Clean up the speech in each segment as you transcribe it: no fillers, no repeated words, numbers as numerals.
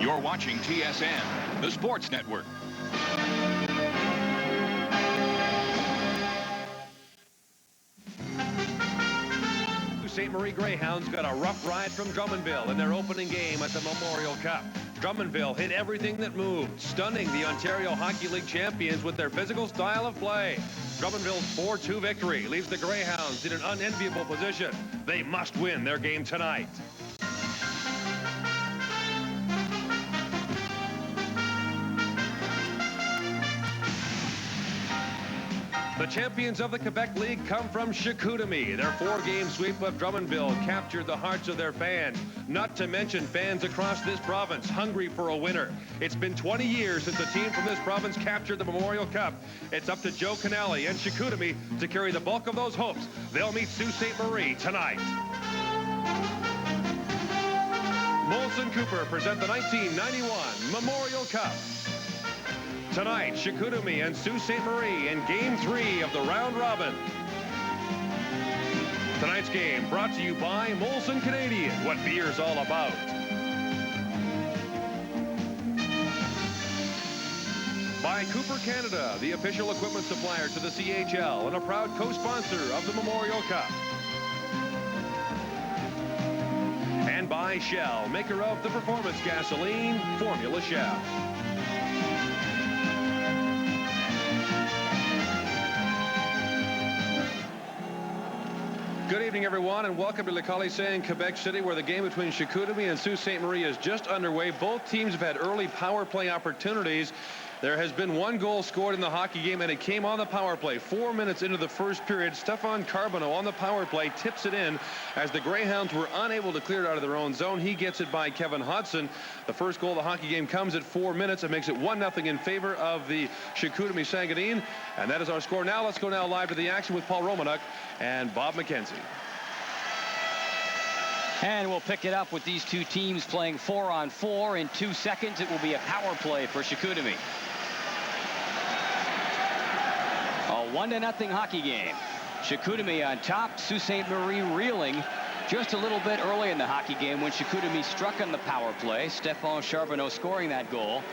You're watching TSN, the sports network. St. Marie Greyhounds got a rough ride from Drummondville in their opening game at the Memorial Cup. Drummondville hit everything that moved, stunning the Ontario Hockey League champions with their physical style of play. Drummondville's 4-2 victory leaves the Greyhounds in an unenviable position. They must win their game tonight. The champions of the Quebec League come from Chicoutimi. Their 4-game sweep of Drummondville captured the hearts of their fans, not to mention fans across this province hungry for a winner. It's been 20 years since a team from this province captured the Memorial Cup. It's up to Joe Canale and Chicoutimi to carry the bulk of those hopes. They'll meet Sault Ste. Marie tonight. Molson Cooper present the 1991 Memorial Cup. Tonight, Chicoutimi and Sault Ste. Marie in Game 3 of the round robin. Tonight's game brought to you by Molson Canadian, what beer's all about. By Cooper Canada, the official equipment supplier to the CHL and a proud co-sponsor of the Memorial Cup. And by Shell, maker of the performance gasoline, Formula Shell. Good evening, everyone, and welcome to Le Colisée in Quebec City, where the game between Chicoutimi and Sault Ste. Marie is just underway. Both teams have had early power play opportunities. There has been one goal scored in the hockey game, and it came on the power play. 4 minutes into the first period, Stefan Carbonneau on the power play tips it in as the Greyhounds were unable to clear it out of their own zone. He gets it by Kevin Hodson. The first goal of the hockey game comes at 4 minutes. It makes it 1-0 in favor of the Chicoutimi Sagueneens, and that is our score. Now let's go live to the action with Paul Romanuk and Bob McKenzie. And we'll pick it up with these two teams playing 4-on-4. In 2 seconds, it will be a power play for Chicoutimi. A 1-0 hockey game. Chicoutimi on top, Sault Ste. Marie reeling just a little bit early in the hockey game when Chicoutimi struck on the power play. Stefan Charbonneau scoring that goal.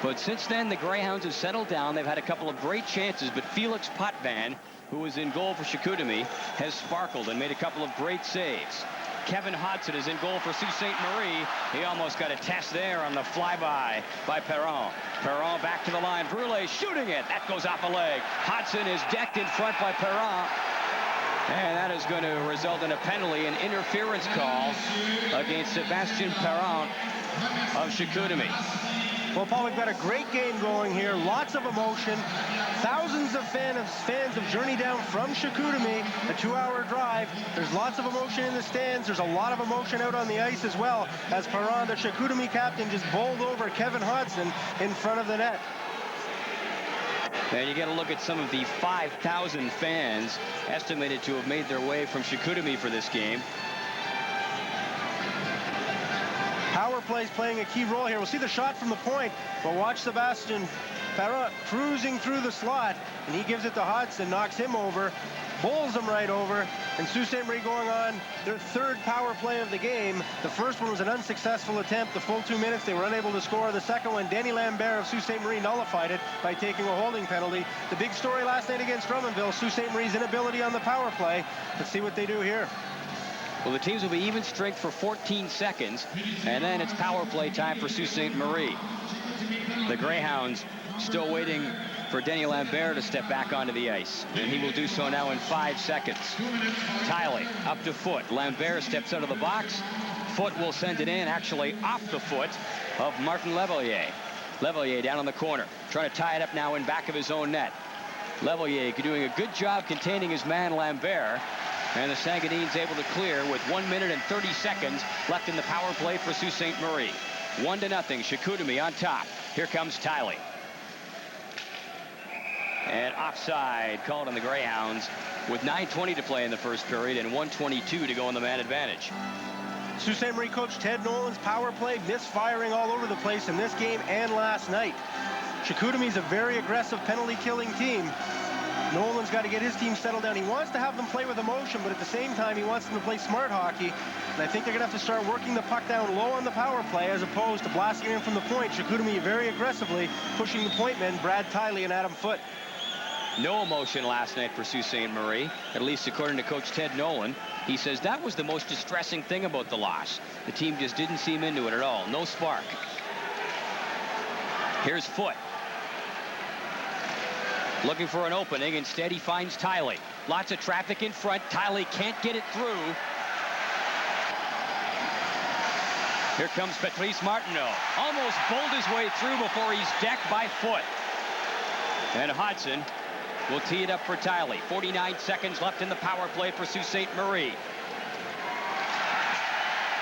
But since then, the Greyhounds have settled down. They've had a couple of great chances, but Felix Potvin, who was in goal for Chicoutimi, has sparkled and made a couple of great saves. Kevin Hodson is in goal for Sault Ste. Marie. He almost got a test there on the flyby by Perron. Perron back to the line. Brûlé shooting it. That goes off a leg. Hodson is decked in front by Perron. And that is going to result in a penalty, an interference call against Sebastien Perron of Chicoutimi. Well, Paul, we've got a great game going here. Lots of emotion. Thousands of fans have journeyed down from Chicoutimi, a 2-hour drive. There's lots of emotion in the stands. There's a lot of emotion out on the ice as well, as Perron, the Chicoutimi captain, just bowled over Kevin Hodson in front of the net. And you get a look at some of the 5,000 fans estimated to have made their way from Chicoutimi for this game. Power plays playing a key role here. We'll see the shot from the point, but watch Sebastien Perron cruising through the slot, and he gives it to Hodson, knocks him over, bowls him right over, and Sault Ste. Marie going on their third power play of the game. The first one was an unsuccessful attempt. The full 2 minutes, they were unable to score. The second one, Danny Lambert of Sault Ste. Marie nullified it by taking a holding penalty. The big story last night against Drummondville, Sault Ste. Marie's inability on the power play. Let's see what they do here. Well, the teams will be even strength for 14 seconds, and then it's power play time for Sault Ste. Marie. The Greyhounds still waiting for Denis Lambert to step back onto the ice, and he will do so now in 5 seconds. Tiley up to Foot. Lambert steps out of the box. Foot will send it in, actually off the foot of Martin Levelier. Levelier down on the corner, trying to tie it up now in back of his own net. Levelier doing a good job containing his man Lambert. And the Sagueneens able to clear with 1 minute and 30 seconds left in the power play for Sault Ste. Marie. 1-0, Chicoutimi on top. Here comes Tiley. And offside called on the Greyhounds with 9:20 to play in the first period and 1:22 to go on the man advantage. Sault Ste. Marie coach Ted Nolan's power play misfiring all over the place in this game and last night. Chicoutimi is a very aggressive penalty-killing team. Nolan's got to get his team settled down. He wants to have them play with emotion, but at the same time, he wants them to play smart hockey. And I think they're going to have to start working the puck down low on the power play as opposed to blasting it in from the point. Chicoutimi very aggressively pushing the point men, Brad Tiley and Adam Foote. No emotion last night for Sault Ste. Marie, at least according to Coach Ted Nolan. He says that was the most distressing thing about the loss. The team just didn't seem into it at all. No spark. Here's Foote. Looking for an opening. Instead, he finds Tiley. Lots of traffic in front. Tiley can't get it through. Here comes Patrice Martineau. Almost bowled his way through before he's decked by Foote. And Hodgson will tee it up for Tiley. 49 seconds left in the power play for Sault Ste. Marie.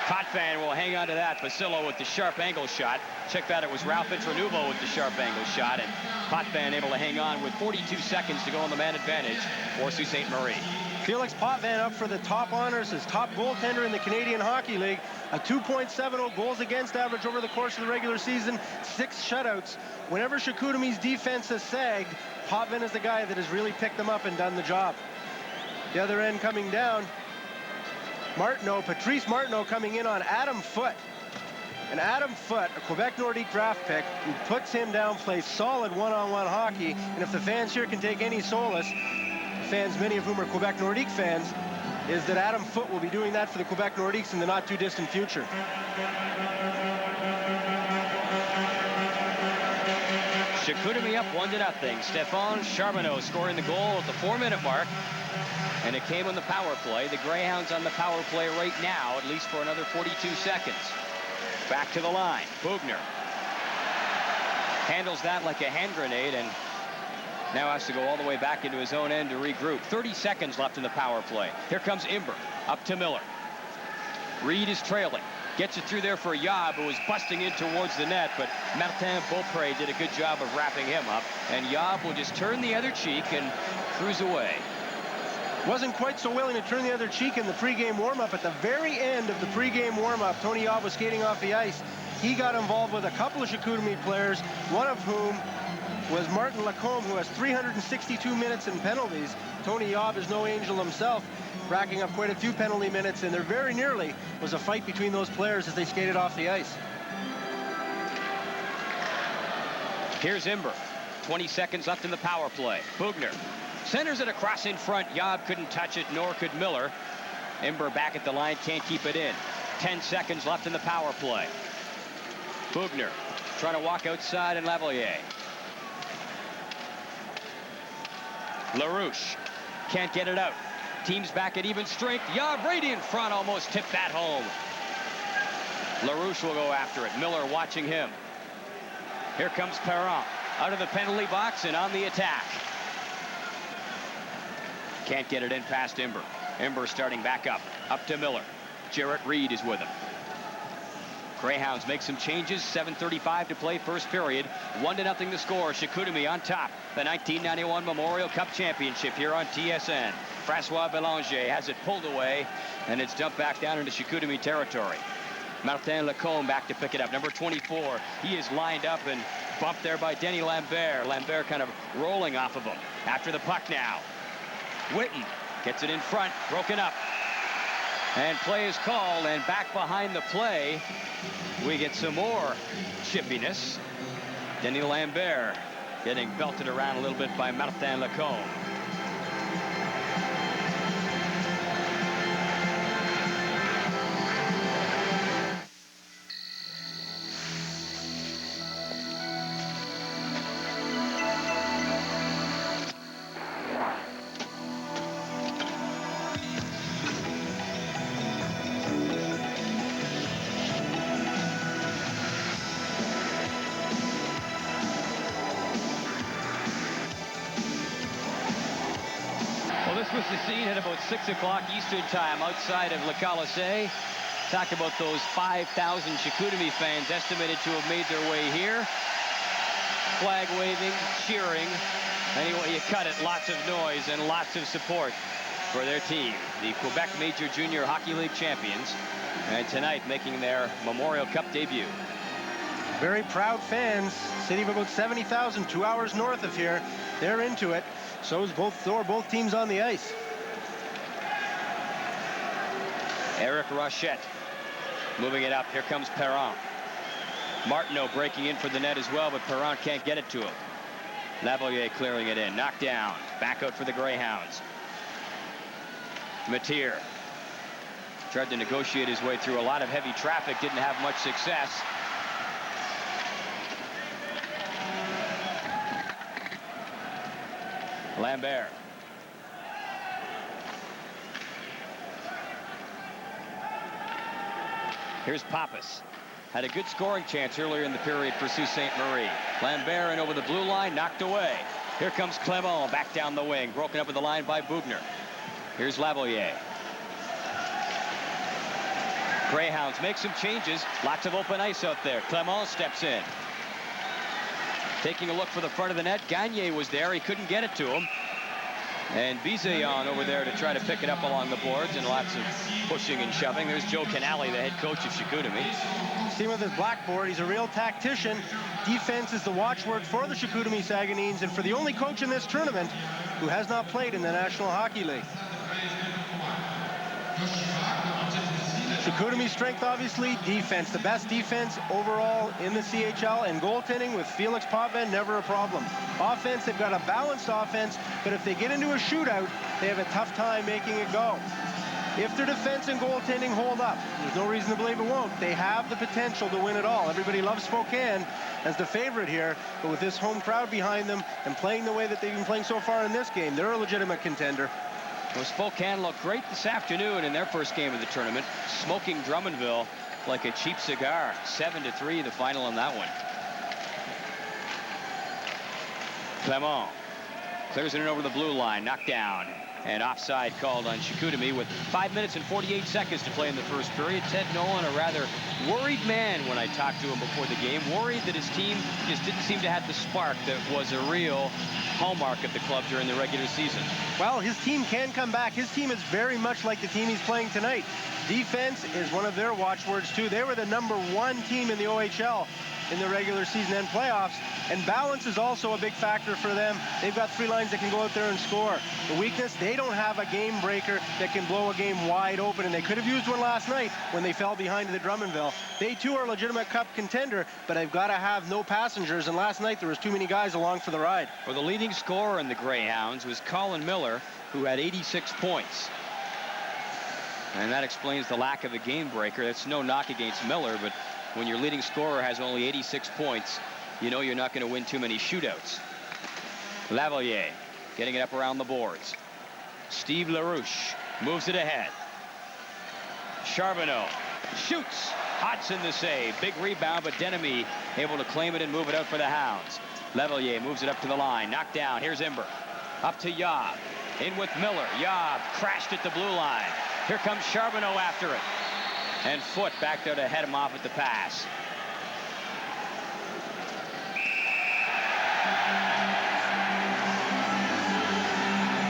Potvin will hang on to that. Basillo with the sharp angle shot. Check that, it was Ralph Intranuvo with the sharp angle shot, and Potvin able to hang on with 42 seconds to go on the man advantage for Sault Ste. Marie. Felix Potvin up for the top honors as top goaltender in the Canadian Hockey League. A 2.70 goals against average over the course of the regular season. 6 shutouts. Whenever Chicoutimi's defense has sagged, Potvin is the guy that has really picked them up and done the job. The other end coming down. Patrice Martineau coming in on Adam Foote. And Adam Foote, a Quebec Nordique draft pick, who puts him down, plays solid one-on-one hockey. And if the fans here can take any solace, fans, many of whom are Quebec Nordique fans, is that Adam Foote will be doing that for the Quebec Nordiques in the not-too-distant future. Chicoutimi up 1-0. Stéphane Charbonneau scoring the goal at the 4-minute mark. And it came on the power play. The Greyhounds on the power play right now, at least for another 42 seconds. Back to the line. Bugner handles that like a hand grenade and now has to go all the way back into his own end to regroup. 30 seconds left in the power play. Here comes Imber up to Miller. Reed is trailing. Gets it through there for Yob, who was busting in towards the net, but Martin Beaupré did a good job of wrapping him up, and Yob will just turn the other cheek and cruise away. Wasn't quite so willing to turn the other cheek in the pregame warm-up. At the very end of the pregame warm-up, Tony Yob was skating off the ice. He got involved with a couple of Chicoutimi players, one of whom was Martin Lacombe, who has 362 minutes in penalties. Tony Yob is no angel himself, racking up quite a few penalty minutes, and there very nearly was a fight between those players as they skated off the ice. Here's Imber. 20 seconds left in the power play. Bugner centers it across in front. Yob couldn't touch it, nor could Miller. Imber back at the line, can't keep it in. 10 seconds left in the power play. Bugner trying to walk outside, and Lavalier. LaRouche can't get it out. Team's back at even strength. Yob right in front, almost tipped that home. LaRouche will go after it. Miller watching him. Here comes Perron out of the penalty box and on the attack. Can't get it in past Imber. Imber starting back up to Miller. Jarrett Reed is with him. Greyhounds make some changes. 7:35 to play first period. 1-0 the score. Chicoutimi on top. The 1991 Memorial Cup Championship here on TSN. Francois Belanger has it pulled away, and it's dumped back down into Chicoutimi territory. Martin Lacombe back to pick it up. Number 24. He is lined up and bumped there by Denny Lambert. Lambert kind of rolling off of him. After the puck now. Whitten gets it in front. Broken up. And play is called, and back behind the play, we get some more chippiness. Denny Lambert getting belted around a little bit by Martin Lacombe. This was the scene at about 6 o'clock Eastern time outside of Le Colisée. Talk about those 5,000 Chicoutimi fans estimated to have made their way here. Flag waving, cheering. Anyway, you cut it, lots of noise and lots of support for their team, the Quebec Major Junior Hockey League champions, and tonight making their Memorial Cup debut. Very proud fans, city of about 70,000, 2 hours north of here. They're into it. So is both teams on the ice. Eric Rochette moving it up. Here comes Perron. Martineau breaking in for the net as well, but Perron can't get it to him. Lavalier clearing it in. Knocked down. Back out for the Greyhounds. Matier tried to negotiate his way through a lot of heavy traffic. Didn't have much success. Lambert. Here's Pappas. Had a good scoring chance earlier in the period for Sault Ste. Marie. Lambert in over the blue line, knocked away. Here comes Clement back down the wing, broken up with the line by Bugner. Here's Lavalier. Greyhounds make some changes. Lots of open ice out there. Clement steps in. Taking a look for the front of the net. Gagne was there. He couldn't get it to him. And Bizayon over there to try to pick it up along the boards, and lots of pushing and shoving. There's Joe Canale, the head coach of Chicoutimi. See him with his blackboard. He's a real tactician. Defense is the watchword for the Chicoutimi Sagueneens and for the only coach in this tournament who has not played in the National Hockey League. Chicoutimi's strength, obviously, defense. The best defense overall in the CHL, and goaltending with Felix Potvin, never a problem. Offense, they've got a balanced offense, but if they get into a shootout, they have a tough time making it go. If their defense and goaltending hold up, there's no reason to believe it won't. They have the potential to win it all. Everybody loves Spokane as the favorite here, but with this home crowd behind them and playing the way that they've been playing so far in this game, they're a legitimate contender. Well, Spokane looked great this afternoon in their first game of the tournament, smoking Drummondville like a cheap cigar. 7-3 the final in that one. Clement clears it in over the blue line, knocked down, and offside called on Chicoutimi with 5 minutes and 48 seconds to play in the first period. Ted Nolan, a rather worried man when I talked to him before the game, worried that his team just didn't seem to have the spark that was a real hallmark of the club during the regular season. Well, his team can come back. His team is very much like the team he's playing tonight. Defense is one of their watchwords too. They were the #1 team in the OHL in the regular season and playoffs, and balance is also a big factor for them. They've got 3 lines that can go out there and score. The weakness, they don't have a game breaker that can blow a game wide open, and they could have used one last night when they fell behind to the Drummondville. They too are a legitimate cup contender, but they've got to have no passengers, and last night there was too many guys along for the ride. Well, the leading scorer in the Greyhounds was Colin Miller, who had 86 points. And that explains the lack of a game breaker. That's no knock against Miller, but when your leading scorer has only 86 points, you know you're not going to win too many shootouts. Lavalier getting it up around the boards. Steve LaRouche moves it ahead. Charbonneau shoots. Hodgson the save. Big rebound, but Denemy able to claim it and move it out for the Hounds. Lavalier moves it up to the line. Knocked down. Here's Imber. Up to Yob. In with Miller. Yob crashed at the blue line. Here comes Charbonneau after it. And Foote back there to head him off at the pass.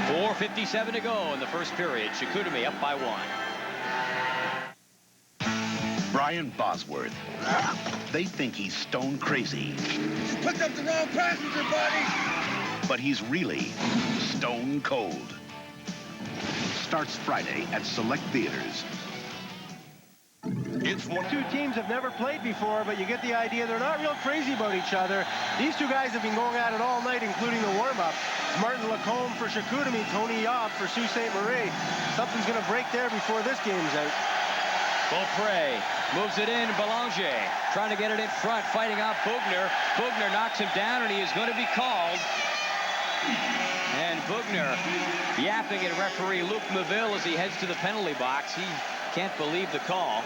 .4:57 to go in the first period. Chicoutimi up by 1. Brian Bosworth. They think he's stone crazy. You picked up the wrong passenger, buddy. But he's really stone cold. Starts Friday at select theaters. It's one. 2 teams have never played before, but you get the idea they're not real crazy about each other. These 2 guys have been going at it all night, including the warm-up. Martin Lacombe for Chicoutimi, Tony Yob for Sault Ste. Marie. Something's going to break there before this game's out. Beaupre moves it in. Belanger trying to get it in front, fighting off Bugner. Bugner knocks him down, and he is going to be called. And Bugner yapping at referee Luc Maville as he heads to the penalty box. He can't believe the call.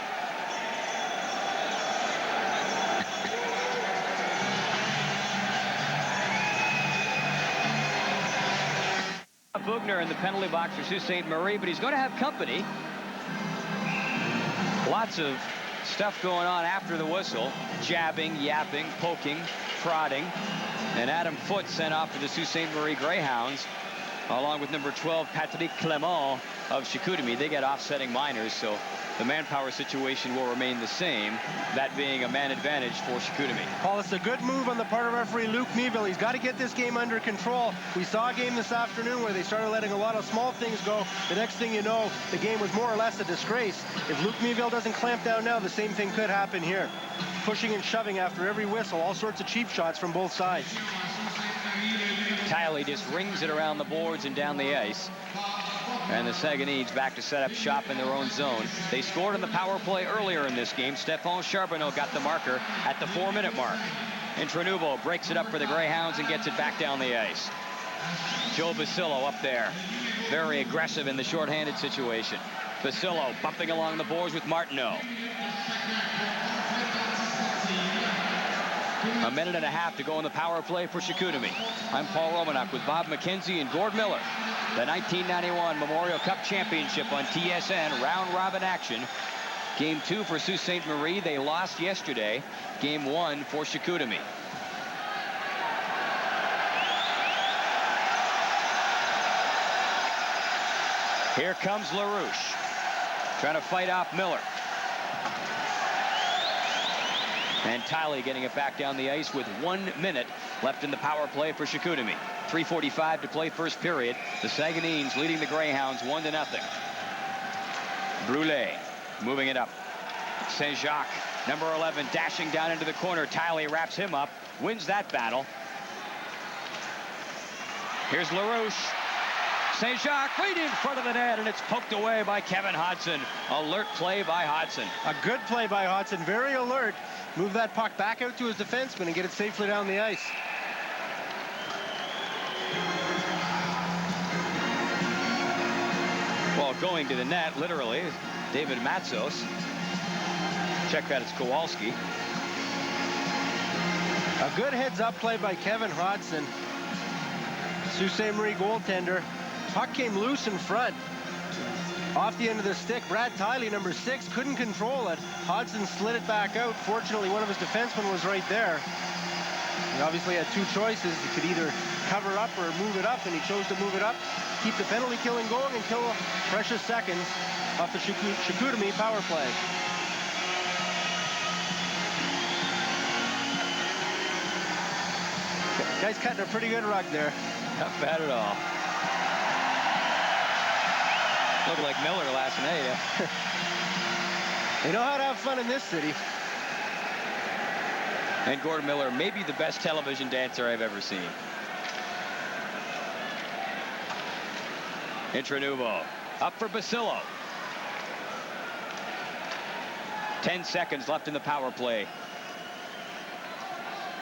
Bugner in the penalty box for Sault Ste. Marie, but he's going to have company. Lots of stuff going on after the whistle. Jabbing, yapping, poking, prodding. And Adam Foote sent off for the Sault Ste. Marie Greyhounds, along with number 12, Patrick Clement of Chicoutimi. They get offsetting minors, so the manpower situation will remain the same, that being a man advantage for Chicoutimi. Paul, it's a good move on the part of referee Luke Meeville. He's got to get this game under control. We saw a game this afternoon where they started letting a lot of small things go. The next thing you know, the game was more or less a disgrace. If Luke Meeville doesn't clamp down now, the same thing could happen here. Pushing and shoving after every whistle, all sorts of cheap shots from both sides. Tiley just rings it around the boards and down the ice. And the Sagueneens back to set up shop in their own zone. They scored on the power play earlier in this game. Stephane Charbonneau got the marker at the 4-minute mark. And Trenubo breaks it up for the Greyhounds and gets it back down the ice. Joe Basillo up there, very aggressive in the shorthanded situation. Basillo bumping along the boards with Martineau. A minute and a half to go in the power play for Chicoutimi. I'm Paul Romanuk with Bob McKenzie and Gord Miller. The 1991 Memorial Cup Championship on TSN, round-robin action. Game 2 for Sault Ste. Marie. They lost yesterday. Game 1 for Chicoutimi. Here comes LaRouche, trying to fight off Miller. And Tiley getting it back down the ice with 1 minute left in the power play for Chicoutimi. 3:45 to play first period. The Sagueneens leading the Greyhounds 1-0. Brule moving it up. St. Jacques, number 11, dashing down into the corner. Tiley wraps him up, wins that battle. Here's LaRouche. St. Jacques right in front of the net, and it's poked away by Kevin Hodson. Alert play by Hodson. A good play by Hodson, very alert. Move that puck back out to his defenseman and get it safely down the ice. Well, going to the net, literally, David Matsos. Check that, it's Kowalski. A good heads-up play by Kevin Hodson. Sault Ste. Marie goaltender. Puck came loose in front. Off the end of the stick, Brad Tiley, number 6, couldn't control it. Hodson slid it back out. Fortunately, one of his defensemen was right there. He obviously had 2 choices. He could either cover up or move it up, and he chose to move it up, keep the penalty killing going, and kill precious seconds off the Chicoutimi power play. Guy's cutting a pretty good rug there. Not bad at all. Looked like Miller last night. They know how to have fun in this city. And Gord Miller, maybe the best television dancer I've ever seen. Trenubo up for Basillo. 10 seconds left in the power play.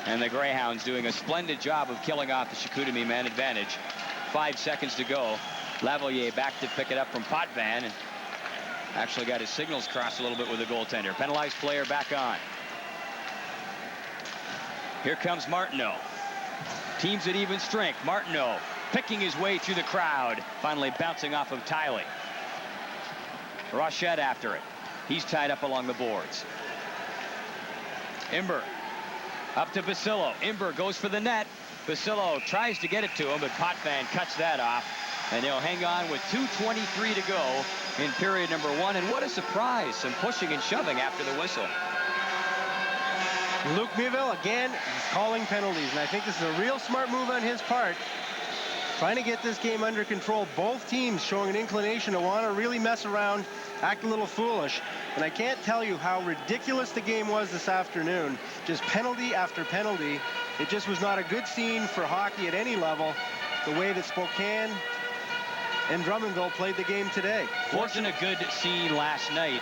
And the Greyhounds doing a splendid job of killing off the Chicoutimi man advantage. 5 seconds to go. Lavalier back to pick it up from Potvin, and actually got his signals crossed a little bit with the goaltender. Penalized player back on. Here comes Martineau. Teams at even strength. Martineau picking his way through the crowd, finally bouncing off of Tiley. Rochette after it. He's tied up along the boards. Imber up to Basillo. Imber goes for the net. Basillo tries to get it to him, but Potvin cuts that off. And they'll hang on with 2:23 to go in period number 1. And what a surprise, some pushing and shoving after the whistle. Luke Meeville again is calling penalties, and I think this is a real smart move on his part, trying to get this game under control. Both teams showing an inclination to want to really mess around, act a little foolish. And I can't tell you how ridiculous the game was this afternoon. Just penalty after penalty. It just was not a good scene for hockey at any level, the way that Spokane and Drummondville played the game today. Wasn't a good scene last night,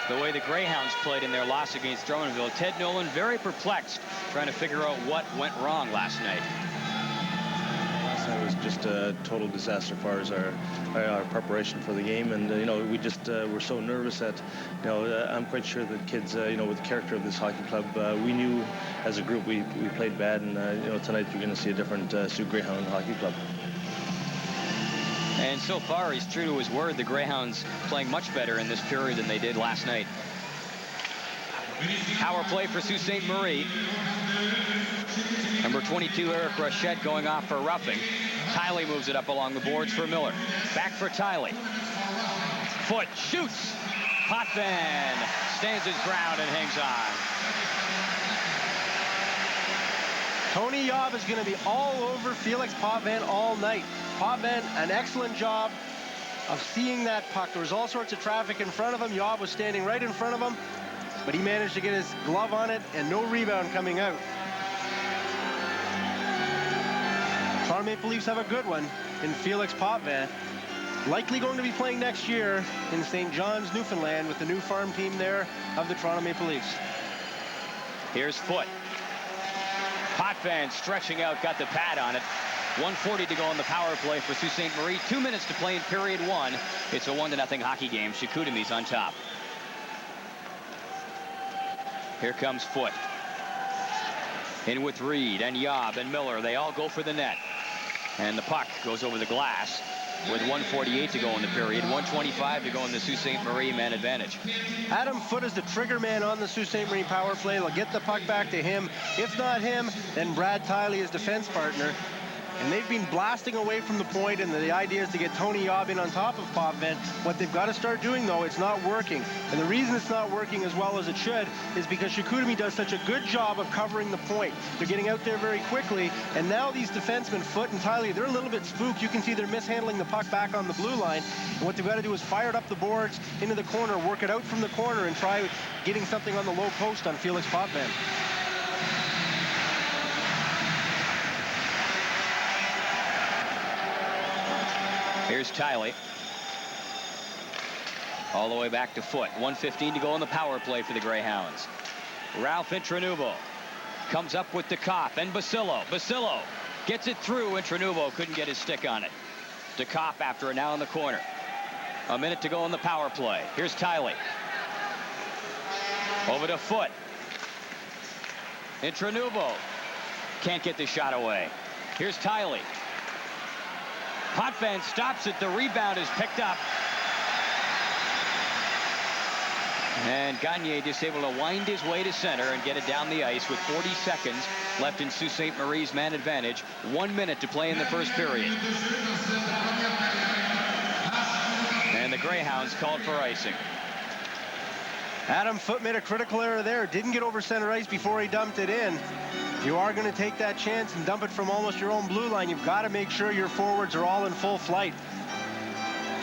the way the Greyhounds played in their loss against Drummondville. Ted Nolan very perplexed, trying to figure out what went wrong last night. Last night was just a total disaster as far as our preparation for the game, and we just were so nervous that I'm quite sure the kids, with the character of this hockey club, we knew as a group we played bad, and tonight we're going to see a different Sioux Greyhound hockey club. And so far, he's true to his word. The Greyhounds playing much better in this period than they did last night. Power play for Sault Ste. Marie. Number 22, Eric Rochette, going off for roughing. Tiley moves it up along the boards for Miller. Back for Tiley. Foot shoots. Potvin stands his ground and hangs on. Tony Yob is going to be all over Felix Potvin all night. Potvin, an excellent job of seeing that puck. There was all sorts of traffic in front of him. Yob was standing right in front of him, but he managed to get his glove on it and no rebound coming out. Toronto Maple Leafs have a good one in Felix Potvin. Likely going to be playing next year in St. John's, Newfoundland, with the new farm team there of the Toronto Maple Leafs. Here's Foote. Potvin stretching out, got the pad on it. 1:40 to go on the power play for Sault Ste. Marie. 2 minutes to play in period one. It's a 1-0 hockey game. Chicoutimi's on top. Here comes Foote. In with Reed and Yob and Miller. They all go for the net. And the puck goes over the glass with 1:48 to go in the period. 1:25 to go in the Sault Ste. Marie man advantage. Adam Foote is the trigger man on the Sault Ste. Marie power play. They'll get the puck back to him. If not him, then Brad Tiley, his defense partner. And they've been blasting away from the point, and the idea is to get Tony Yob in on top of Potvin. What they've got to start doing, though, it's not working. And the reason it's not working as well as it should is because Chicoutimi does such a good job of covering the point. They're getting out there very quickly, and now these defensemen, Foote and Tiley, they're a little bit spooked. You can see they're mishandling the puck back on the blue line. And what they've got to do is fire it up the boards into the corner, work it out from the corner, and try getting something on the low post on Felix Potvin. Here's Tiley. All the way back to Foote. 1:15 to go on the power play for the Greyhounds. Ralph Intranuvo comes up with DeKoff and Basillo. Basillo gets it through. Intranuvo couldn't get his stick on it. DeKoff after it now in the corner. A minute to go on the power play. Here's Tiley. Over to Foote. Intranuvo can't get the shot away. Here's Tiley. Potvin stops it. The rebound is picked up. And Gagne just able to wind his way to center and get it down the ice with 40 seconds left in Sault Ste. Marie's man advantage. 1 minute to play in the first period. And the Greyhounds called for icing. Adam Foote made a critical error there. Didn't get over center ice before he dumped it in. If you are going to take that chance and dump it from almost your own blue line, you've got to make sure your forwards are all in full flight.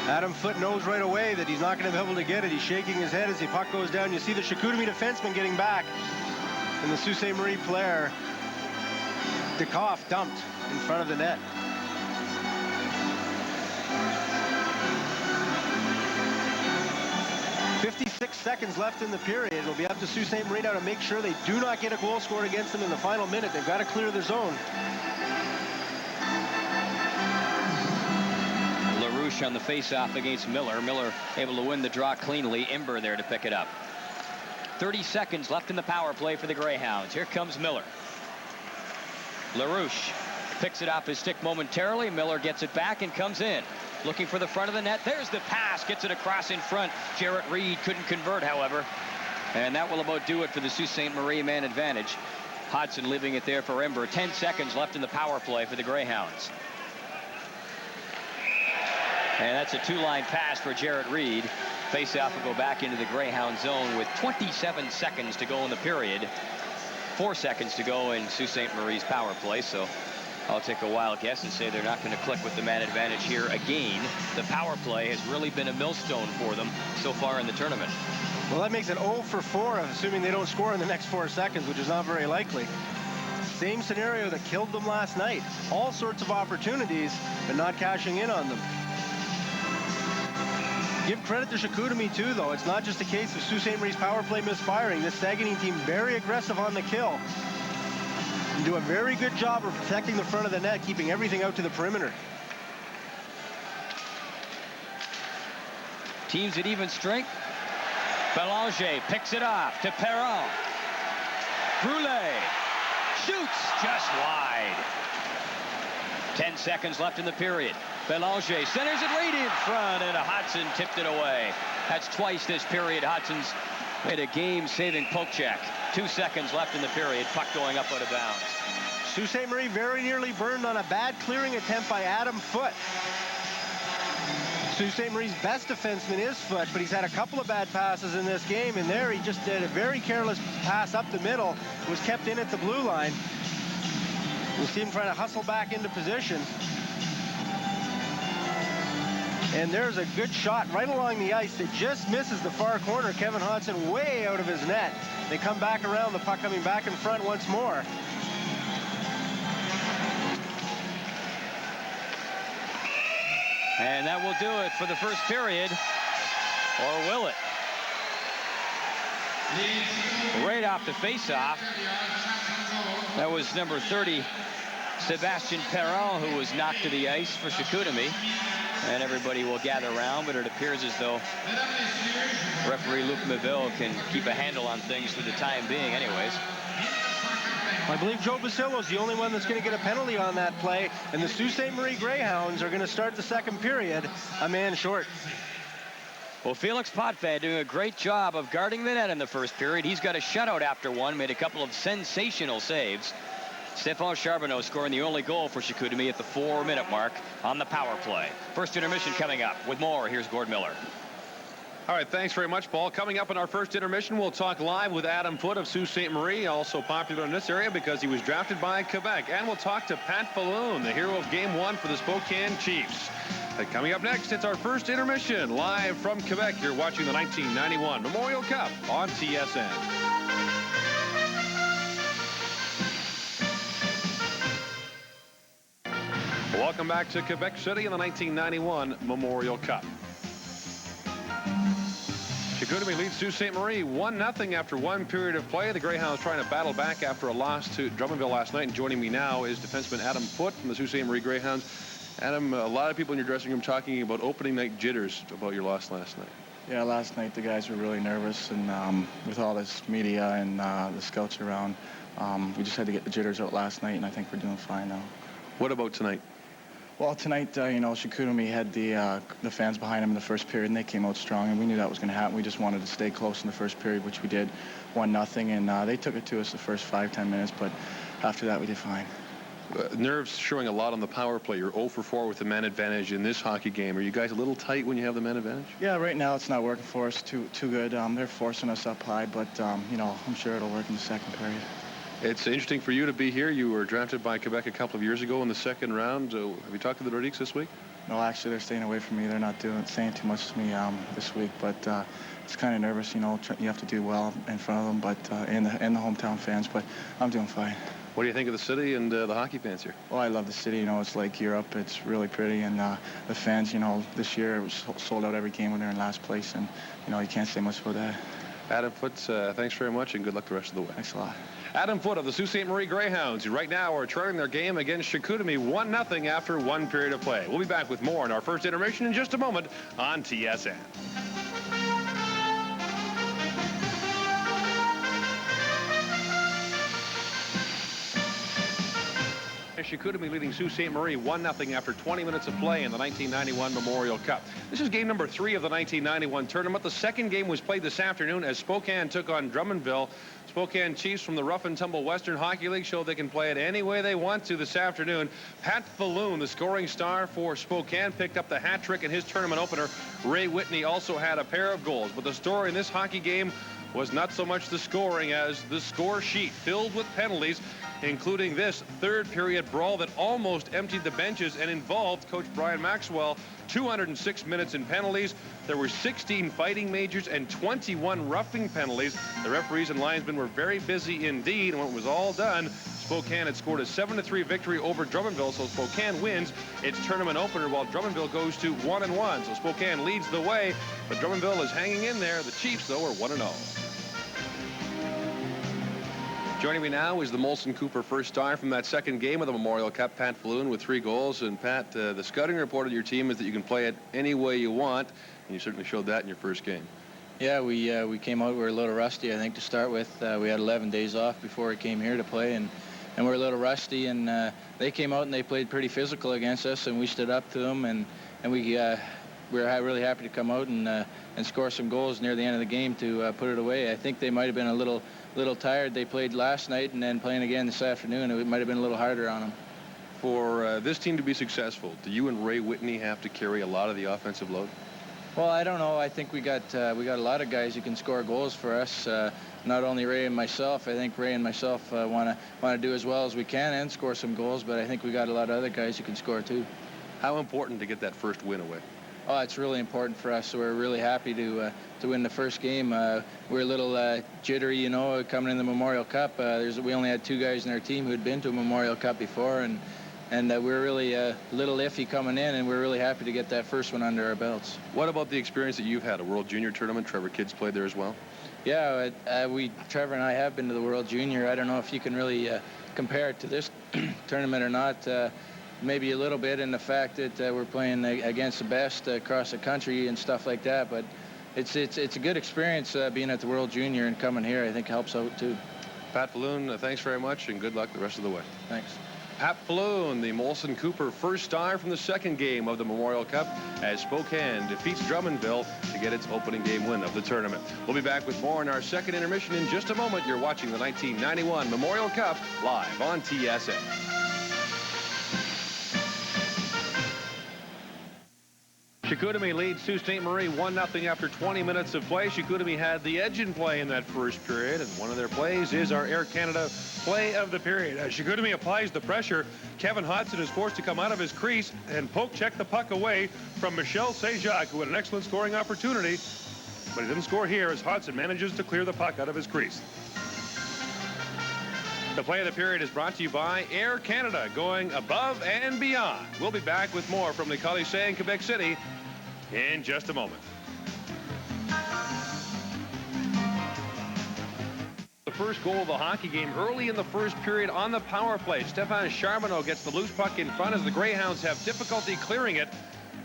Adam Foote knows right away that he's not going to be able to get it. He's shaking his head as the puck goes down. You see the Chicoutimi defenseman getting back. And the Sault Ste. Marie player, DeKoff, dumped in front of the net. Seconds left in the period. It'll be up to Sault Ste. Marie now to make sure they do not get a goal scored against them in the final minute. They've got to clear the zone. LaRouche on the face-off against Miller. Miller able to win the draw cleanly. Imber there to pick it up. 30 seconds left in the power play for the Greyhounds. Here comes Miller. LaRouche picks it off his stick momentarily. Miller gets it back and comes in. Looking for the front of the net. There's the pass. Gets it across in front. Jarrett Reed couldn't convert, however. And that will about do it for the Sault Ste. Marie man advantage. Hodson leaving it there for Ember. 10 seconds left in the power play for the Greyhounds. And that's a two-line pass for Jarrett Reed. Face-off will go back into the Greyhound zone with 27 seconds to go in the period. 4 seconds to go in Sault Ste. Marie's power play. So I'll take a wild guess and say they're not going to click with the man advantage here again. The power play has really been a millstone for them so far in the tournament. Well, that makes it 0 for 4, assuming they don't score in the next 4 seconds, which is not very likely. Same scenario that killed them last night. All sorts of opportunities, but not cashing in on them. Give credit to Chicoutimi, too, though. It's not just a case of Sault Ste. Marie's power play misfiring. This Sagueneen team very aggressive on the kill. And do a very good job of protecting the front of the net, keeping everything out to the perimeter. Teams at even strength. Belanger picks it off to Perron. Brule shoots just wide. 10 seconds left in the period. Belanger centers it right in front, and Hodson tipped it away. That's twice this period. Hodson's made a game-saving poke check. 2 seconds left in the period. Puck going up out of bounds. Sault Ste. Marie very nearly burned on a bad clearing attempt by Adam Foote. Sault Ste. Marie's best defenseman is Foot, but he's had a couple of bad passes in this game, and there he just did a very careless pass up the middle. It was kept in at the blue line. You see him trying to hustle back into position. And there's a good shot right along the ice that just misses the far corner. Kevin Hodson way out of his net. They come back around, the puck coming back in front once more. And that will do it for the first period. Or will it? Right off the faceoff. That was number 30, Sebastian Perron, who was knocked to the ice for Chicoutimi. And everybody will gather around, but it appears as though referee Luc Meville can keep a handle on things for the time being anyways. I believe Joe Basillo's the only one that's going to get a penalty on that play, and the Sault Ste. Marie Greyhounds are going to start the second period a man short. Well, Felix Potvin doing a great job of guarding the net in the first period. He's got a shutout after one, made a couple of sensational saves. Stephane Charbonneau scoring the only goal for Chicoutimi at the 4-minute mark on the power play. First intermission coming up. With more, here's Gord Miller. All right, thanks very much, Paul. Coming up in our first intermission, we'll talk live with Adam Foote of Sault Ste. Marie, also popular in this area because he was drafted by Quebec. And we'll talk to Pat Falloon, the hero of Game 1 for the Spokane Chiefs. Coming up next, it's our first intermission live from Quebec. You're watching the 1991 Memorial Cup on TSN. Welcome back to Quebec City in the 1991 Memorial Cup. Chicoutimi leads Sault Ste. Marie 1-0 after one period of play. The Greyhounds trying to battle back after a loss to Drummondville last night. And joining me now is defenseman Adam Foote from the Sault Ste. Marie Greyhounds. Adam, a lot of people in your dressing room talking about opening night jitters about your loss last night. Yeah, last night the guys were really nervous, and with all this media and the scouts around, we just had to get the jitters out last night, and I think we're doing fine now. What about tonight? Well, tonight, you know, Chicoutimi had the fans behind him in the first period, and they came out strong, and we knew that was going to happen. We just wanted to stay close in the first period, which we did, 1-0, and they took it to us the first 5-10 minutes, but after that we did fine. Nerves showing a lot on the power play. You're 0 for 4 with the man advantage in this hockey game. Are you guys a little tight when you have the man advantage? Yeah, right now it's not working for us too good. They're forcing us up high, but, you know, I'm sure it'll work in the second period. It's interesting for you to be here. You were drafted by Quebec a couple of years ago in the second round. Have you talked to the Nordiques this week? No, actually, they're staying away from me. They're not saying too much to me this week, but it's kind of nervous. You know, you have to do well in front of them, but and the hometown fans. But I'm doing fine. What do you think of the city and the hockey fans here? Well, I love the city. You know, it's like Europe. It's really pretty, and the fans. You know, this year it was sold out every game when they're in last place, and you know, you can't say much about that. Adam Foote, thanks very much, and good luck the rest of the way. Thanks a lot. Adam Foote of the Sault Ste. Marie Greyhounds, who right now are trailing their game against Chicoutimi 1-0 after one period of play. We'll be back with more in our first intermission in just a moment on TSN. Chicoutimi leading Sault Ste. Marie 1-0 after 20 minutes of play in the 1991 Memorial Cup. This is game number 3 of the 1991 tournament. The second game was played this afternoon as Spokane took on Drummondville. Spokane Chiefs from the Rough and Tumble Western Hockey League show they can play it any way they want to this afternoon. Pat Falloon, the scoring star for Spokane, picked up the hat trick in his tournament opener. Ray Whitney also had a pair of goals. But the story in this hockey game was not so much the scoring as the score sheet filled with penalties, including this third period brawl that almost emptied the benches and involved Coach Brian Maxwell. 206 minutes in penalties. There were 16 fighting majors and 21 roughing penalties. The referees and linesmen were very busy indeed, and when it was all done, Spokane had scored a 7-3 victory over Drummondville, so Spokane wins its tournament opener while Drummondville goes to 1-1. So Spokane leads the way, but Drummondville is hanging in there. The Chiefs, though, are 1-0. Joining me now is the Molson Cooper first star from that second game of the Memorial Cup, Pat Falloon, with 3 goals. And Pat, the scouting report of your team is that you can play it any way you want, and you certainly showed that in your first game. Yeah, we came out, we were a little rusty, I think, to start with. We had 11 days off before we came here to play, and we're a little rusty, and they came out and they played pretty physical against us, and we stood up to them, and we were really happy to come out and score some goals near the end of the game to put it away. I think they might have been a little tired. They played last night and then playing again this afternoon. It might have been a little harder on them. for this team to be successful, do you and Ray Whitney have to carry a lot of the offensive load? Well, I don't know. I think we got a lot of guys who can score goals for us. Not only Ray and myself. I think Ray and myself want to do as well as we can and score some goals. But I think we got a lot of other guys who can score too. How important to get that first win away? Oh, it's really important for us. So we're really happy to win the first game. We're a little jittery, you know, coming in the Memorial Cup. We only had 2 guys in our team who had been to a Memorial Cup before, and we're really a little iffy coming in, and we're really happy to get that first one under our belts. What about the experience that you've had, a World Junior tournament? Trevor Kidd's played there as well? Yeah, Trevor and I have been to the World Junior. I don't know if you can really compare it to this tournament or not. Maybe a little bit in the fact that we're playing against the best across the country and stuff like that, but it's a good experience being at the World Junior, and coming here I think helps out too. Pat Falloon, thanks very much, and good luck the rest of the way. Thanks. Pat Falloon, the Molson Cooper first star from the second game of the Memorial Cup, as Spokane defeats Drummondville to get its opening game win of the tournament. We'll be back with more in our second intermission in just a moment. You're watching the 1991 Memorial Cup live on TSN. Chicoutimi leads Sault Ste. Marie 1-0 after 20 minutes of play. Chicoutimi had the edge in play in that first period, and one of their plays is our Air Canada play of the period. As Chicoutimi applies the pressure, Kevin Hodson is forced to come out of his crease and poke check the puck away from Michel St-Jacques, who had an excellent scoring opportunity, but he didn't score here as Hodson manages to clear the puck out of his crease. The play of the period is brought to you by Air Canada, going above and beyond. We'll be back with more from Le Colisée in Quebec City in just a moment. The first goal of the hockey game early in the first period on the power play. Stéphane Charbonneau gets the loose puck in front as the Greyhounds have difficulty clearing it.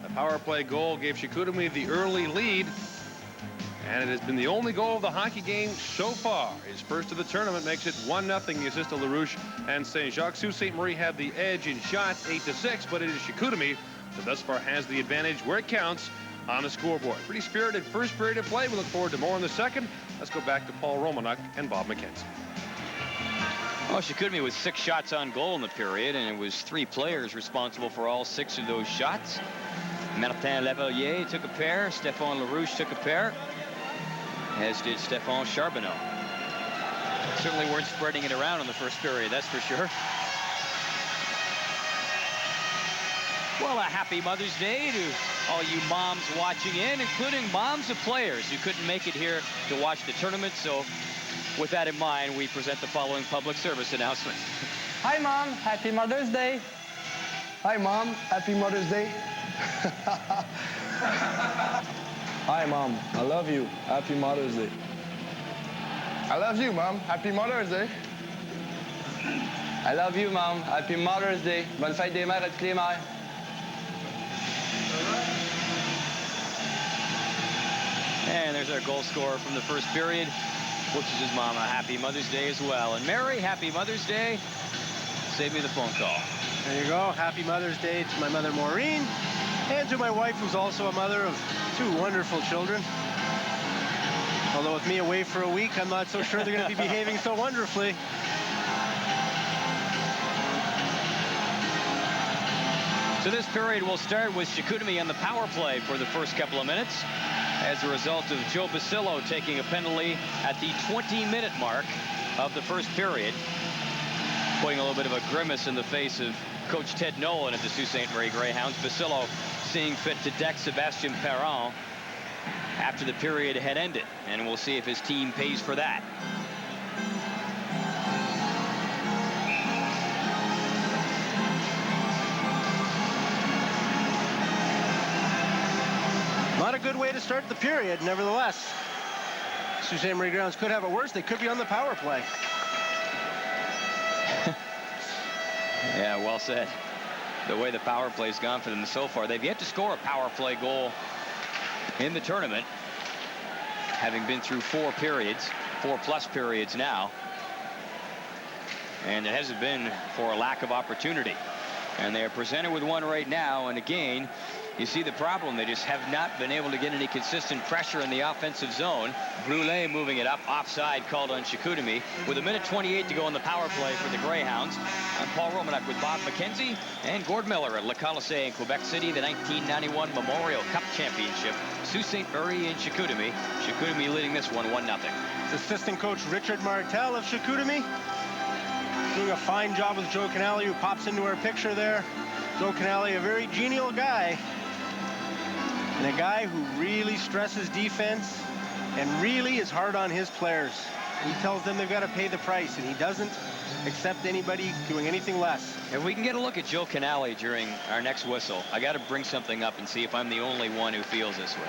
The power play goal gave Chicoutimi the early lead, and it has been the only goal of the hockey game so far. His first of the tournament makes it 1-0. The assist to LaRouche and St-Jacques. Sault Ste. Marie had the edge in shots, 8-6, but it is Chicoutimi that thus far has the advantage where it counts on the scoreboard. Pretty spirited first period of play. We look forward to more in the second. Let's go back to Paul Romanuk and Bob McKenzie. Well, Chicoutimi with 6 shots on goal in the period, and it was 3 players responsible for all 6 of those shots. Martin Lavalier took a pair. Stéphane LaRouche took a pair, as did Stéphane Charbonneau. Certainly weren't spreading it around in the first period, that's for sure. Well, a happy Mother's Day to all you moms watching in, including moms of players who couldn't make it here to watch the tournament. So with that in mind, we present the following public service announcement. Hi, Mom. Happy Mother's Day. Hi, Mom. Happy Mother's Day. Hi, Mom. I love you. Happy Mother's Day. I love you, Mom. Happy Mother's Day. I love you, Mom. Happy Mother's Day. Bonne fête des mères à toutes les mères. And there's our goal scorer from the first period, wishes his mom a happy Mother's Day as well. And Mary, happy Mother's Day. Save me the phone call. There you go. Happy Mother's Day to my mother, Maureen, and to my wife, who's also a mother of 2 wonderful children. Although with me away for a week, I'm not so sure they're going to be behaving so wonderfully. So this period will start with Chicoutimi on the power play for the first couple of minutes, as a result of Joe Basillo taking a penalty at the 20-minute mark of the first period, putting a little bit of a grimace in the face of Coach Ted Nolan at the Sault Ste. Marie Greyhounds. Basillo seeing fit to deck Sébastien Perron after the period had ended, and we'll see if his team pays for that. Not a good way to start the period, nevertheless. Sault Ste. Marie Greyhounds could have it worse. They could be on the power play. Yeah, well said. The way the power play's gone for them so far, they've yet to score a power play goal in the tournament, having been through 4 periods, 4+ periods now. And it hasn't been for a lack of opportunity. And they are presented with one right now, and again, You see the problem. They just have not been able to get any consistent pressure in the offensive zone. Brule moving it up. Offside called on Chicoutimi. With 1:28 to go in the power play for the Greyhounds. I'm Paul Romanek with Bob McKenzie and Gord Miller at Le Colisée in Quebec City. The 1991 Memorial Cup Championship. Sault Ste. Marie and Chicoutimi. Chicoutimi leading this one 1-0. Assistant coach Richard Martel of Chicoutimi doing a fine job with Joe Canale, who pops into our picture there. Joe Canale, a very genial guy, and a guy who really stresses defense and really is hard on his players. He tells them they've got to pay the price, and he doesn't accept anybody doing anything less. If we can get a look at Joe Canale during our next whistle, I got to bring something up and see if I'm the only one who feels this way.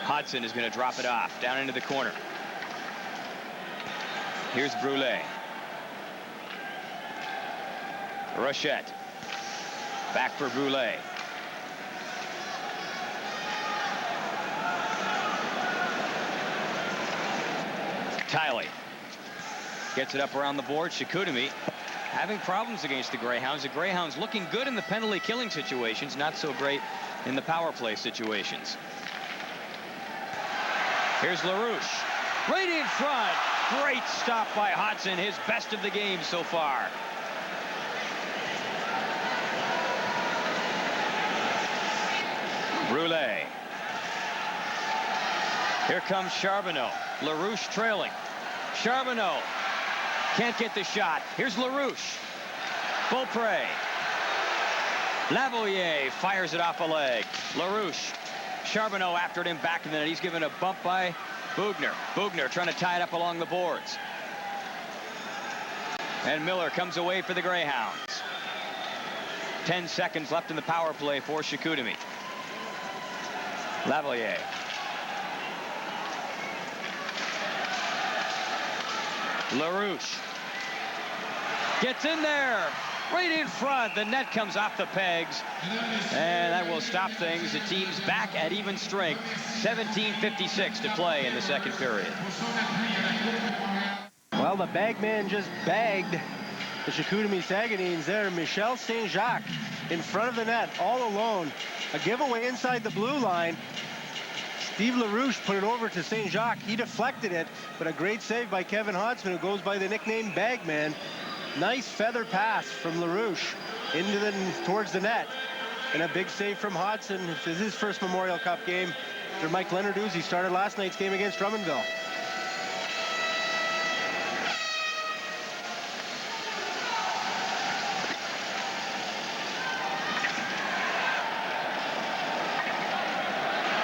Hodson is going to drop it off down into the corner. Here's Brule. Rochette. Back for Brule. Tiley gets it up around the board. Chicoutimi having problems against the Greyhounds. The Greyhounds looking good in the penalty killing situations, not so great in the power play situations. Here's LaRouche. Right in front. Great stop by Hodson, his best of the game so far. Brule. Here comes Charbonneau. LaRouche trailing. Charbonneau can't get the shot. Here's LaRouche. Beaupré. Lavalier fires it off a leg. LaRouche. Charbonneau after it in back in the net. He's given a bump by Bugner. Bugner trying to tie it up along the boards. And Miller comes away for the Greyhounds. 10 seconds left in the power play for Chicoutimi. Lavalier. LaRouche gets in there right in front. The net comes off the pegs, and that will stop things. The team's back at even strength. 17:56 to play in the second period. Well, the bagman just bagged the Chicoutimi Sagueneens there. Michel Saint-Jacques in front of the net all alone. A giveaway inside the blue line. Steve LaRouche put it over to Saint-Jacques. He deflected it, but a great save by Kevin Hodgson, who goes by the nickname Bagman. Nice feather pass from LaRouche towards the net. And a big save from Hodgson. This is his first Memorial Cup game after Mike Leonarduzzi started last night's game against Drummondville.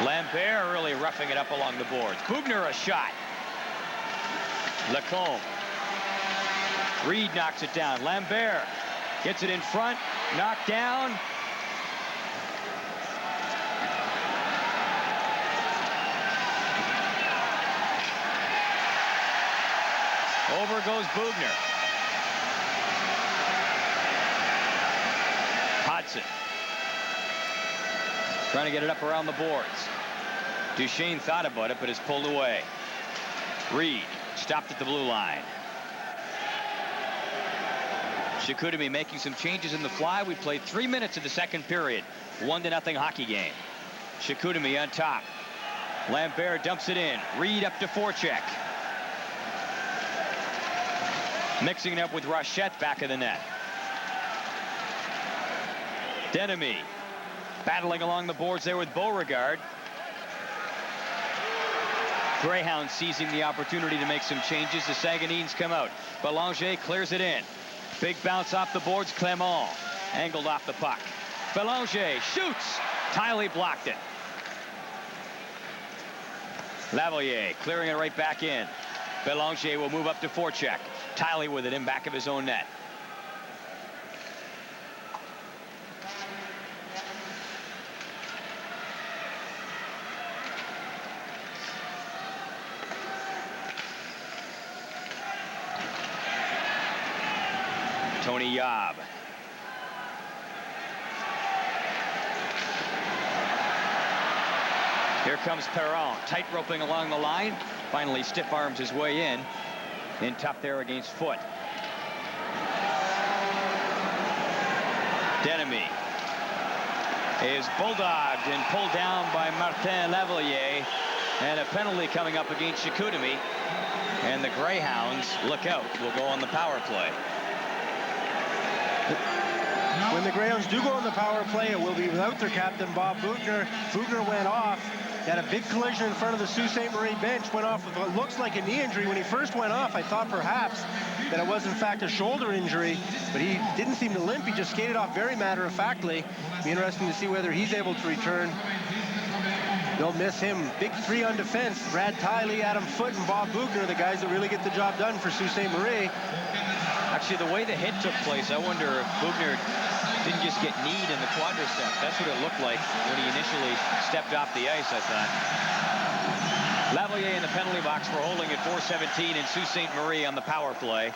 Lambert really roughing it up along the boards. Bugner a shot. Lacombe. Reed knocks it down. Lambert gets it in front. Knocked down. Over goes Bugner. Hodson. Trying to get it up around the boards. Duchesne thought about it, but is pulled away. Reed stopped at the blue line. Chicoutimi making some changes in the fly. We played 3 minutes of the second period. 1-0 hockey game. Chicoutimi on top. Lambert dumps it in. Reed up to forecheck. Mixing it up with Rochette back of the net. Denemy battling along the boards there with Beauregard. Greyhounds seizing the opportunity to make some changes. The Sagueneens come out. Belanger clears it in. Big bounce off the boards. Clement angled off the puck. Belanger shoots. Tiley blocked it. Lavalier clearing it right back in. Belanger will move up to forecheck. Tiley with it in back of his own net. Tony Yob. Here comes Perron, tight roping along the line. Finally stiff arms his way in tough there against Foote. Denemy. is bulldogged and pulled down by Martin Lavalier. And a penalty coming up against Chicoutimi. And the Greyhounds, look out, will go on the power play. When the Greyhounds do go on the power play, it will be without their captain, Bob Buchner. Buchner went off. He had a big collision in front of the Sault Ste. Marie bench. Went off with what looks like a knee injury. When he first went off, I thought perhaps that it was in fact a shoulder injury, but he didn't seem to limp. He just skated off very matter-of-factly. Be interesting to see whether he's able to return. They'll miss him. Big three on defense. Brad Tiley, Adam Foote, and Bob Buchner, the guys that really get the job done for Sault Ste. Marie. Actually, the way the hit took place, I wonder if Buchner didn't just get kneed in the quadricep. That's what it looked like when he initially stepped off the ice, I thought. Lavalier in the penalty box for holding at 4:17, and Sault Ste. Marie on the power play.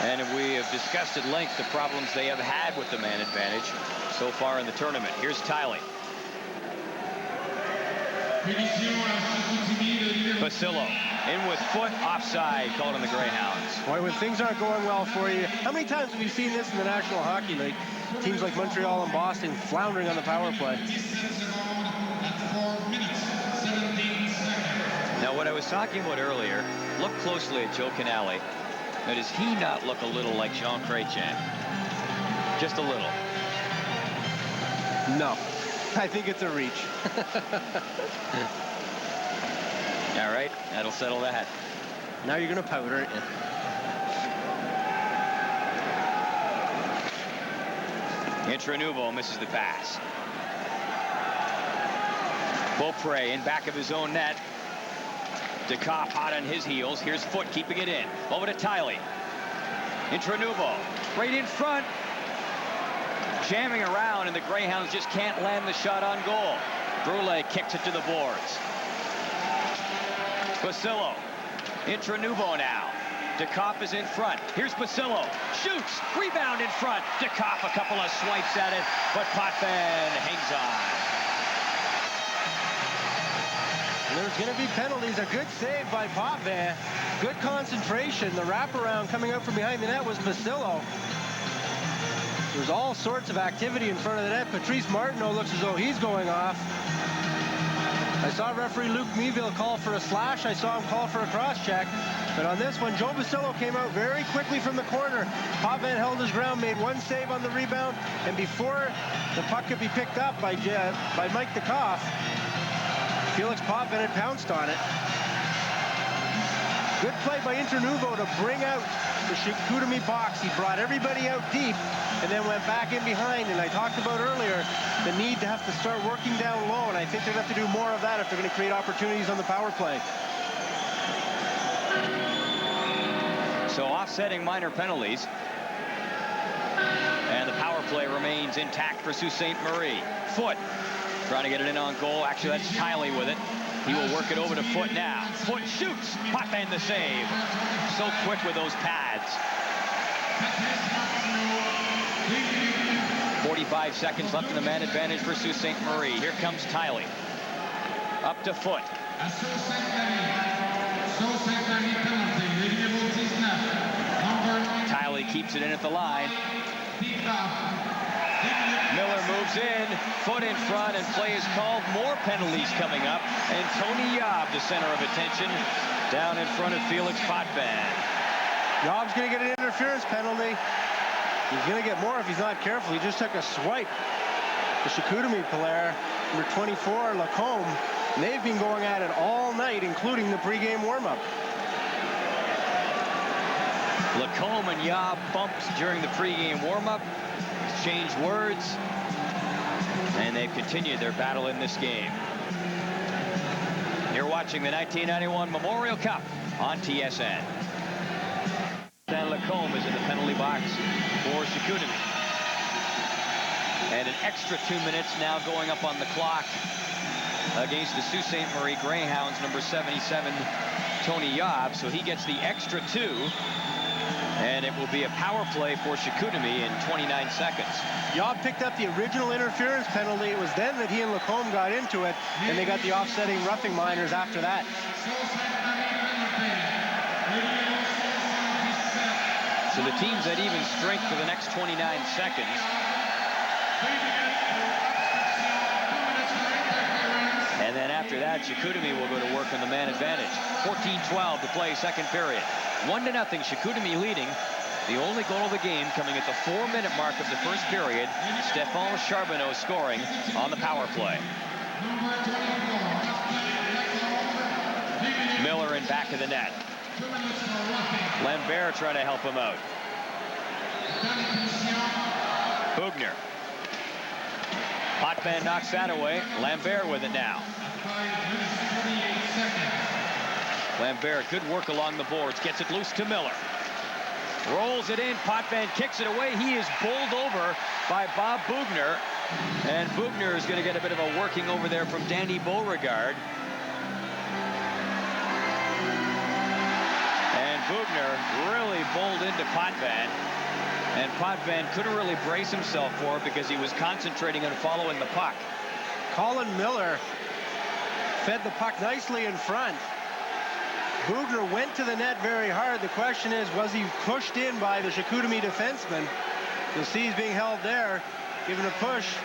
And we have discussed at length the problems they have had with the man advantage so far in the tournament. Here's Tiley. Basillo in with Foote, offside, called on the Greyhounds. Boy, when things aren't going well for you, how many times have we seen this in the National Hockey League? Teams like Montreal and Boston floundering on the power play. Now, what I was talking about earlier, look closely at Joe Canale. Now, does he not look a little like Jean Chrétien? Just a little. No. I think it's a reach. All right, that'll settle that. Now you're going to powder it. Intranuvo misses the pass. Beaupre in back of his own net. DeKoff hot on his heels. Here's Foote keeping it in. Over to Tiley. Intranuvo right in front. Jamming around, and the Greyhounds just can't land the shot on goal. Brule kicks it to the boards. Basillo. Intranuvo now. DeKoff is in front. Here's Basillo. Shoots. Rebound in front. DeKoff a couple of swipes at it, but Potvin hangs on. And there's going to be penalties. A good save by Potvin. Good concentration. The wraparound coming out from behind the net was Basillo. There's all sorts of activity in front of the net. Patrice Martineau looks as though he's going off. I saw referee Luc Meville call for a slash. I saw him call for a cross-check. But on this one, Joe Basillo came out very quickly from the corner. Potvin held his ground, made one save on the rebound, and before the puck could be picked up by Mike DeKoff, Felix Potvin had pounced on it. Good play by Intranuvo to bring out the Chicoutimi box. He brought everybody out deep and then went back in behind. And I talked about earlier the need to have to start working down low, and I think they're going to have to do more of that if they're going to create opportunities on the power play. So offsetting minor penalties. And the power play remains intact for Sault Ste. Marie. Foote trying to get it in on goal. Actually, that's Tiley with it. He will work it over to Foote now. Foote shoots. Potvin the save. So quick with those pads. 45 seconds left in the man advantage for Sault Ste. Marie. Here comes Tiley. Up to Foote. Tiley keeps it in at the line. Miller moves in, Foote in front, and play is called. More penalties coming up, and Tony Yob, the center of attention, down in front of Felix Potvin. Yob's going to get an interference penalty. He's going to get more if he's not careful. He just took a swipe. The Chicoutimi player, number 24, Lacombe, and they've been going at it all night, including the pregame warm-up. Lacombe and Yob bumped during the pregame warm-up. Changed words, and they've continued their battle in this game. You're watching the 1991 Memorial Cup on TSN. Dan Lacombe is in the penalty box for Chicoutimi. And an extra 2 minutes now going up on the clock against the Sault Ste. Marie Greyhounds, number 77, Tony Yob. So he gets the extra 2. And it will be a power play for Chicoutimi in 29 seconds. Yob picked up the original interference penalty. It was then that he and Lacombe got into it, and they got the offsetting roughing minors after that. So the team's at even strength for the next 29 seconds. And then after that, Chicoutimi will go to work on the man advantage. 14-12 to play second period. 1-0 Chicoutimi leading. The only goal of the game coming at the 4-minute mark of the first period. Stephane Charbonneau scoring on the power play. Miller in back of the net. Lambert trying to help him out. Bugner. Potvin knocks that away. Lambert with it now. Lambert, good work along the boards. Gets it loose to Miller. Rolls it in. Potvin kicks it away. He is bowled over by Bob Bugner. And Bugner is going to get a bit of a working over there from Danny Beauregard. And Bugner really bowled into Potvin. And Potvin couldn't really brace himself for it because he was concentrating on following the puck. Colin Miller fed the puck nicely in front. Bugner went to the net very hard. The question is, was he pushed in by the Chicoutimi defenseman? You'll see he's being held there, given a push,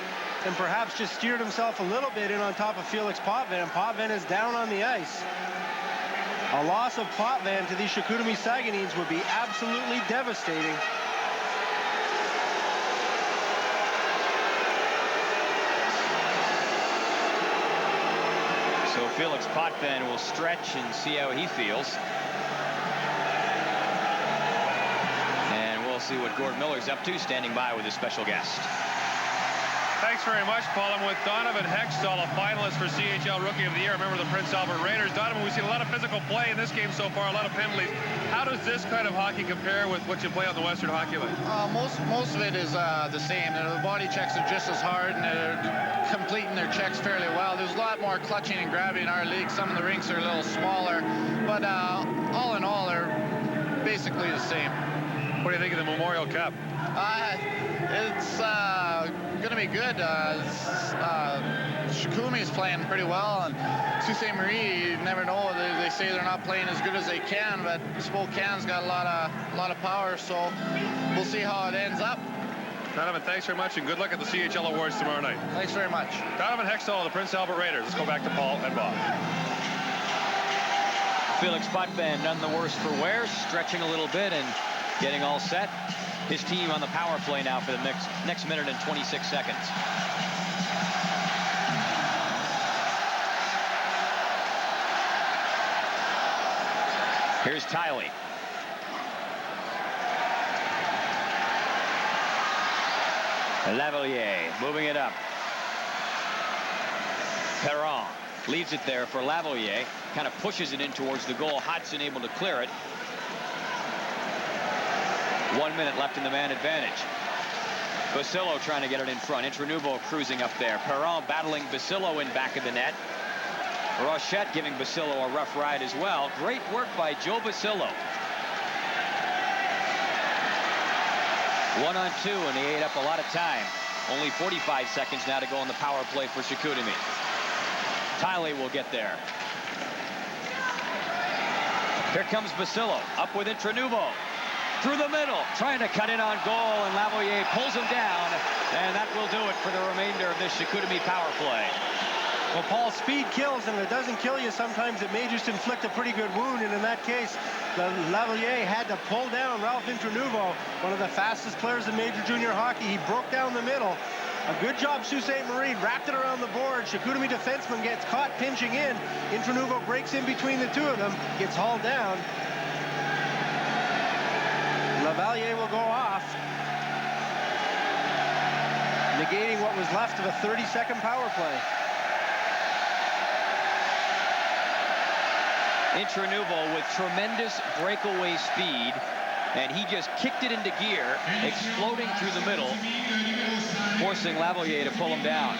and perhaps just steered himself a little bit in on top of Felix Potvin. Potvin is down on the ice. A loss of Potvin to these Chicoutimi Sagueneens would be absolutely devastating. So Felix Potvin will stretch and see how he feels. And we'll see what Gord Miller's up to, standing by with a special guest. Thanks very much, Paul. I'm with Donovan Hextall, a finalist for CHL Rookie of the Year. Remember the Prince Albert Raiders. Donovan, we've seen a lot of physical play in this game so far, a lot of penalties. How does this kind of hockey compare with what you play on the Western Hockey League? Most of it is the same. The body checks are just as hard, and they're completing their checks fairly well. There's a lot more clutching and grabbing in our league. Some of the rinks are a little smaller, but all in all, they're basically the same. What do you think of the Memorial Cup? It's going to be good. Chicoutimi is playing pretty well, and Sault Ste. Marie, you never know. They say they're not playing as good as they can, but Spokane's got a lot of power, so we'll see how it ends up. Donovan, thanks very much, and good luck at the CHL Awards tomorrow night. Thanks very much. Donovan Hextall of the Prince Albert Raiders. Let's go back to Paul and Bob. Felix Potvin none the worse for wear, stretching a little bit and getting all set. His team on the power play now for the next minute and 26 seconds. Here's Tiley. Lavalier moving it up. Perron leaves it there for Lavalier. Kind of pushes it in towards the goal. Hodgson able to clear it. 1 minute left in the man advantage. Basillo trying to get it in front. Intranuvo cruising up there. Perron battling Basillo in back of the net. Rochette giving Basillo a rough ride as well. Great work by Joe Basillo. 1-on-2, and he ate up a lot of time. Only 45 seconds now to go on the power play for Chicoutimi. Tiley will get there. Here comes Basillo, up with Intranuvo. Through the middle, trying to cut in on goal, and Lavalier pulls him down, and that will do it for the remainder of this Chicoutimi power play. Well, Paul, speed kills, and if it doesn't kill you, sometimes it may just inflict a pretty good wound, and in that case, Lavalier had to pull down Ralph Intranuvo, one of the fastest players in major junior hockey. He broke down the middle. A good job, Sault Ste. Marie, wrapped it around the board. Chicoutimi defenseman gets caught pinching in. Intranuvo breaks in between the two of them, gets hauled down. Lavalier will go off, negating what was left of a 30-second power play. Intranuvo with tremendous breakaway speed, and he just kicked it into gear, exploding through the middle, forcing Lavalier to pull him down.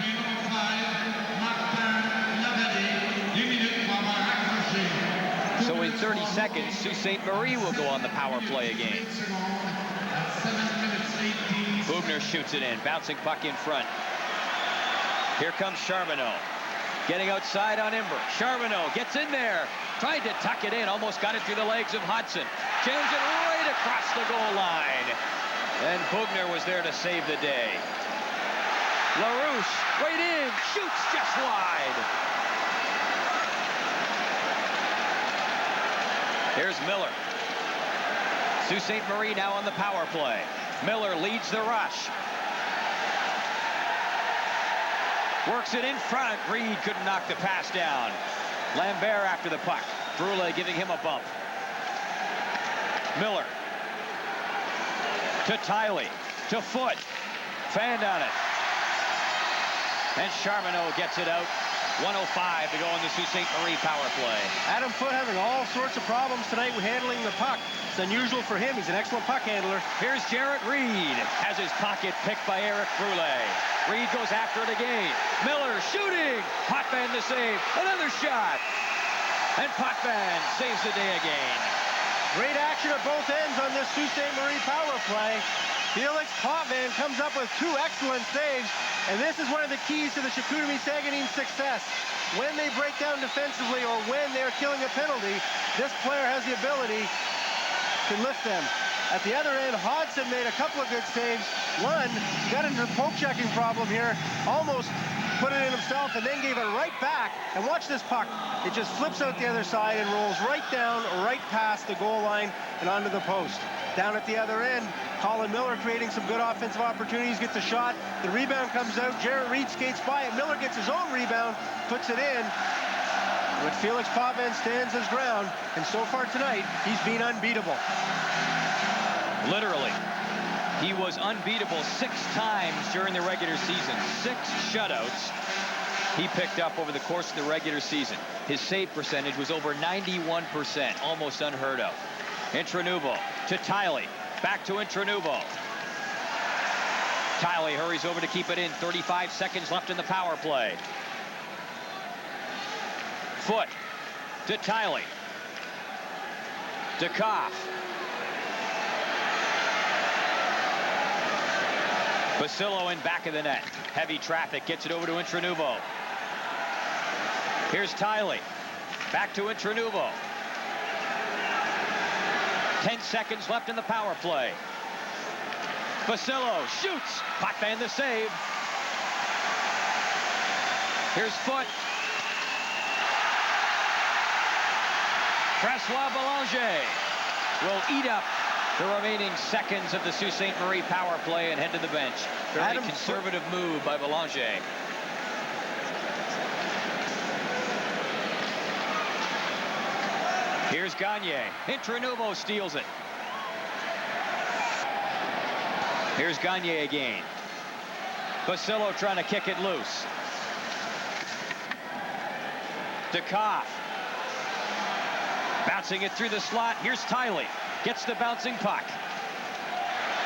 So in 30 seconds, Sault Ste. Marie will go on the power play again. Bugner shoots it in, bouncing puck in front. Here comes Charbonneau, getting outside on Imber. Charbonneau gets in there, tried to tuck it in, almost got it through the legs of Hodgson. Jams it right across the goal line. And Bugner was there to save the day. LaRouche, right in, shoots just wide. Here's Miller. Sault Ste. Marie now on the power play. Miller leads the rush. Works it in front. Reed couldn't knock the pass down. Lambert after the puck. Brule giving him a bump. Miller. To Tiley. To Foot. Fanned on it. And Charbonneau gets it out. 1:05 to go in the Sault Ste. Marie power play. Adam Foote having all sorts of problems tonight with handling the puck. It's unusual for him. He's an excellent puck handler. Here's Jarrett Reed. Has his pocket picked by Eric Brule. Reed goes after it again. Miller shooting. Potvin the save. Another shot. And Potvin saves the day again. Great action at both ends on this Sault Ste. Marie power play. Felix Potvin comes up with 2 excellent saves, and this is one of the keys to the Chicoutimi Sagueneens' success. When they break down defensively or when they're killing a penalty, this player has the ability to lift them. At the other end, Hodson made a couple of good saves. One, got into a poke-checking problem here, almost put it in himself, and then gave it right back. And watch this puck. It just flips out the other side and rolls right down, right past the goal line and onto the post. Down at the other end, Colin Miller creating some good offensive opportunities, gets a shot. The rebound comes out. Jarrett Reed skates by it. Miller gets his own rebound, puts it in. But Felix Potvin stands his ground, and so far tonight, he's been unbeatable. Literally. He was unbeatable 6 times during the regular season. 6 shutouts he picked up over the course of the regular season. His save percentage was over 91%, almost unheard of. Intranuvo to Tiley. Back to Intranuvo. Tiley hurries over to keep it in. 35 seconds left in the power play. Foot to Tiley. To Koff. Basillo in back of the net. Heavy traffic gets it over to Intranuvo. Here's Tiley. Back to Intranuvo. 10 seconds left in the power play. Basillo shoots. Potvin the save. Here's Foot. Francois Belanger will eat up the remaining seconds of the Sault Ste. Marie power play and head to the bench. Very conservative move by Belanger. Here's Gagne. Intranuvo steals it. Here's Gagne again. Basillo trying to kick it loose. DeKoff. Bouncing it through the slot. Here's Tiley. Gets the bouncing puck.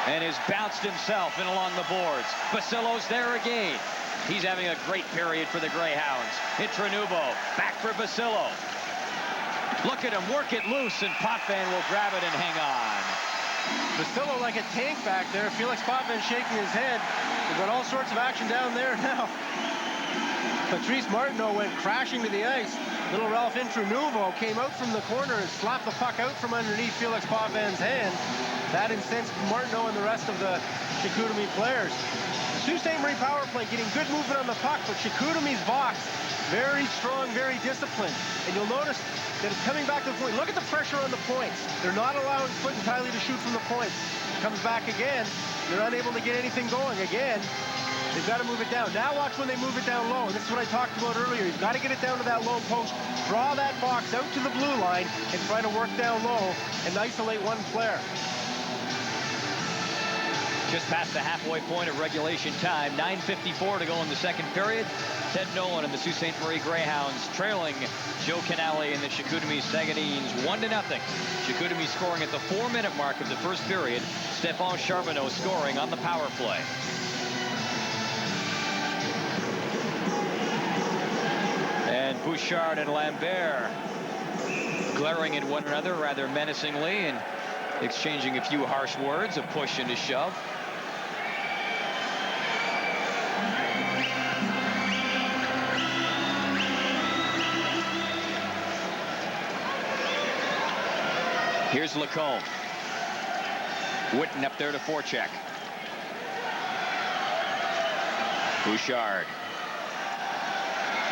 And has bounced himself in along the boards. Basillo's there again. He's having a great period for the Greyhounds. Intranuvo. Back for Basillo. Look at him work it loose, and Potvin will grab it and hang on. Basillo like a tank back there. Felix Potvin shaking his head. We've got all sorts of action down there now. Patrice Martineau went crashing to the ice. Little Ralph Intranuvo came out from the corner and slapped the puck out from underneath Felix Potvin's hand. That incensed Martineau and the rest of the Chicoutimi players. Sault Ste. Marie power play getting good movement on the puck, but Chicoutimi's box very strong, very disciplined. And you'll notice that it's coming back to the point. Look at the pressure on the points. They're not allowing Foot and Tiley to shoot from the points. Comes back again. They're unable to get anything going again. They've got to move it down. Now watch when they move it down low. And this is what I talked about earlier. You've got to get it down to that low post. Draw that box out to the blue line and try to work down low and isolate one player. Just past the halfway point of regulation time. 9:54 to go in the second period. Ted Nolan and the Sault Ste. Marie Greyhounds trailing Joe Canale and the Chicoutimi Sagueneens 1-0. Chicoutimi scoring at the 4-minute mark of the first period. Stephane Charbonneau scoring on the power play. And Bouchard and Lambert glaring at one another rather menacingly and exchanging a few harsh words, a push and a shove. Here's Lacombe. Witten up there to forecheck. Bouchard.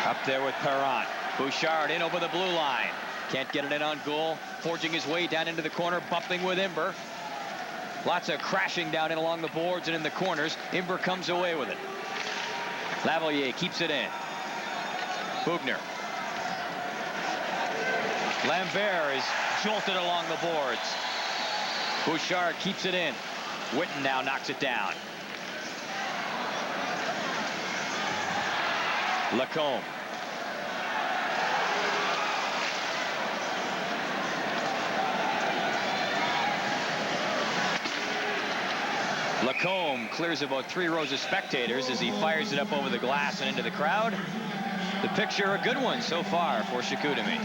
Up there with Perron. Bouchard in over the blue line. Can't get it in on goal. Forging his way down into the corner, bumping with Imber. Lots of crashing down in along the boards and in the corners. Imber comes away with it. Lavalier keeps it in. Bugner. Lambert is jolted along the boards. Bouchard keeps it in. Witten now knocks it down. Lacombe. Lacombe clears about 3 rows of spectators as he fires it up over the glass and into the crowd. The picture a good one so far for Chicoutimi.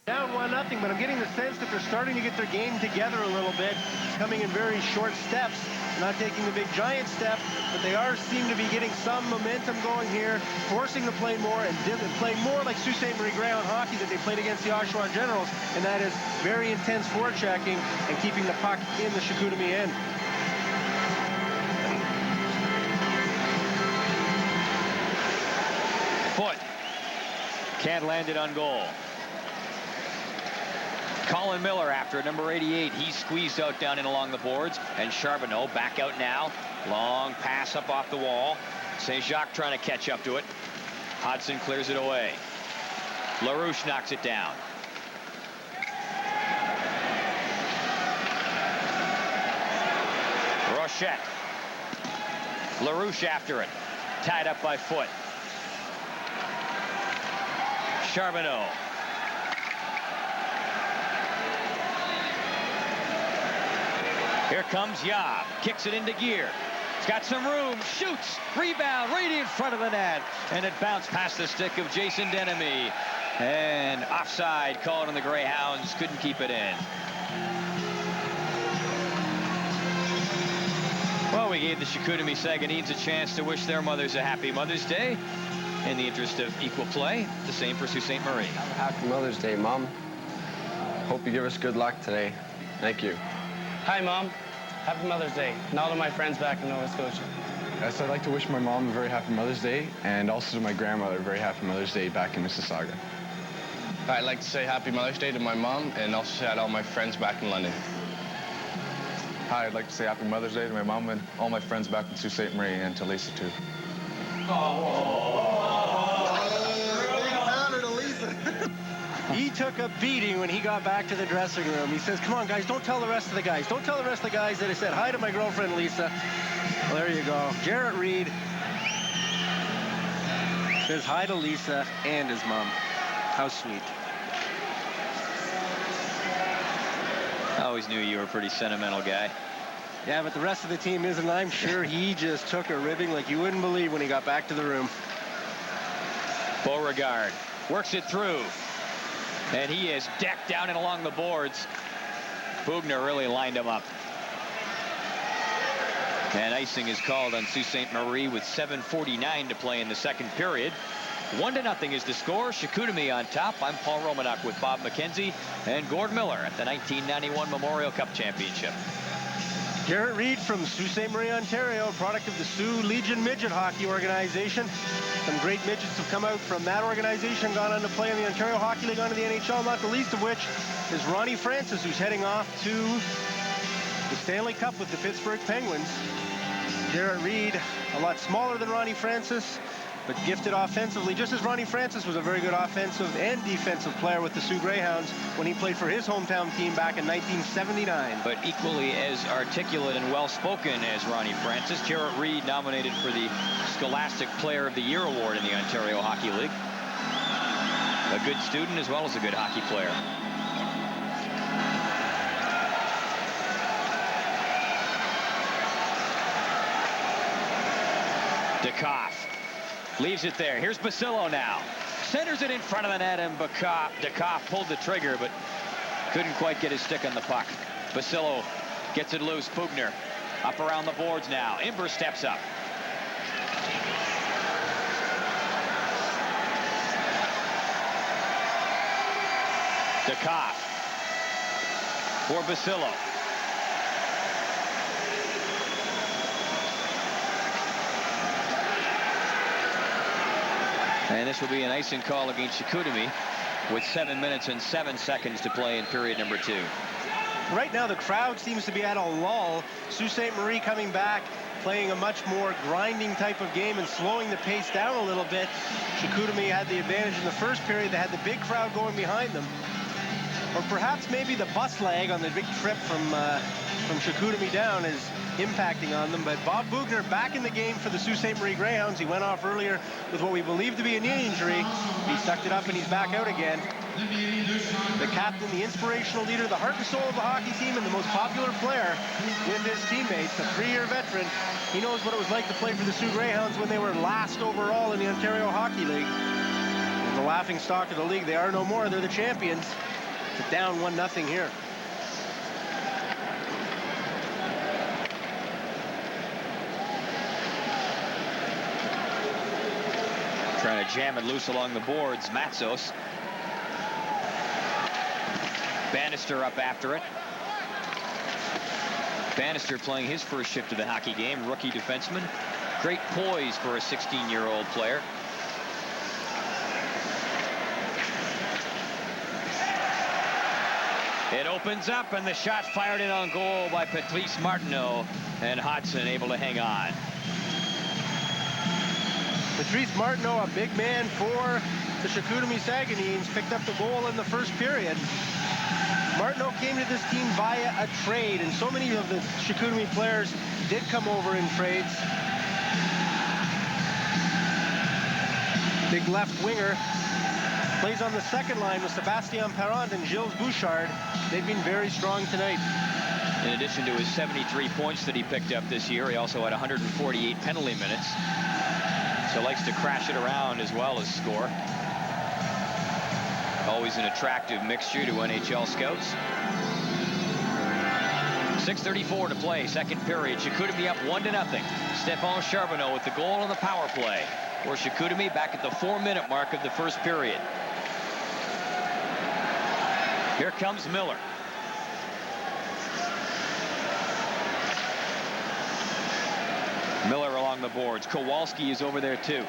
Down 1-0, but I'm getting the sense that they're starting to get their game together a little bit. It's coming in very short steps, not taking the big giant step, but they seem to be getting some momentum going here, forcing to play more and play more like Sault Ste. Marie Greyhound hockey that they played against the Oshawa Generals, and that is very intense forechecking and keeping the puck in the Chicoutimi end. Foot can't land it on goal. Colin Miller after it, number 88. He's squeezed out down and along the boards. And Charbonneau back out now. Long pass up off the wall. St. Jacques trying to catch up to it. Hodson clears it away. LaRouche knocks it down. Rochette. LaRouche after it. Tied up by Foot. Charbonneau. Here comes Yob. Kicks it into gear. He's got some room. Shoots. Rebound right in front of the net. And it bounced past the stick of Jason Denemy. And offside called on the Greyhounds. Couldn't keep it in. Well, we gave the Chicoutimi Sagueneens a chance to wish their mothers a happy Mother's Day. In the interest of equal play, the same for Sault Ste. Marie. Happy Mother's Day, Mom. Hope you give us good luck today. Thank you. Hi, Mom. Happy Mother's Day. And all to my friends back in Nova Scotia. Yes, I'd like to wish my mom a very happy Mother's Day, and also to my grandmother a very happy Mother's Day back in Mississauga. I'd like to say Happy Mother's Day to my mom, and also shout out all my friends back in London. Hi, I'd like to say Happy Mother's Day to my mom and all my friends back in Sault Ste. Marie, and to Lisa, too. He took a beating when he got back to the dressing room. He says, come on, guys, don't tell the rest of the guys. Don't tell the rest of the guys that I said hi to my girlfriend, Lisa. Well, there you go. Jarrett Reed says hi to Lisa and his mom. How sweet. I always knew you were a pretty sentimental guy. Yeah, but the rest of the team isn't. I'm sure he just took a ribbing like you wouldn't believe when he got back to the room. Beauregard works it through. And he is decked down and along the boards. Bugner really lined him up. And icing is called on Sault Ste. Marie with 7:49 to play in the second period. 1-0 is the score. Chicoutimi on top. I'm Paul Romanuk with Bob McKenzie and Gord Miller at the 1991 Memorial Cup Championship. Jarrett Reed from Sault Ste. Marie, Ontario, product of the Sioux Legion Midget Hockey Organization. Some great midgets have come out from that organization, gone on to play in the Ontario Hockey League, on to the NHL, not the least of which is Ronnie Francis, who's heading off to the Stanley Cup with the Pittsburgh Penguins. Jarrett Reed, a lot smaller than Ronnie Francis, but gifted offensively, just as Ronnie Francis was a very good offensive and defensive player with the Sioux Greyhounds when he played for his hometown team back in 1979. But equally as articulate and well-spoken as Ronnie Francis, Jarrett Reed nominated for the Scholastic Player of the Year award in the Ontario Hockey League. A good student as well as a good hockey player. DeKoff leaves it there. Here's Basillo now. Centers it in front of the net, and DeKoff pulled the trigger, but couldn't quite get his stick on the puck. Basillo gets it loose. Bugner up around the boards now. Imber steps up. DeKoff for Basillo. And this will be an icing call against Chicoutimi with 7 minutes and 7 seconds to play in period number 2. Right now, the crowd seems to be at a lull. Sault Ste. Marie coming back, playing a much more grinding type of game and slowing the pace down a little bit. Chicoutimi had the advantage in the first period. They had the big crowd going behind them. Or perhaps maybe the bus lag on the big trip from Chicoutimi down is impacting on them. But Bob Bugner back in the game for the Sault Ste. Marie Greyhounds. He went off earlier with what we believe to be a knee injury. He sucked it up and he's back out again. The captain, the inspirational leader, the heart and soul of the hockey team, and the most popular player with his teammates, a 3-year veteran. He knows what it was like to play for the Sioux Greyhounds when they were last overall in the Ontario Hockey League. And the laughing stock of the league, they are no more. They're the champions. It's down 1-0 here. Trying to jam it loose along the boards. Matsos. Bannister up after it. Bannister playing his first shift of the hockey game. Rookie defenseman. Great poise for a 16-year-old player. It opens up, and the shot fired in on goal by Patrice Martineau, and Hodgson able to hang on. Patrice Martineau, a big man for the Chicoutimi Sagueneens, picked up the goal in the first period. Martineau came to this team via a trade, and so many of the Chicoutimi players did come over in trades. Big left winger. Plays on the second line with Sebastien Parent and Gilles Bouchard. They've been very strong tonight. In addition to his 73 points that he picked up this year, he also had 148 penalty minutes. So likes to crash it around as well as score. Always an attractive mixture to NHL scouts. 6:34 to play, second period. Chicoutimi up 1-0. Stephane Charbonneau with the goal on the power play. For Chicoutimi back at the 4-minute mark of the first period. Here comes Miller. Miller along the boards. Kowalski is over there too.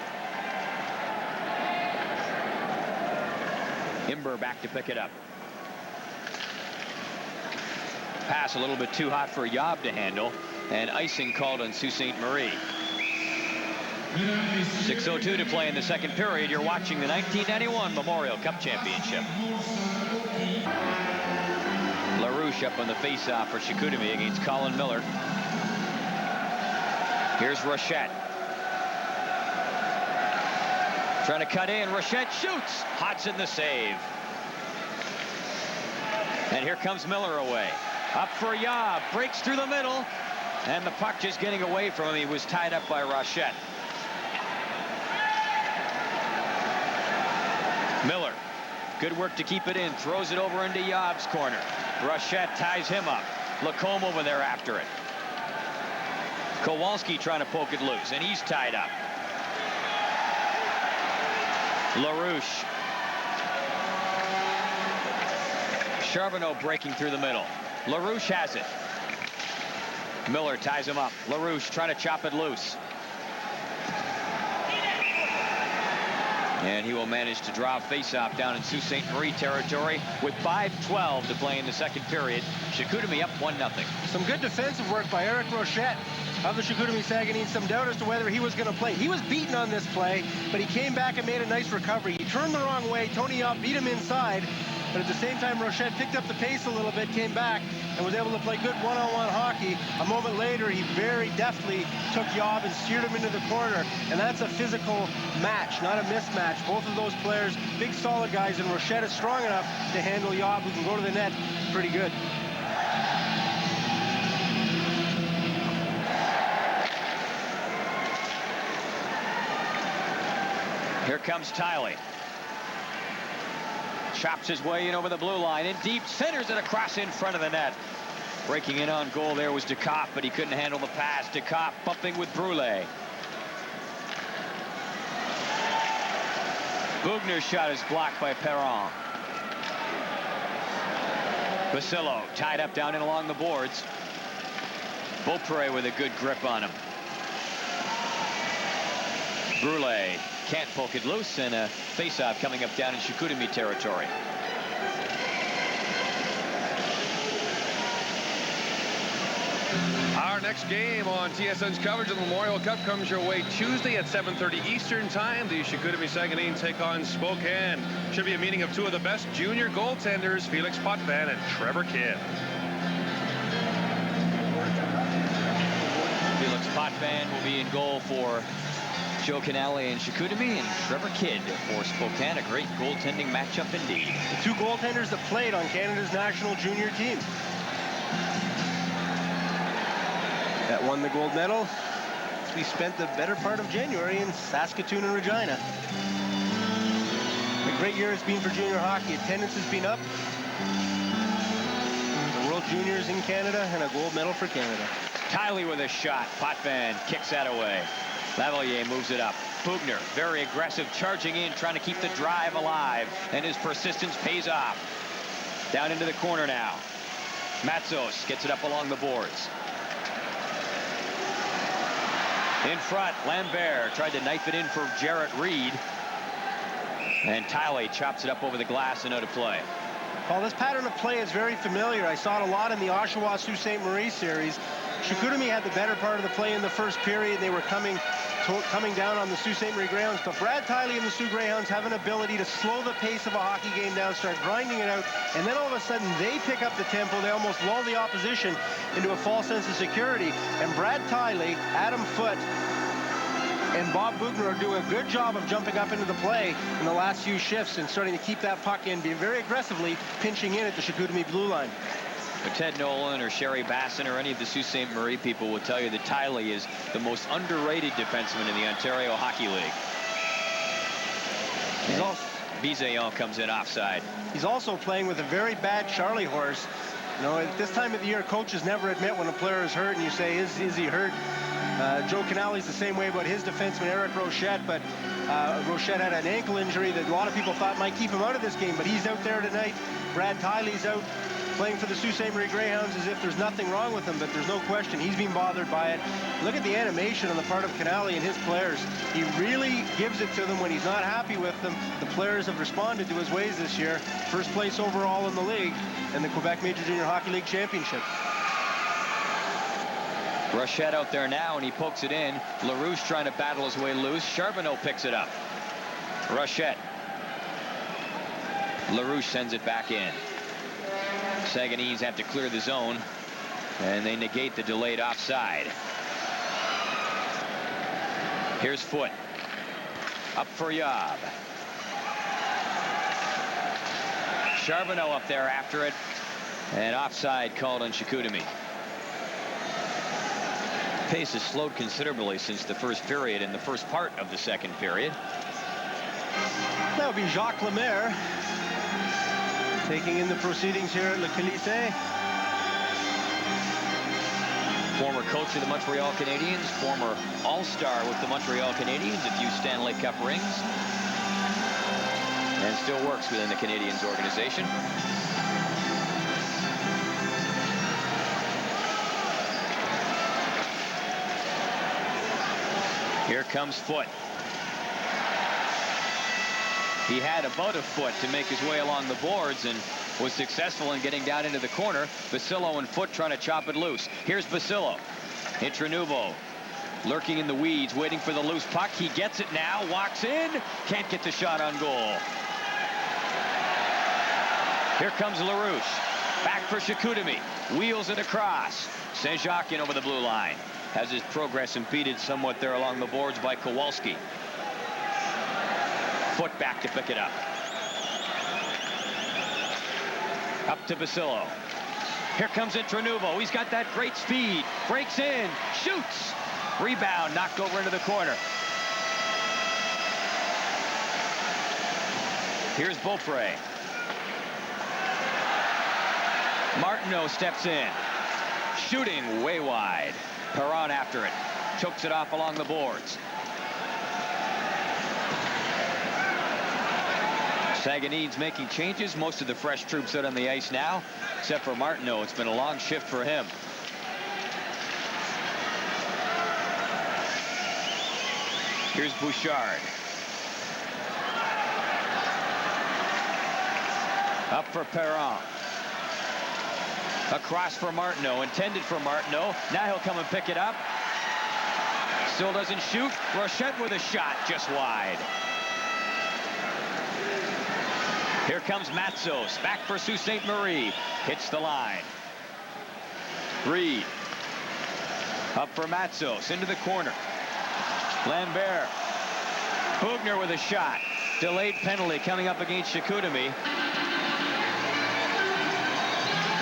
Imber back to pick it up. Pass a little bit too hot for Yob to handle, and icing called on Sault Ste. Marie. 6:02 to play in the second period. You're watching the 1991 Memorial Cup Championship. LaRouche up on the face-off for Chicoutimi against Colin Miller. Here's Rochette. Trying to cut in. Rochette shoots. Hodgson the save. And here comes Miller away. Up for Yob. Breaks through the middle. And the puck just getting away from him. He was tied up by Rochette. Miller. Good work to keep it in. Throws it over into Yob's corner. Rochette ties him up. Lacombe over there after it. Kowalski trying to poke it loose, and he's tied up. LaRouche. Charbonneau breaking through the middle. LaRouche has it. Miller ties him up. LaRouche trying to chop it loose. And he will manage to draw a face-off down in Sault Ste. Marie territory with 5:12 to play in the second period. Chicoutimi up 1-0. Some good defensive work by Eric Rochette of the Chicoutimi Sagueneens. Some doubt as to whether he was going to play. He was beaten on this play, but he came back and made a nice recovery. He turned the wrong way. Tony Yob beat him inside, but at the same time, Rochette picked up the pace a little bit, came back, and was able to play good one-on-one hockey. A moment later, he very deftly took Yob and steered him into the corner, and that's a physical match, not a mismatch. Both of those players, big solid guys, and Rochette is strong enough to handle Yob, who can go to the net pretty good. Here comes Tiley. Chops his way in over the blue line, and deep centers it across in front of the net. Breaking in on goal there was DeCopp, but he couldn't handle the pass. DeCopp bumping with Brule. Bugner's shot is blocked by Perron. Basillo tied up down and along the boards. Beaupre with a good grip on him. Brule can't poke it loose, and a face-off coming up down in Chicoutimi territory. Our next game on TSN's coverage of the Memorial Cup comes your way Tuesday at 7:30 Eastern Time. The Chicoutimi Sagueneens take on Spokane. Should be a meeting of two of the best junior goaltenders, Felix Potvin and Trevor Kidd. Felix Potvin will be in goal for Joe Canale and Chicoutimi, and Trevor Kidd for Spokane. A great goaltending matchup indeed. The two goaltenders that played on Canada's national junior team. That won the gold medal. We spent the better part of January in Saskatoon and Regina. A great year it's been for junior hockey. Attendance has been up. The World Juniors in Canada and a gold medal for Canada. Tiley with a shot. Potvin kicks that away. Lavalier moves it up. Bugner, very aggressive, charging in, trying to keep the drive alive, and his persistence pays off. Down into the corner now. Matzos gets it up along the boards. In front, Lambert tried to knife it in for Jarrett Reed. And Tiley chops it up over the glass and out of play. Well, this pattern of play is very familiar. I saw it a lot in the Oshawa Sault Ste. Marie series. Chicoutimi had the better part of the play in the first period. They were coming down on the Sault Ste. Marie Greyhounds. But Brad Tiley and the Sioux Greyhounds have an ability to slow the pace of a hockey game down, start grinding it out, and then all of a sudden they pick up the tempo. They almost lull the opposition into a false sense of security. And Brad Tiley, Adam Foote, and Bob Bugner are doing a good job of jumping up into the play in the last few shifts and starting to keep that puck in, being very aggressively pinching in at the Chicoutimi blue line. But Ted Nolan or Sherry Basson or any of the Sault Ste. Marie people will tell you that Tiley is the most underrated defenseman in the Ontario Hockey League. He's also Bizayon comes in offside. He's also playing with a very bad Charlie horse. You know, at this time of the year, coaches never admit when a player is hurt, and you say, is he hurt? Joe Canale's the same way about his defenseman, Eric Rochette, but Rochette had an ankle injury that a lot of people thought might keep him out of this game, but he's out there tonight. Brad Tiley's out playing for the Sault Ste. Marie Greyhounds as if there's nothing wrong with him, but there's no question he's being bothered by it. Look at the animation on the part of Canale and his players. He really gives it to them when he's not happy with them. The players have responded to his ways this year. First place overall in the league and the Quebec Major Junior Hockey League Championship. Rochette out there now, and he pokes it in. LaRouche trying to battle his way loose. Charbonneau picks it up. Rochette. LaRouche sends it back in. Sagueneens have to clear the zone, and they negate the delayed offside. Here's Foote. Up for Yob. Charbonneau up there after it, and offside called on Chicoutimi. Pace has slowed considerably since the first period in the first part of the second period. That would be Jacques Lemaire taking in the proceedings here at Le Colisée. Former coach of the Montreal Canadiens, former All-Star with the Montreal Canadiens, a few Stanley Cup rings, and still works within the Canadiens organization. Here comes Foote. He had about a foot to make his way along the boards and was successful in getting down into the corner. Basillo and Foote trying to chop it loose. Here's Basillo. Intranuvo lurking in the weeds, waiting for the loose puck. He gets it now, walks in, can't get the shot on goal. Here comes LaRouche. Back for Chicoutimi. Wheels it across. Saint-Jacques in over the blue line. Has his progress impeded somewhat there along the boards by Kowalski. Foote back to pick it up. Up to Basillo. Here comes Intranuvo. He's got that great speed. Breaks in. Shoots. Rebound knocked over into the corner. Here's Beaupre. Martineau steps in. Shooting way wide. Perron after it. Chokes it off along the boards. Sagueneens making changes. Most of the fresh troops out on the ice now, except for Martineau. It's been a long shift for him. Here's Bouchard. Up for Perron. Across for Martineau. Intended for Martineau. Now he'll come and pick it up. Still doesn't shoot. Rochette with a shot just wide. Here comes Matzos. Back for Sault Ste. Marie. Hits the line. Reed. Up for Matzos. Into the corner. Lambert. Bugner with a shot. Delayed penalty coming up against Chicoutimi.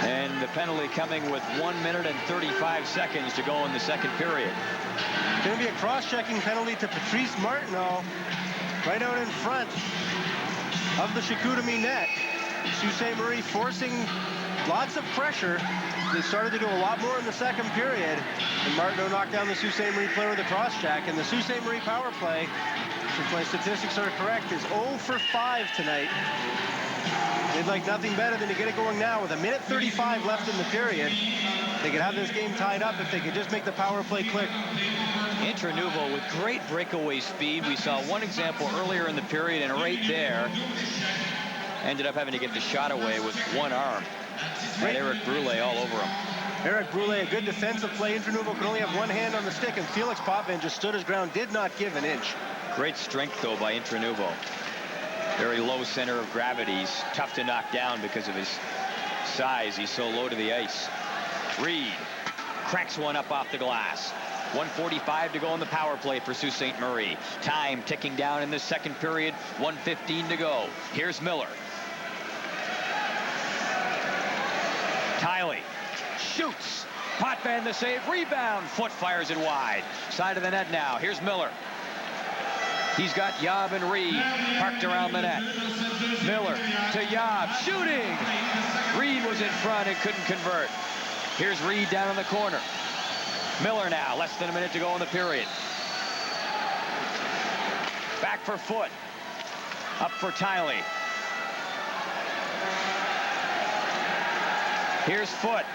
And the penalty coming with 1 minute and 35 seconds to go in the second period. Going to be a cross-checking penalty to Patrice Martineau right out in front of the Chicoutimi net. Sault Ste. Marie forcing lots of pressure. They started to do a lot more in the second period. And Martineau knocked down the Sault Ste. Marie player with a cross-check. And the Sault Ste. Marie power play, if my statistics are correct, is 0 for 5 tonight. They'd like nothing better than to get it going now with 1:35 left in the period. They could have this game tied up if they could just make the power play click. Intranouveau with great breakaway speed. We saw one example earlier in the period, and right there ended up having to get the shot away with one arm. And Eric Brule all over him. Eric Brule, a good defensive play. Intranouveau could only have one hand on the stick, and Felix Potvin just stood his ground, did not give an inch. Great strength, though, by Intranouveau. Very low center of gravity. He's tough to knock down because of his size. He's so low to the ice. Reed cracks one up off the glass. 1:45 to go in the power play for Sault Ste. Marie. Time ticking down in the second period. 1:15 to go. Here's Miller. Tiley shoots. Potvin the save. Rebound. Foot fires it wide. Side of the net now. Here's Miller. He's got Yob and Reed parked around the net. Miller to Yob. Shooting. Reed was in front and couldn't convert. Here's Reed down in the corner. Miller now. Less than a minute to go in the period. Back for Foot. Up for Tiley. Here's Foot.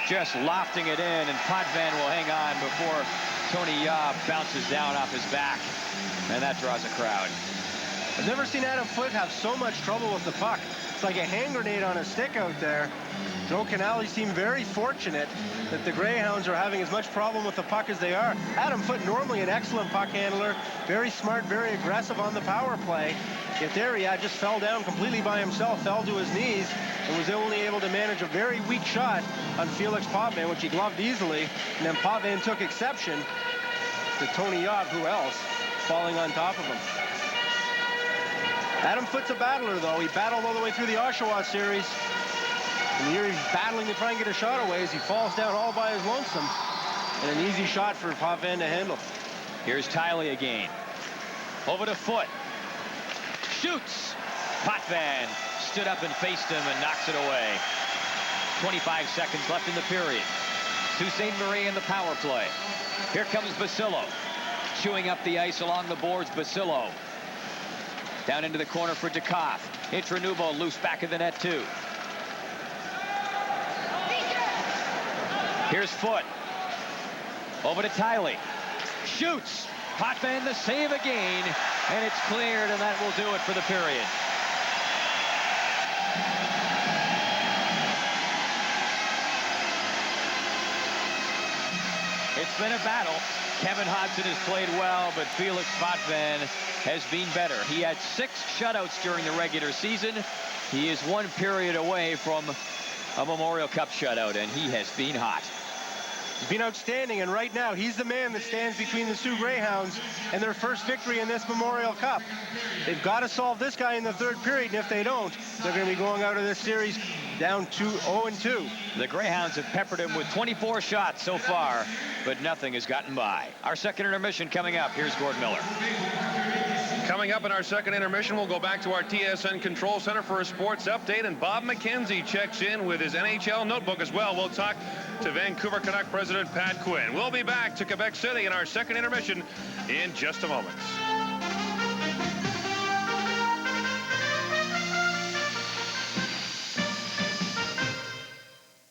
Just lofting it in, and Potvin will hang on before Tony Yob bounces down off his back. And that draws a crowd. I've never seen Adam Foot have so much trouble with the puck. It's like a hand grenade on a stick out there. Joe Canali seemed very fortunate that the Greyhounds are having as much problem with the puck as they are. Adam Foot, normally an excellent puck handler, very smart, very aggressive on the power play. Yet there he just fell down completely by himself, fell to his knees, and was only able to manage a very weak shot on Felix Potvin, which he gloved easily. And then Potvin took exception to Tony Yob, who else, falling on top of him. Adam Foot's a battler, though. He battled all the way through the Oshawa series. And here he's battling to try and get a shot away as he falls down all by his lonesome. And an easy shot for Potvin to handle. Here's Tiley again. Over to Foot. Shoots. Potvin stood up and faced him and knocks it away. 25 seconds left in the period. Sault Ste. Marie in the power play. Here comes Basillo. Chewing up the ice along the boards. Basillo. Down into the corner for Dukoff. Intranouveau loose back of the net, too. Here's Foot. Over to Tiley. Shoots. Potvin the save again. And it's cleared, and that will do it for the period. It's been a battle. Kevin Hodgson has played well, but Felix Potvin has been better. He had 6 shutouts during the regular season. He is 1 period away from a Memorial Cup shutout, and he has been hot. He's been outstanding, and right now he's the man that stands between the Sioux Greyhounds and their first victory in this Memorial Cup. They've got to solve this guy in the third period, and if they don't, they're going to be going out of this series down 0-2. The Greyhounds have peppered him with 24 shots so far, but nothing has gotten by. Our second intermission coming up. Here's Gord Miller. Coming up in our second intermission, we'll go back to our TSN Control Center for a sports update, and Bob McKenzie checks in with his NHL notebook as well. We'll talk to Vancouver Canuck President Pat Quinn. We'll be back to Quebec City in our second intermission in just a moment.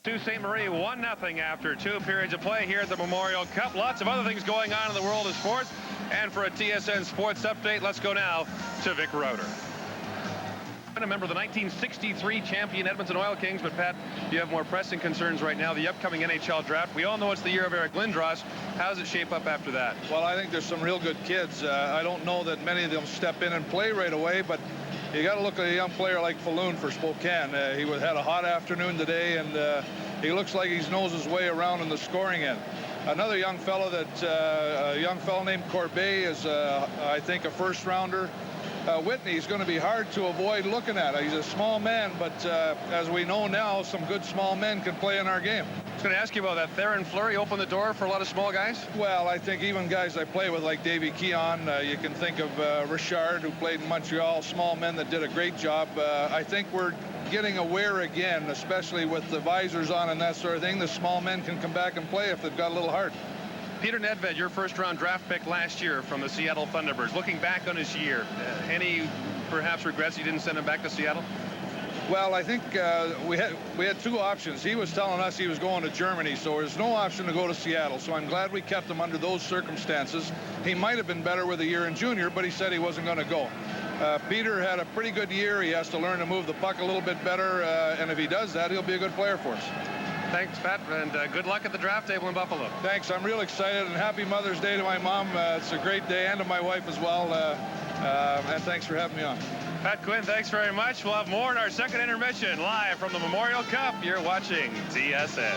Sault Ste. Marie 1-0 after 2 periods of play here at the Memorial Cup. Lots of other things going on in the world of sports. And for a TSN Sports Update, let's go now to Vic Roeder. A member of the 1963 champion Edmonton Oil Kings, but Pat, you have more pressing concerns right now. The upcoming NHL draft. We all know it's the year of Eric Lindros. How does it shape up after that? Well, I think there's some real good kids. I don't know that many of them step in and play right away, but you got to look at a young player like Falloon for Spokane. He had a hot afternoon today, and he looks like he knows his way around in the scoring end. Another young fellow a young fellow named Corbet is, I think, a first-rounder. Whitney is going to be hard to avoid looking at. He's a small man, but as we know now, some good small men can play in our game. I was going to ask you about that. Theron Fleury opened the door for a lot of small guys? Well, I think even guys I play with like Davy Keon, you can think of Richard, who played in Montreal, small men that did a great job. I think we're getting aware again, especially with the visors on and that sort of thing. The small men can come back and play if they've got a little heart. Peter Nedved, your first-round draft pick last year from the Seattle Thunderbirds. Looking back on his year, any perhaps regrets you didn't send him back to Seattle? Well, I think we had two options. He was telling us he was going to Germany, so there's no option to go to Seattle. So I'm glad we kept him under those circumstances. He might have been better with a year in junior, but he said he wasn't going to go. Peter had a pretty good year. He has to learn to move the puck a little bit better, and if he does that, he'll be a good player for us. Thanks, Pat, and good luck at the draft table in Buffalo. Thanks. I'm real excited, and happy Mother's Day to my mom. It's a great day, and to my wife as well, and thanks for having me on. Pat Quinn, thanks very much. We'll have more in our second intermission, live from the Memorial Cup. You're watching TSN.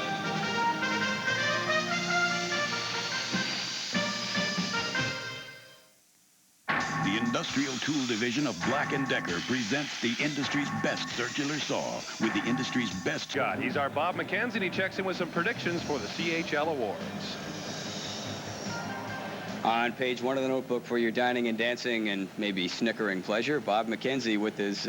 The Industrial Tool Division of Black & Decker presents the industry's best circular saw with the industry's best... He's our Bob McKenzie, and he checks in with some predictions for the CHL Awards. On page 1 of the notebook for your dining and dancing and maybe snickering pleasure, Bob McKenzie with his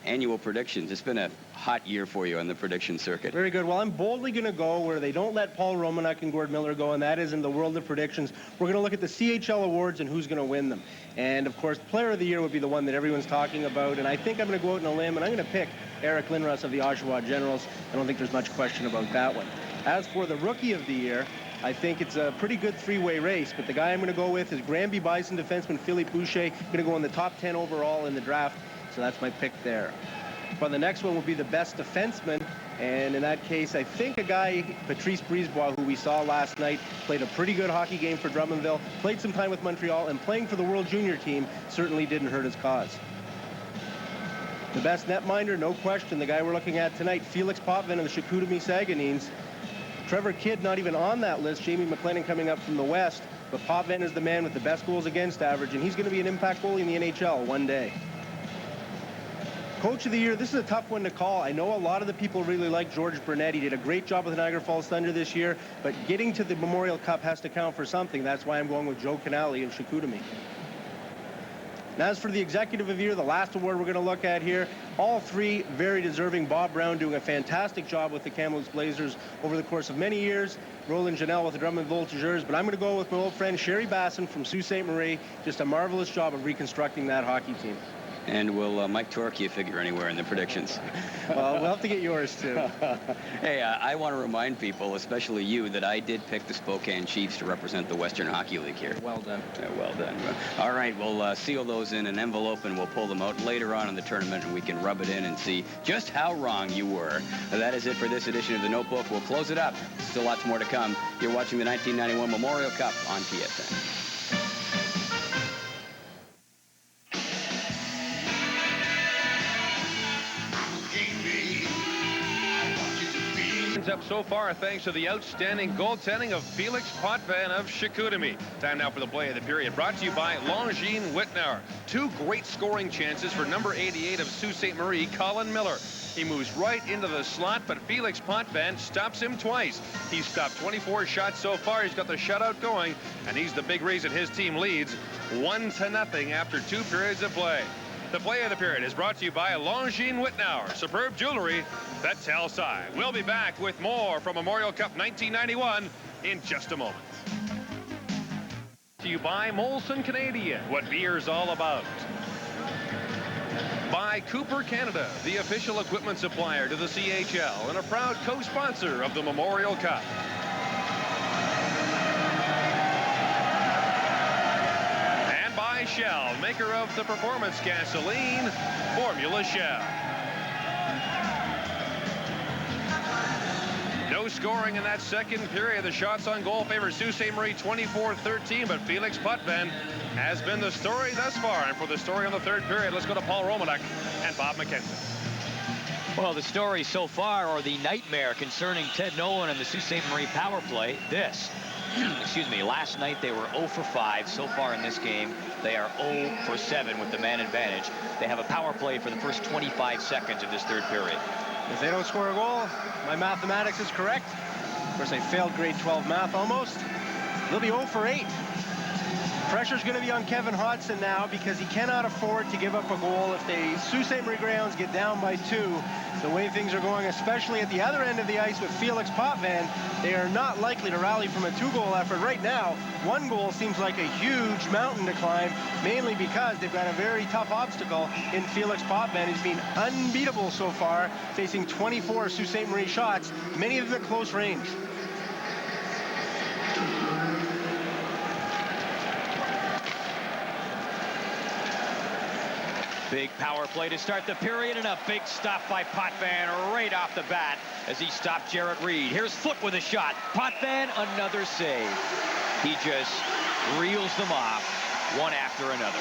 annual predictions. It's been a hot year for you on the prediction circuit. Very good. Well, I'm boldly going to go where they don't let Paul Romanek and Gord Miller go, and that is in the world of predictions. We're going to look at the CHL Awards and who's going to win them. And, of course, Player of the Year would be the one that everyone's talking about, and I think I'm going to go out on a limb, and I'm going to pick Eric Lindros of the Oshawa Generals. I don't think there's much question about that one. As for the Rookie of the Year, I think it's a pretty good three-way race, but the guy I'm going to go with is Granby Bison defenseman Philippe Boucher, going to go in the top 10 overall in the draft, so that's my pick there. But the next one will be the best defenseman, and in that case, I think a guy, Patrice Brisebois, who we saw last night, played a pretty good hockey game for Drummondville, played some time with Montreal, and playing for the World Junior team certainly didn't hurt his cause. The best netminder, no question, the guy we're looking at tonight, Felix Potvin of the Chicoutimi Sagueneens. Trevor Kidd not even on that list. Jamie McLennan coming up from the West. But Potvin is the man with the best goals against average, and he's going to be an impact goalie in the NHL one day. Coach of the Year, this is a tough one to call. I know a lot of the people really like George Burnett. He did a great job with the Niagara Falls Thunder this year, but getting to the Memorial Cup has to count for something. That's why I'm going with Joe Canale of Chicoutimi. Now, as for the Executive of the Year, the last award we're going to look at here, all three very deserving. Bob Brown doing a fantastic job with the Kamloops Blazers over the course of many years. Roland Janelle with the Drummond Voltigeurs, but I'm going to go with my old friend Sherry Basson from Sault Ste. Marie. Just a marvelous job of reconstructing that hockey team. And will Mike Torkia figure anywhere in the predictions? Well, we'll have to get yours, too. Hey, I want to remind people, especially you, that I did pick the Spokane Chiefs to represent the Western Hockey League here. Well done. Well done. All right, we'll seal those in an envelope, and we'll pull them out later on in the tournament, and we can rub it in and see just how wrong you were. That is it for this edition of The Notebook. We'll close it up. Still lots more to come. You're watching the 1991 Memorial Cup on TSN. Up so far thanks to the outstanding goaltending of Felix Potvin of Chicoutimi. Time now for the play of the period, brought to you by Longines Whitnauer. Two great scoring chances for number 88 of Sault Ste. Marie, Colin Miller. He moves right into the slot, but Felix Potvin stops him twice. He's stopped 24 shots so far. He's got the shutout going, and he's the big reason his team leads 1-0 after 2 periods of play. The play of the period is brought to you by Longines Whitnauer, superb jewelry that tells time. We'll be back with more from Memorial Cup 1991 in just a moment. To you by Molson Canadian, what beer's all about. By Cooper Canada, the official equipment supplier to the CHL and a proud co-sponsor of the Memorial Cup. And by by Shell, maker of the performance gasoline, Formula Shell. No scoring in that second period. The shots on goal favor Sault Ste. Marie 24-13, but Felix Potvin has been the story thus far. And for the story on the third period, let's go to Paul Romanek and Bob McKenzie. Well, the story so far, or the nightmare concerning Ted Nolan and the Sault Ste. Marie power play, this. Excuse me, last night they were 0 for 5. So far in this game, they are 0 for 7 with the man advantage. They have a power play for the first 25 seconds of this third period. If they don't score a goal, my mathematics is correct. Of course, I failed grade 12 math almost. They'll be 0 for 8. Pressure's going to be on Kevin Hodson now because he cannot afford to give up a goal. If the Sault Ste. Marie Greyhounds get down by 2, the way things are going, especially at the other end of the ice with Felix Potvin, they are not likely to rally from a 2-goal effort. Right now, 1 goal seems like a huge mountain to climb, mainly because they've got a very tough obstacle in Felix Potvin. He's been unbeatable so far, facing 24 Sault Ste. Marie shots, many of them at close range. Big power play to start the period, and a big stop by Potvin right off the bat as he stopped Jarrett Reed. Here's Foote with a shot. Potvin, another save. He just reels them off one after another.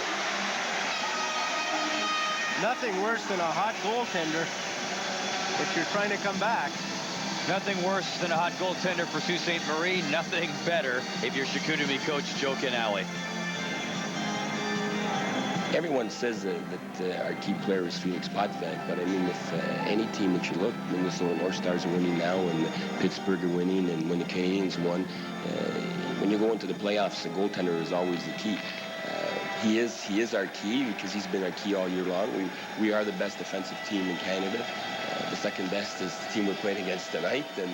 Nothing worse than a hot goaltender if you're trying to come back. Nothing worse than a hot goaltender for Sault Ste. Marie. Nothing better if you're Chicoutimi coach Joe Canale. Everyone says that our key player is Felix Potvin, but I mean, if any team that you look, Minnesota North Stars are winning now, and Pittsburgh are winning, and when the Canadiens won, when you go into the playoffs, the goaltender is always the key. He is our key because he's been our key all year long. We are the best defensive team in Canada. The second best is the team we're playing against tonight, and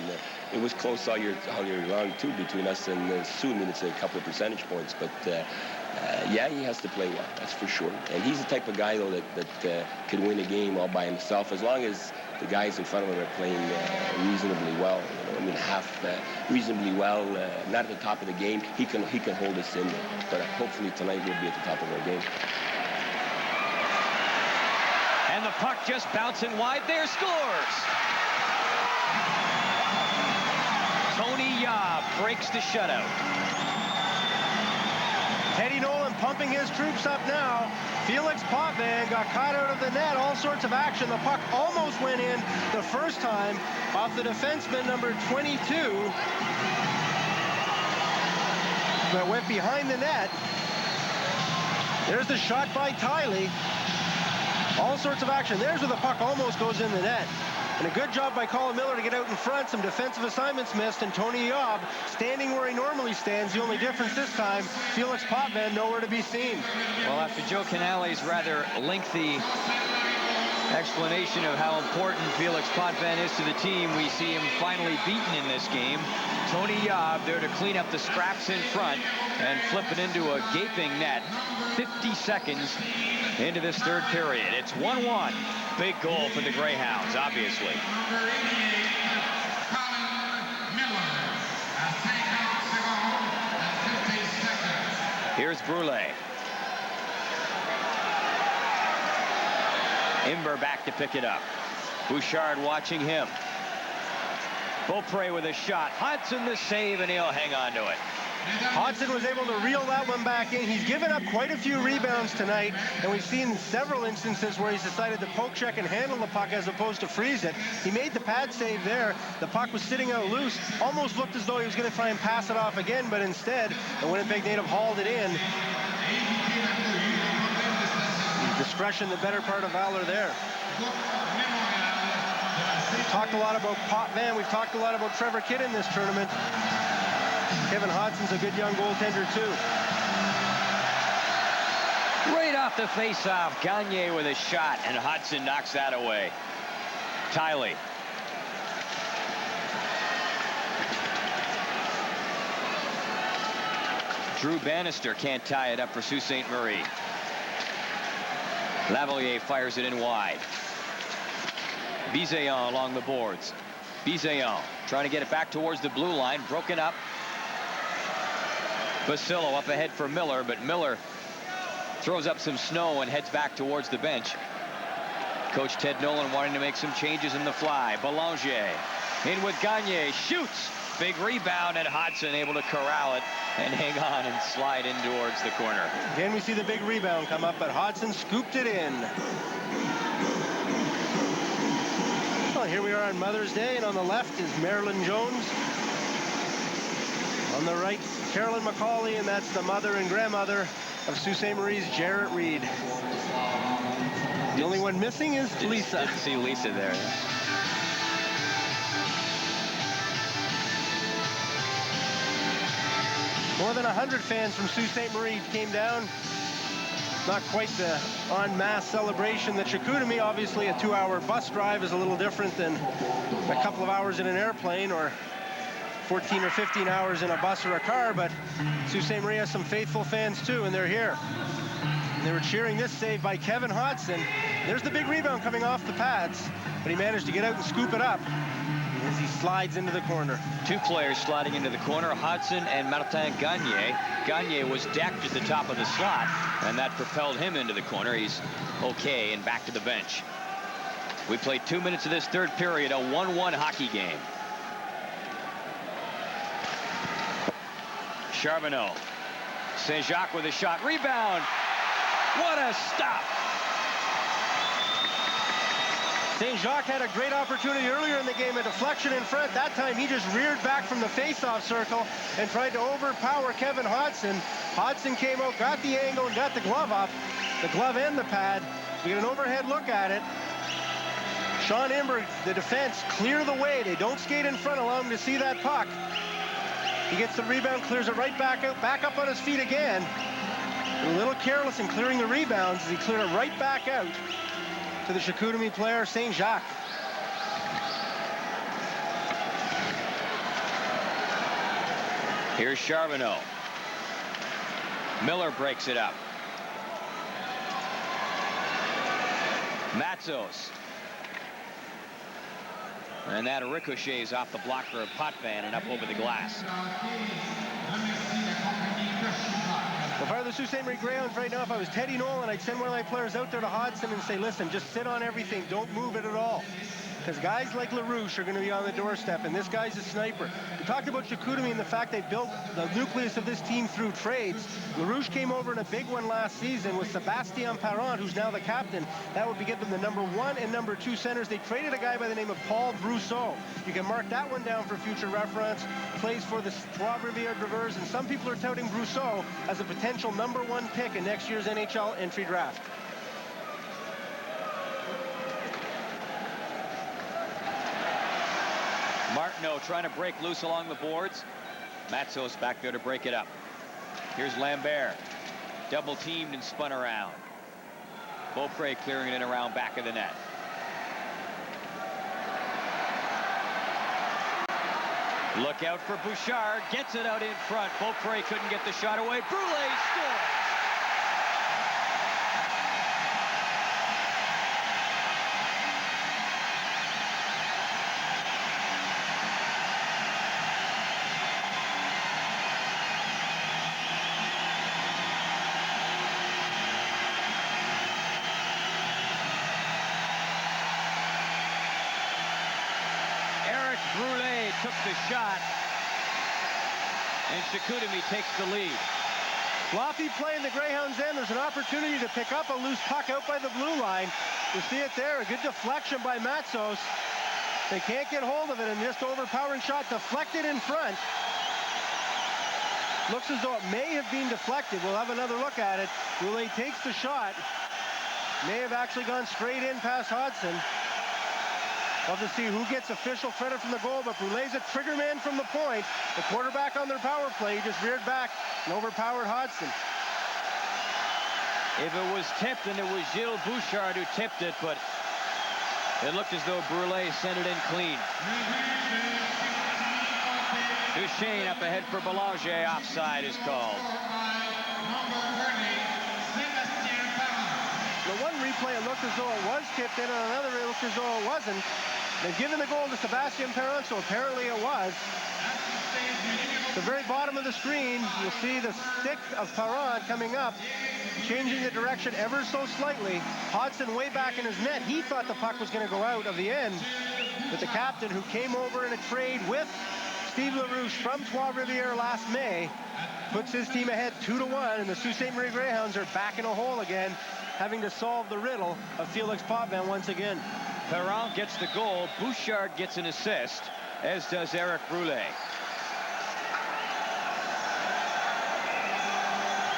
it was close all year long too between us and Sault. I mean, it's a couple of percentage points, but yeah, he has to play well, that's for sure. And he's the type of guy, though, that could win a game all by himself as long as the guys in front of him are playing reasonably well. You know, I mean, reasonably well, not at the top of the game. He can hold us in there, but hopefully tonight we'll be at the top of our game. And the puck just bouncing wide there, scores. Tony Yob breaks the shutout. Teddy Nolan pumping his troops up now. Felix Potvin got caught out of the net. All sorts of action. The puck almost went in the first time off the defenseman, number 22. But went behind the net. There's the shot by Tiley. All sorts of action. There's where the puck almost goes in the net. And a good job by Colin Miller to get out in front. Some defensive assignments missed, and Tony Yob standing where he normally stands. The only difference this time, Felix Potvin nowhere to be seen. Well, after Joe Canale's rather lengthy explanation of how important Felix Potvin is to the team, we see him finally beaten in this game. Tony Yob there to clean up the scraps in front and flip it into a gaping net. 50 seconds into this third period. It's 1-1. Big goal for the Greyhounds, obviously. Here's Brule. Imber back to pick it up. Bouchard watching him. Beaupre with a shot. Hodson the save, and he'll hang on to it. Hodson was able to reel that one back in. He's given up quite a few rebounds tonight, and we've seen several instances where he's decided to poke check and handle the puck as opposed to freeze it. He made the pad save there. The puck was sitting out loose. Almost looked as though he was going to try and pass it off again, but instead, the Winnipeg native hauled it in. Discretion, the better part of valor there. We've talked a lot about Potvin. We've talked a lot about Trevor Kidd in this tournament. Kevin Hodson's a good young goaltender, too. Right off the face-off, Gagne with a shot, and Hodson knocks that away. Tiley. Drew Bannister can't tie it up for Sault Ste. Marie. Lavalier fires it in wide. Bisaillon along the boards. Bisaillon trying to get it back towards the blue line. Broken up. Basillo up ahead for Miller, but Miller throws up some snow and heads back towards the bench. Coach Ted Nolan wanting to make some changes in the fly. Belanger in with Gagne, shoots. Big rebound, and Hodson able to corral it and hang on and slide in towards the corner. Again, we see the big rebound come up, but Hodson scooped it in. Well, here we are on Mother's Day, and on the left is Marilyn Jones. On the right, Carolyn McCauley, and that's the mother and grandmother of Sault Ste. Marie's Jarrett Reed. The only one missing is Lisa. Didn't see Lisa there. More than 100 fans from Sault Ste. Marie came down. Not quite the en masse celebration that Chicoutimi. Obviously, a 2-hour bus drive is a little different than a couple of hours in an airplane or 14 or 15 hours in a bus or a car, but Sault Ste. Marie has some faithful fans too, and they're here. And they were cheering this save by Kevin Hodson. There's the big rebound coming off the pads, but he managed to get out and scoop it up as he slides into the corner. Two players sliding into the corner, Hodson and Martin Gagne. Gagne was decked at the top of the slot, and that propelled him into the corner. He's okay and back to the bench. We played 2 minutes of this third period, a 1-1 hockey game. Charbonneau. St. Jacques with a shot. Rebound. What a stop. St. Jacques had a great opportunity earlier in the game, a deflection in front. That time he just reared back from the face-off circle and tried to overpower Kevin Hodson. Hodson came out, got the angle, and got the glove up. The glove and the pad. We get an overhead look at it. Sean Imberg, the defense, clear the way. They don't skate in front, allow him to see that puck. He gets the rebound, clears it right back out, back up on his feet again. A little careless in clearing the rebounds as he cleared it right back out to the Chicoutimi player, St. Jacques. Here's Charbonneau. Miller breaks it up. Matzos. And that ricochets off the blocker of Potvin and up over the glass. If I were the Sault Ste. Marie Greyhounds right now, if I was Teddy Nolan, I'd send one of my players out there to Hodson and say, listen, just sit on everything. Don't move it at all. Because guys like LaRouche are going to be on the doorstep, and this guy's a sniper. We talked about Chicoutimi and the fact they built the nucleus of this team through trades. LaRouche came over in a big one last season with Sebastien Parent, who's now the captain. That would give them the #1 and #2 centers. They traded a guy by the name of Paul Brousseau. You can mark that one down for future reference. Plays for the Trois-Rivières Draveurs, and some people are touting Brousseau as a potential #1 pick in next year's NHL entry draft. Martineau trying to break loose along the boards. Matzos back there to break it up. Here's Lambert. Double teamed and spun around. Beaupre clearing it in around back of the net. Look out for Bouchard. Gets it out in front. Beaupre couldn't get the shot away. Brule scores. Took the shot, and Chicoutimi takes the lead. Sloppy play in the Greyhounds' end. There's an opportunity to pick up a loose puck out by the blue line. You see it there, a good deflection by Matzos. They can't get hold of it, and just overpowering shot deflected in front. Looks as though it may have been deflected. We'll have another look at it. Brule takes the shot. May have actually gone straight in past Hodson. Love to see who gets official credit from the goal, but Brule's a trigger man from the point. The quarterback on their power play, he just reared back and overpowered Hodson. If it was tipped, then it was Gilles Bouchard who tipped it, but it looked as though Brule sent it in clean. Duchesne up ahead for Belanger. Offside is called. The one replay, it looked as though it was tipped in, and another it looked as though it wasn't. They've given the goal to Sebastian Perron, so apparently it was. At the very bottom of the screen, you'll see the stick of Perron coming up, changing the direction ever so slightly. Hodgson way back in his net. He thought the puck was going to go out of the end. But the captain, who came over in a trade with Steve LaRouche from Trois-Rivières last May, puts his team ahead 2-1, and the Sault Ste. Marie Greyhounds are back in a hole again, having to solve the riddle of Felix Potvin once again. Perron gets the goal. Bouchard gets an assist, as does Eric Brule.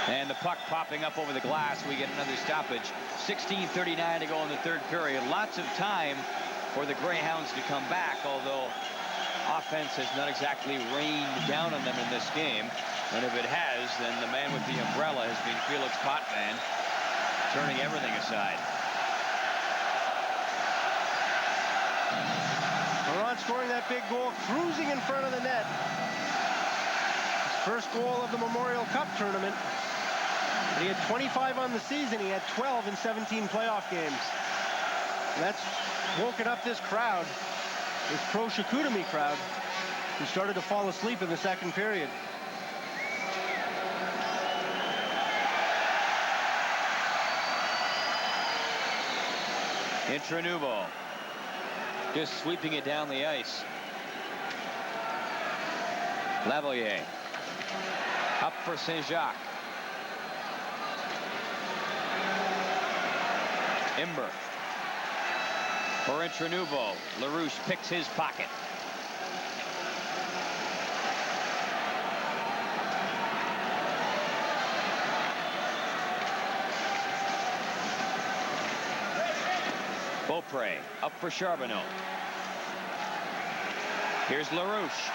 And the puck popping up over the glass. We get another stoppage. 16:39 to go in the third period. Lots of time for the Greyhounds to come back, although offense has not exactly rained down on them in this game. And if it has, then the man with the umbrella has been Felix Potvin, turning everything aside. Perron scoring that big goal, cruising in front of the net. His first goal of the Memorial Cup tournament. He had 25 on the season. He had 12 in 17 playoff games. And that's woken up this crowd, this pro-Chicoutimi crowd, who started to fall asleep in the second period. Intranuvo just sweeping it down the ice. Lavalier up for Saint-Jacques. Imber for Intranuvo. LaRouche picks his pocket. Beaupre up for Charbonneau. Here's LaRouche.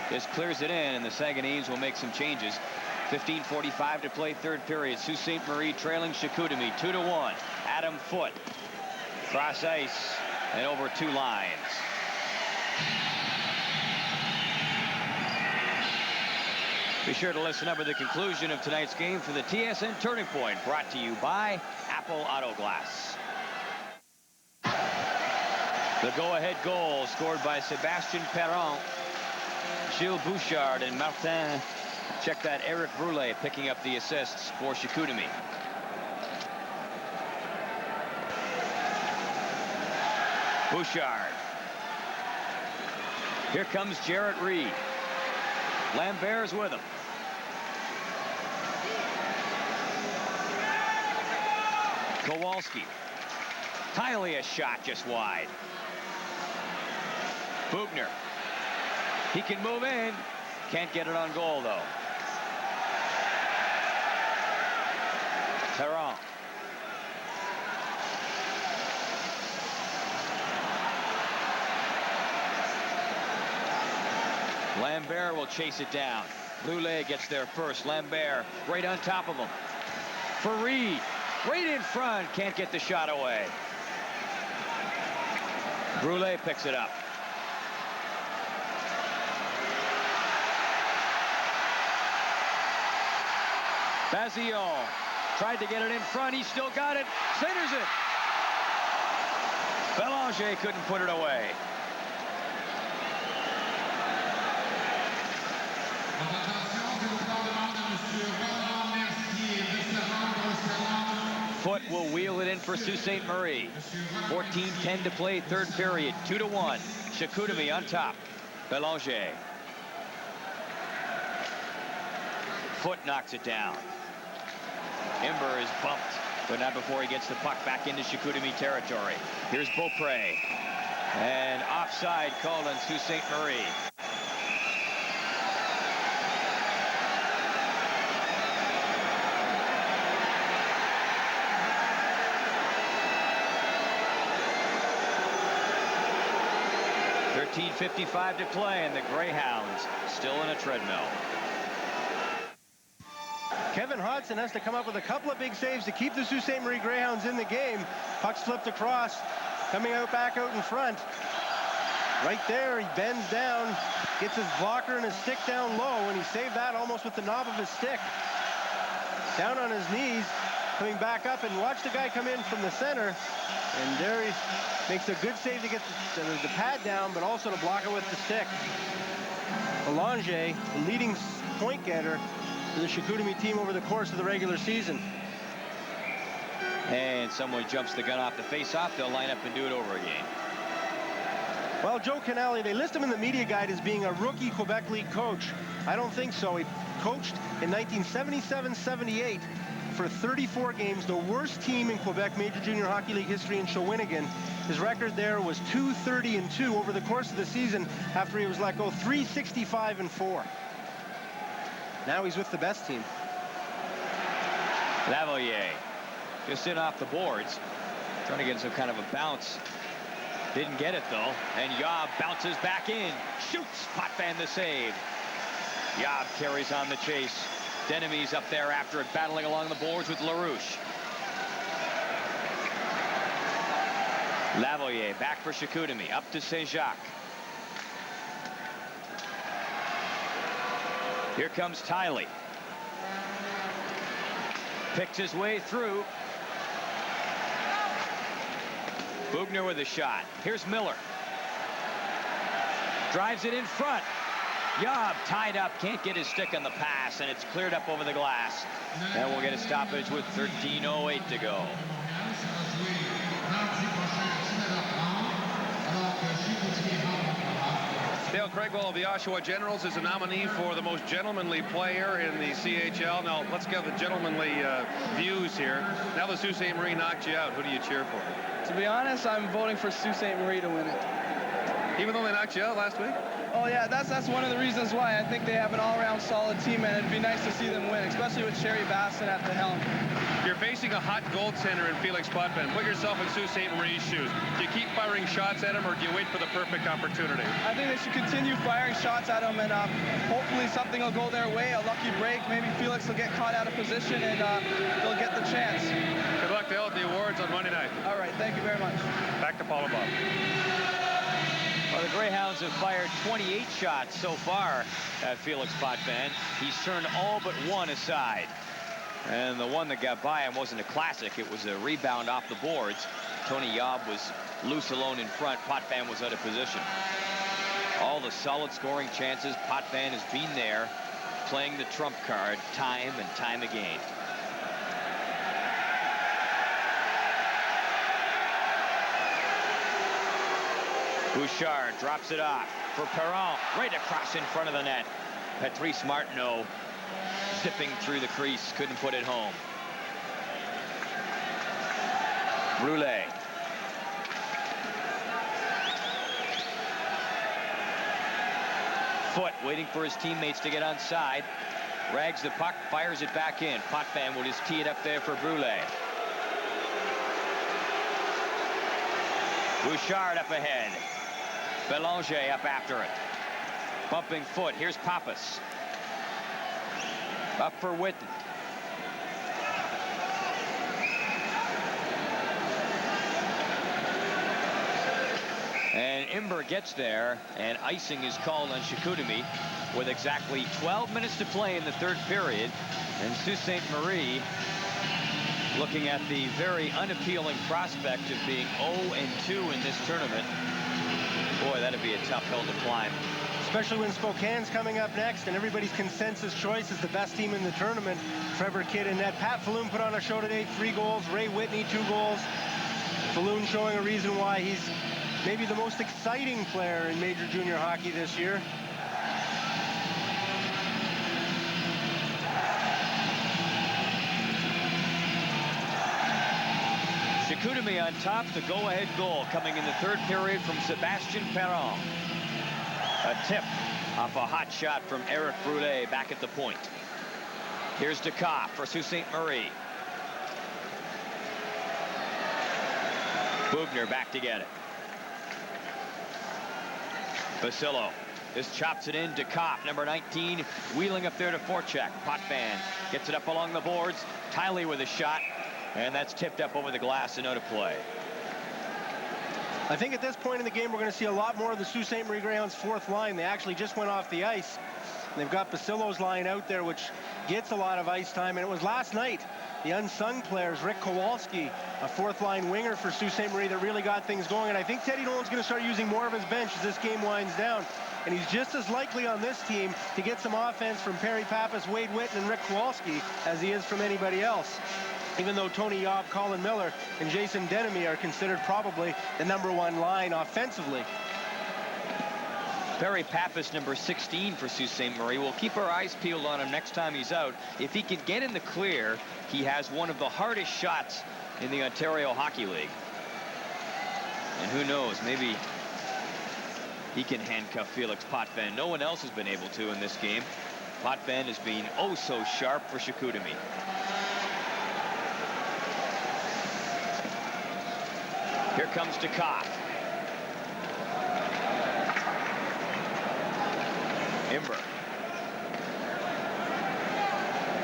Just clears it in, and the Sagueneens will make some changes. 15:45 to play, third period. Sault Ste. Marie trailing Chicoutimi 2-1. Adam Foote cross ice and over two lines. Be sure to listen up at the conclusion of tonight's game for the TSN Turning Point, brought to you by Apple Auto Glass. The go-ahead goal scored by Sebastian Perron, Gilles Bouchard, and Martin. Check that, Eric Brule picking up the assists for Chicoutimi. Bouchard. Here comes Jarrett Reed. Lambert's with him. Kowalski. Tiley, a shot just wide. Bugner. He can move in. Can't get it on goal, though. Perron. Lambert will chase it down. Brule gets there first. Lambert right on top of him. For Reed. Right in front. Can't get the shot away. Brule picks it up. Bazillon tried to get it in front. He still got it. Centers it. Belanger couldn't put it away. Foote will wheel it in for Sault Ste. Marie. 14:10 to play, third period. 2-1. Chicoutimi on top. Belanger. Foote knocks it down. Imber is bumped, but not before he gets the puck back into Chicoutimi territory. Here's Beaupre. And offside called on Sault Ste. Marie. .55 to play, and the Greyhounds still in a treadmill. Kevin Hodgson has to come up with a couple of big saves to keep the Sault Ste. Marie Greyhounds in the game. Puck's flipped across, coming out back out in front. Right there, he bends down, gets his blocker and his stick down low, and he saved that almost with the knob of his stick. Down on his knees, coming back up, and watch the guy come in from the center. And there he makes a good save to get the pad down, but also to block it with the stick. Belanger, the leading point getter for the Chicoutimi team over the course of the regular season. And someone jumps the gun off the face-off. They'll line up and do it over again. Well, Joe Canale, they list him in the media guide as being a rookie Quebec League coach. I don't think so. He coached in 1977-78 for 34 games, the worst team in Quebec Major Junior Hockey League history in Shawinigan. His record there was 230-2 over the course of the season after he was let go, 365-4. Now he's with the best team. Lavalier just in off the boards, trying to get some kind of a bounce. Didn't get it though, and Yob bounces back in, shoots, Potvin the save. Yob carries on the chase. Denemy's up there after it, battling along the boards with LaRouche. Lavalier back for Chicoutimi, up to Saint-Jacques. Here comes Tiley. Picks his way through. Bugner with a shot. Here's Miller. Drives it in front. Yob tied up, can't get his stick on the pass, and it's cleared up over the glass. And we'll get a stoppage with 13:08 to go. Dale Craigwell of the Oshawa Generals is a nominee for the most gentlemanly player in the CHL. Now, let's get the gentlemanly views here. Now the Sault Ste. Marie knocked you out. Who do you cheer for? To be honest, I'm voting for Sault Ste. Marie to win it. Even though they knocked you out last week? Oh, yeah, that's one of the reasons why. I think they have an all-around solid team, and it'd be nice to see them win, especially with Sherry Basson at the helm. You're facing a hot goaltender in Felix Potvin. Put yourself in Sault Ste. Marie's shoes. Do you keep firing shots at him, or do you wait for the perfect opportunity? I think they should continue firing shots at him, and hopefully something will go their way, a lucky break. Maybe Felix will get caught out of position, and they'll get the chance. Good luck to all at the awards on Monday night. All right, thank you very much. Back to Paul and Bob. Well, the Greyhounds have fired 28 shots so far at Felix Potvin. He's turned all but one aside. And the one that got by him wasn't a classic. It was a rebound off the boards. Tony Yob was loose alone in front. Potvin was out of position. All the solid scoring chances. Potvin has been there, playing the trump card time and time again. Bouchard drops it off for Perron, right across in front of the net. Patrice Martineau zipping through the crease, couldn't put it home. Brûlé. Foot waiting for his teammates to get onside. Rags the puck, fires it back in. Potvin will just tee it up there for Brûlé. Bouchard up ahead. Belanger up after it. Bumping foot. Here's Pappas. Up for Whitten. And Imber gets there, and icing is called on Chicoutimi with exactly 12 minutes to play in the third period. And Sault Ste. Marie looking at the very unappealing prospect of being 0-2 in this tournament. Boy, that'd be a tough hill to climb. Especially when Spokane's coming up next, and everybody's consensus choice is the best team in the tournament. Trevor Kidd in net. Pat Falloon put on a show today, 3 goals. Ray Whitney, 2 goals. Falloon showing a reason why he's maybe the most exciting player in Major Junior Hockey this year. Chicoutimi on top, the go-ahead goal coming in the third period from Sebastian Perron. A tip off a hot shot from Eric Brûlé back at the point. Here's Decaf for Sault Ste. Marie. Bugner back to get it. Basillo just chops it in. Decaf, number 19, wheeling up there to forecheck. Potvin gets it up along the boards. Tiley with a shot. And that's tipped up over the glass and out of play. I think at this point in the game, we're going to see a lot more of the Sault Ste. Marie Greyhounds' fourth line. They actually just went off the ice. They've got Basillo's line out there, which gets a lot of ice time. And it was last night the unsung players, Rick Kowalski, a fourth-line winger for Sault Ste. Marie that really got things going. And I think Teddy Nolan's going to start using more of his bench as this game winds down. And he's just as likely on this team to get some offense from Perry Pappas, Wade Witten, and Rick Kowalski as he is from anybody else. Even though Tony Yob, Colin Miller, and Jason Denemy are considered probably the #1 line offensively. Perry Pappas, number 16 for Sault Ste. Marie. We'll keep our eyes peeled on him next time he's out. If he can get in the clear, he has one of the hardest shots in the Ontario Hockey League. And who knows, maybe he can handcuff Felix Potvin. No one else has been able to in this game. Potvin has been oh so sharp for Chicoutimi. Here comes DeKoff. Imber.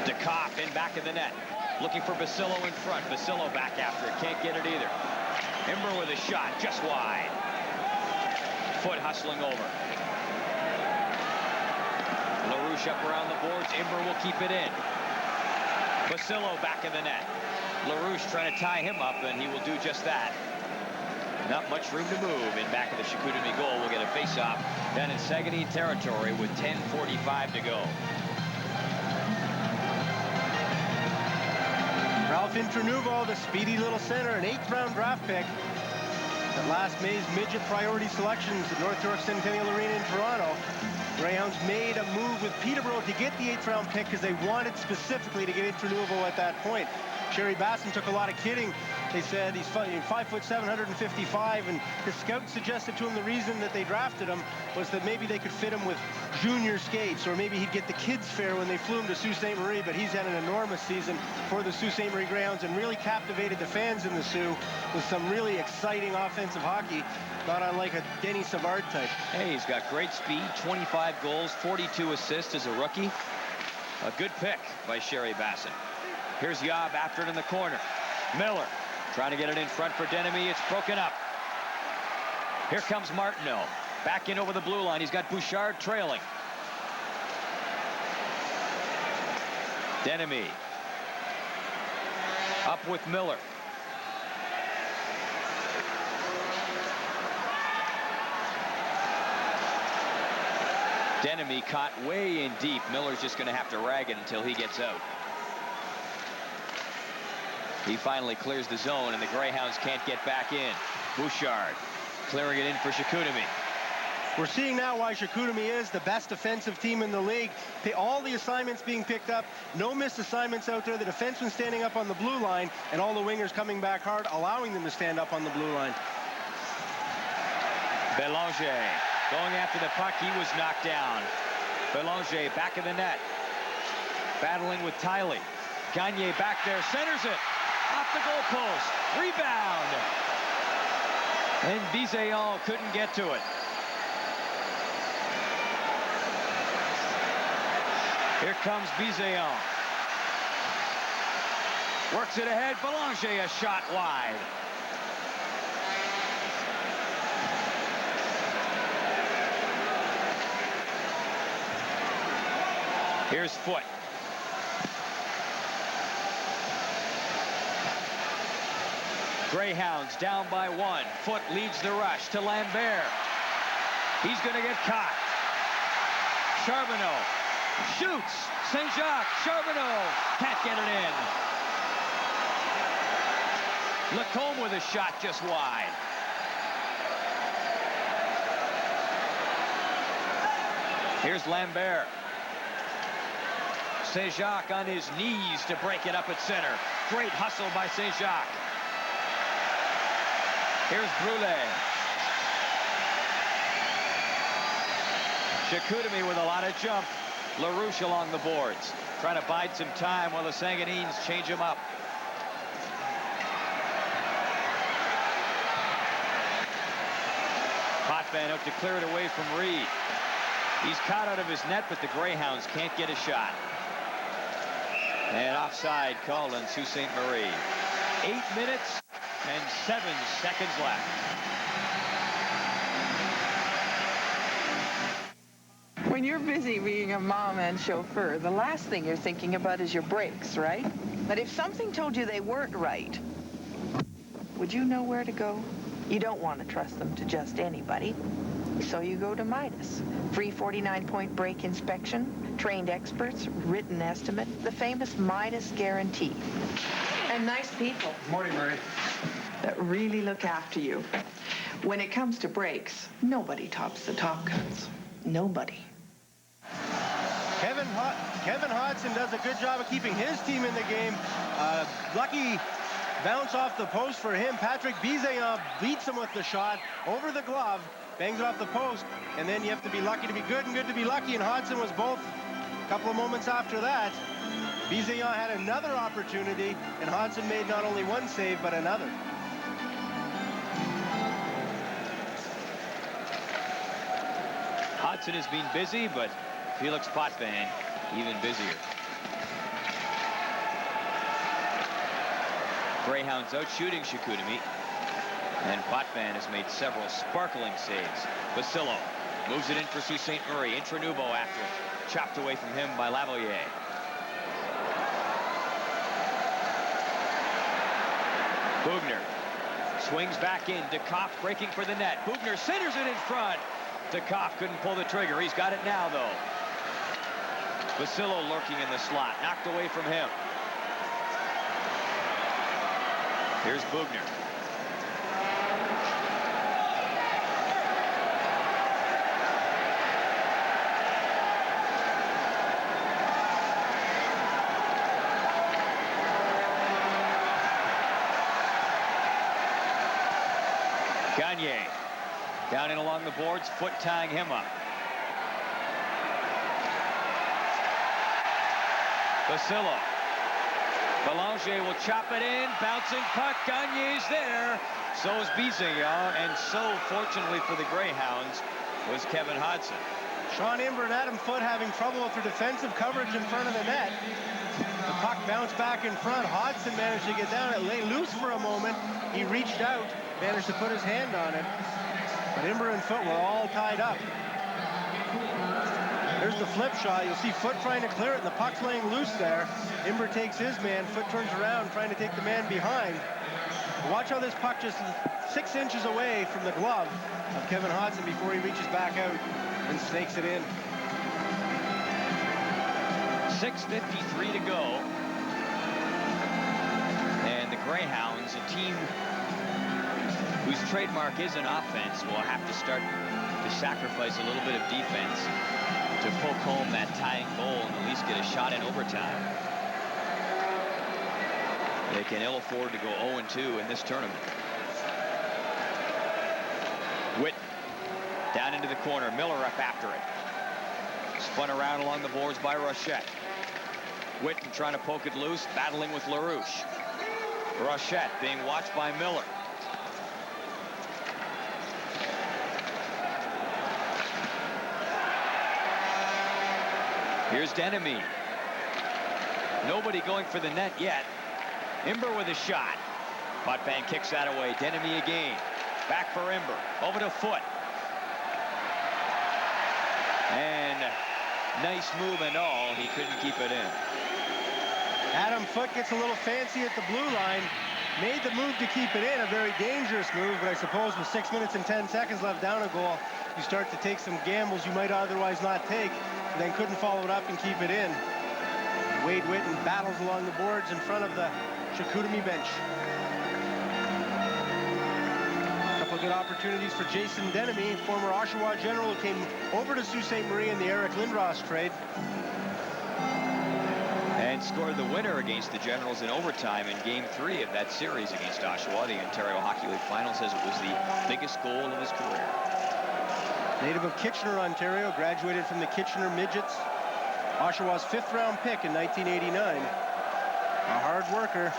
DeKoff in back of the net. Looking for Basillo in front. Basillo back after it. Can't get it either. Imber with a shot just wide. Foot hustling over. LaRouche up around the boards. Imber will keep it in. Basillo back in the net. LaRouche trying to tie him up, and he will do just that. Not much room to move in back of the Chicoutimi goal. We'll get a face-off down in Saguenay territory with 10:45 to go. Ralph Intranuvo, the speedy little center, an 8th-round draft pick at last May's midget priority selections at North York Centennial Arena in Toronto. Greyhounds made a move with Peterborough to get the 8th-round pick because they wanted specifically to get Intranuvo at that point. Sherry Basson took a lot of kidding. They said he's 5'7", 155, and his scout suggested to him the reason that they drafted him was that maybe they could fit him with junior skates, or maybe he'd get the kids fair when they flew him to Sault Ste. Marie. But he's had an enormous season for the Sault Ste. Marie Greyhounds and really captivated the fans in the Sioux with some really exciting offensive hockey, not unlike a Denny Savard type. Hey, he's got great speed, 25 goals, 42 assists as a rookie. A good pick by Sherry Basson. Here's Yob after it in the corner. Miller trying to get it in front for Denemy. It's broken up. Here comes Martineau. Back in over the blue line. He's got Bouchard trailing. Denemy. Up with Miller. Denemy caught way in deep. Miller's just going to have to rag it until he gets out. He finally clears the zone, and the Greyhounds can't get back in. Bouchard clearing it in for Chicoutimi. We're seeing now why Chicoutimi is the best offensive team in the league. All the assignments being picked up, no missed assignments out there, the defenseman standing up on the blue line, and all the wingers coming back hard, allowing them to stand up on the blue line. Belanger going after the puck. He was knocked down. Belanger back in the net. Battling with Tiley. Gagne back there, centers it. Off the goalpost. Rebound. And Bisaillon couldn't get to it. Here comes Bisaillon. Works it ahead. Belanger a shot wide. Here's Foote. Greyhounds down by 1. Foote leads the rush to Lambert. He's going to get caught. Charbonneau shoots. St. Jacques. Charbonneau can't get it in. Lacombe with a shot just wide. Here's Lambert. St. Jacques on his knees to break it up at center. Great hustle by St. Jacques. Here's Brulé. Chicoutimi with a lot of jump. LaRouche along the boards, trying to bide some time while the Sagueneens change him up. Potvin out to clear it away from Reed. He's caught out of his net, but the Greyhounds can't get a shot. And offside called on Sault Ste. Marie. 8 minutes and 7 seconds left. When you're busy being a mom and chauffeur, the last thing you're thinking about is your brakes, right? But if something told you they weren't right, would you know where to go? You don't want to trust them to just anybody. So you go to Midas. Free 49-point brake inspection, trained experts, written estimate, the famous Midas guarantee. And nice people. Morning, Murray. That really look after you. When it comes to brakes, nobody tops the Top Guns. Nobody. Kevin Hodson does a good job of keeping his team in the game. Lucky bounce off the post for him. Patrick Bisaillon beats him with the shot over the glove, bangs it off the post, and then you have to be lucky to be good and good to be lucky, and Hodson was both a couple of moments after that. Bisaillon had another opportunity, and Hodson made not only one save, but another. Hodson has been busy, but Felix Potvin even busier. Greyhounds out shooting Chicoutimi, and Potvin has made several sparkling saves. Basillo moves it in for Sault Ste. Marie. Intranubo after it. Chopped away from him by Lavalier. Bugner swings back in. DeKoff breaking for the net. Bugner centers it in front. DeKoff couldn't pull the trigger. He's got it now, though. Basillo lurking in the slot. Knocked away from him. Here's Bugner. Gagne down in along the boards, foot tying him up. Basillo. Belanger will chop it in, bouncing puck. Gagne's there. So is Bisaillon, and so fortunately for the Greyhounds was Kevin Hodson. Sean Imber and Adam Foote having trouble with their defensive coverage in front of the net. The puck bounced back in front. Hodson managed to get down. It lay loose for a moment. He reached out, managed to put his hand on it. But Imber and Foote were all tied up. There's the flip shot. You'll see Foote trying to clear it, and the puck's laying loose there. Imber takes his man. Foote turns around, trying to take the man behind. Watch how this puck just 6 inches away from the glove of Kevin Hodson before he reaches back out and snakes it in. 6:53 to go. And the Greyhounds, a team whose trademark is an offense, will have to start to sacrifice a little bit of defense to poke home that tying goal and at least get a shot in overtime. They can ill afford to go 0-2 in this tournament. Witt down into the corner. Miller up after it. Spun around along the boards by Rochette. Witten trying to poke it loose, battling with LaRouche. Rochette being watched by Miller. Here's Denemy. Nobody going for the net yet. Imber with a shot. Potvin kicks that away. Denemy again. Back for Imber. Over to Foote. And nice move and all. He couldn't keep it in. Adam Foote gets a little fancy at the blue line. Made the move to keep it in. A very dangerous move, but I suppose with 6 minutes and 10 seconds left down a goal, you start to take some gambles you might otherwise not take, and then couldn't follow it up and keep it in. Wade Witten battles along the boards in front of the Chicoutimi bench. A couple of good opportunities for Jason Denemy, former Oshawa General, who came over to Sault Ste. Marie in the Eric Lindros trade. And scored the winner against the Generals in overtime in Game 3 of that series against Oshawa. The Ontario Hockey League Final says it was the biggest goal of his career. Native of Kitchener, Ontario, graduated from the Kitchener Midgets. Oshawa's 5th-round pick in 1989. A hard worker.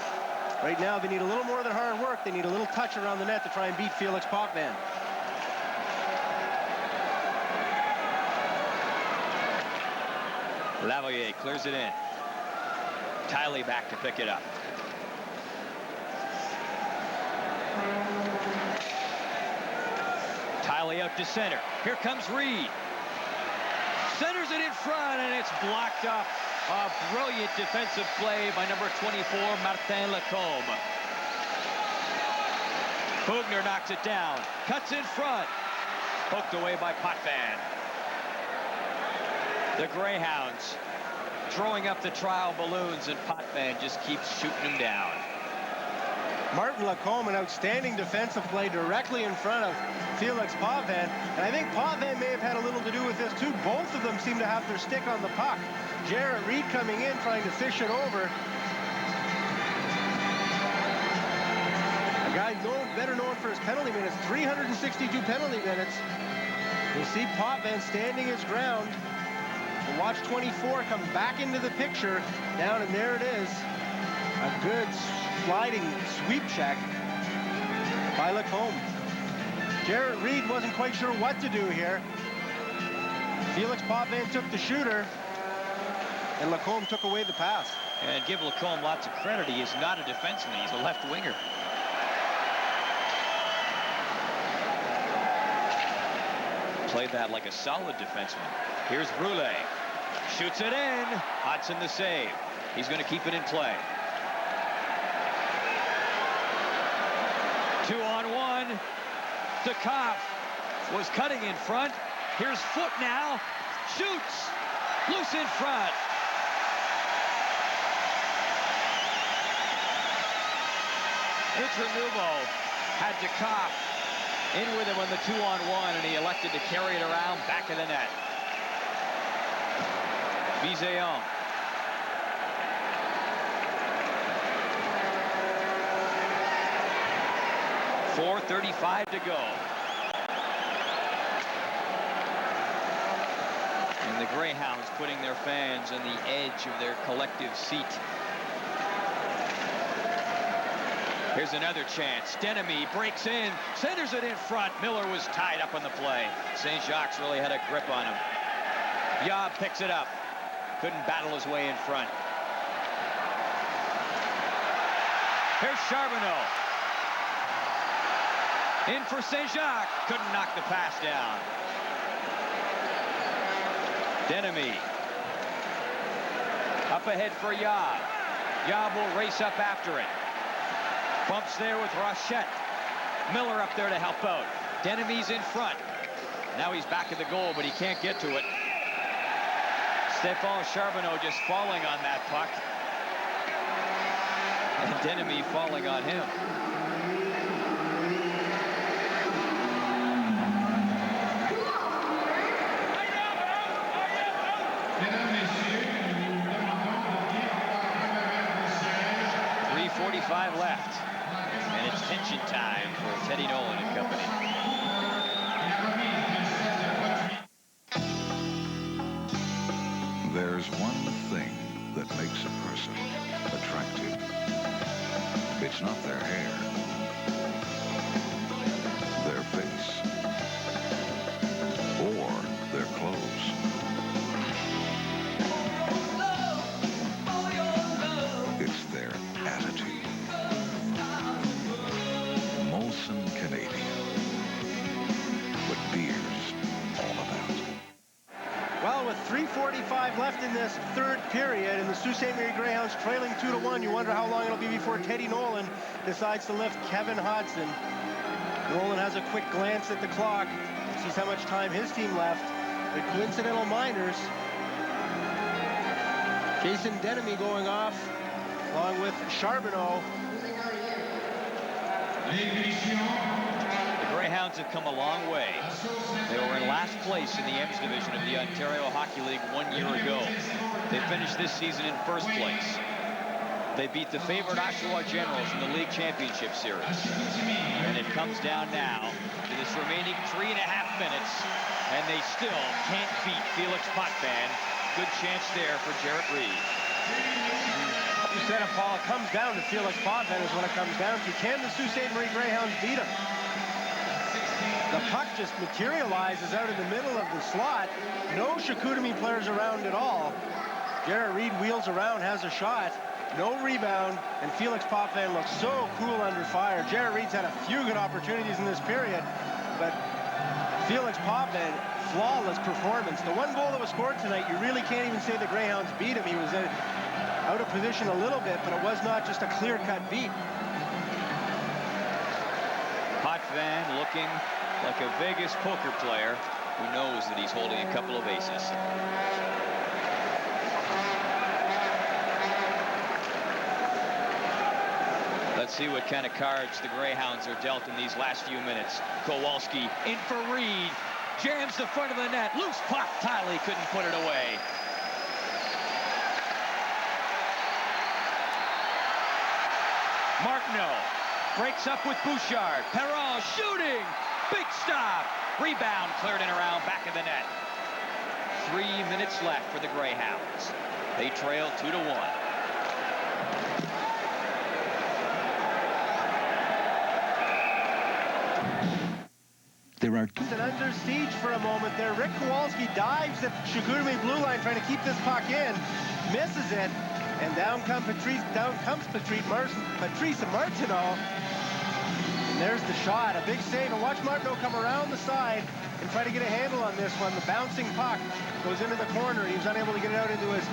Right now, they need a little more than hard work. They need a little touch around the net to try and beat Felix Potvin. Lavalier clears it in. Tiley back to pick it up. Tiley out to center. Here comes Reed. Centers it in front, and it's blocked up A brilliant defensive play by number 24, Martin Lacombe. Bugner knocks it down, cuts in front, poked away by Potvin. The Greyhounds throwing up the trial balloons, and Potvin just keeps shooting them down. Martin Lacombe, an outstanding defensive play directly in front of Felix Potvin. And I think Potvin may have had a little to do with this too. Both of them seem to have their stick on the puck. Jarrett Reed coming in, trying to fish it over. A guy better known for his penalty minutes, 362 penalty minutes. You see Potvin standing his ground. We'll watch 24 come back into the picture. Down, and there it is. A good sliding sweep check by Lacombe. Jarrett Reed wasn't quite sure what to do here. Felix Potvin took the shooter, and Lacombe took away the pass. And give Lacombe lots of credit. He is not a defenseman. He's a left winger. Played that like a solid defenseman. Here's Brule. Shoots it in. Hodson the save. He's going to keep it in play. 2-on-1. Dukoff was cutting in front. Here's Foot now. Shoots. Loose in front. Richard Nubo had Dukoff in with him on the 2-on-1, and he elected to carry it around back of the net. Biseon. .435 to go. And the Greyhounds putting their fans on the edge of their collective seat. Here's another chance. Denemy breaks in, centers it in front. Miller was tied up on the play. St. Jacques really had a grip on him. Yob picks it up. Couldn't battle his way in front. Here's Charbonneau. In for St. Jacques. Couldn't knock the pass down. Denemy. Up ahead for Yob. Yob will race up after it. Bumps there with Rochette. Miller up there to help out. Denemy's in front. Now he's back at the goal, but he can't get to it. Stephane Charbonneau just falling on that puck. And Denemy falling on him. .345 left. And it's tension time for Teddy Nolan and company. There's one thing that makes a person attractive. It's not their hair, their face, or their clothes. It's their attitude. Molson Canadian. What beer's all about. Well, with 3:45 left in this third period, and the Sault Ste. Marie Greyhounds trailing 2-1, you wonder how long it'll be before Teddy Nolan decides to lift Kevin Hodson. Nolan has a quick glance at the clock, sees how much time his team left. The coincidental minors. Jason Denemy going off, along with Charbonneau. The Greyhounds have come a long way. They were in last place in the Ems division of the Ontario Hockey League 1 year ago. They finished this season in first place. They beat the favorite Oshawa Generals in the League Championship Series. And it comes down now to this remaining 3.5 minutes, and they still can't beat Felix Potvin. Good chance there for Jarrett Reed. You said it, Paul. It comes down to Felix Potvin is what it comes down to. Can the Sault Ste. Marie Greyhounds beat him? The puck just materializes out in the middle of the slot. No Chicoutimi players around at all. Jarrett Reed wheels around, has a shot. No rebound, and Felix Potvin looks so cool under fire. Jarrett Reed's had a few good opportunities in this period, but Felix Potvin flawless performance. The one goal that was scored tonight, you really can't even say the Greyhounds beat him. He was out of position a little bit, but it was not just a clear-cut beat. Potvin looking like a Vegas poker player who knows that he's holding a couple of aces. Let's see what kind of cards the Greyhounds are dealt in these last few minutes. Kowalski in for Reed. Jams the front of the net. Loose puck. Tiley couldn't put it away. Martineau breaks up with Bouchard. Perron shooting. Big stop. Rebound cleared in around back of the net. 3 minutes left for the Greyhounds. They trail 2-1. There are And under siege for a moment there. Rick Kowalski dives at Chicoutimi blue line trying to keep this puck in. Misses it. And down comes Patrice Martineau. And there's the shot. A big save. And watch Martineau come around the side and try to get a handle on this one. The bouncing puck goes into the corner. He was unable to get it out into his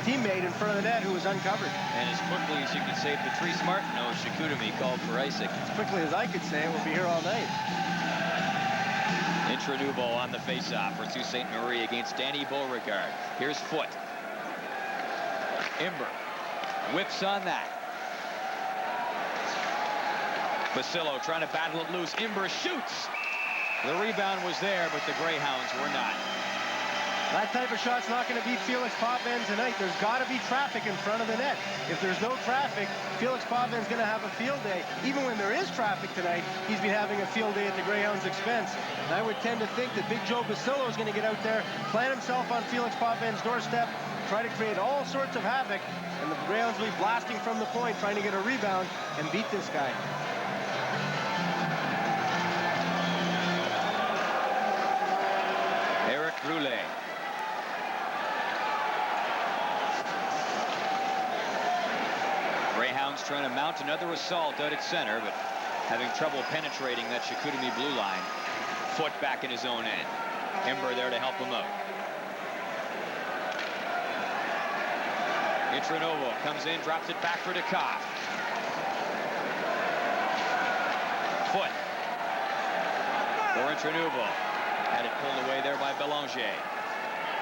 teammate in front of the net who was uncovered. And as quickly as you can say Patrice Martineau, Chicoutimi called for icing. As quickly as I could say it, we'll be here all night. Intranubo on the faceoff for Sault Ste. Marie against Danny Beauregard. Here's Foote. Imber whips on that. Basillo trying to battle it loose. Imber shoots. The rebound was there, but the Greyhounds were not. That type of shot's not going to beat Felix Potvin tonight. There's got to be traffic in front of the net. If there's no traffic, Felix Potvin's going to have a field day. Even when there is traffic tonight, he's been having a field day at the Greyhounds' expense. And I would tend to think that Big Joe Basillo is going to get out there, plant himself on Felix Potvin's doorstep, try to create all sorts of havoc, and the Greyhounds will be blasting from the point, trying to get a rebound and beat this guy. Eric Roulet. Greyhounds trying to mount another assault out at center, but having trouble penetrating that Chicoutimi blue line. Foote back in his own end. Imber there to help him out. Intranovo comes in, drops it back for Dukas. Foote for Intranovo. Had it pulled away there by Belanger.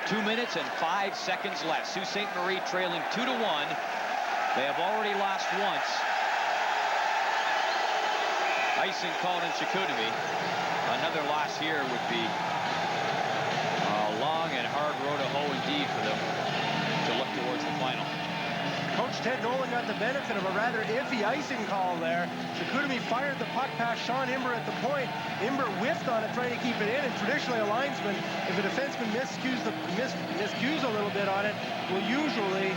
2 minutes and 5 seconds left. Sault Ste. Marie trailing 2-1. They have already lost once. Icing called in Chicoutimi. Another loss here would be a long and hard road to hoe indeed for them to look towards the final. Coach Ted Nolan got the benefit of a rather iffy icing call there. Chicoutimi fired the puck past Sean Imber at the point. Imber whiffed on it, trying to keep it in, and traditionally a linesman, if a defenseman miscues a little bit on it, will usually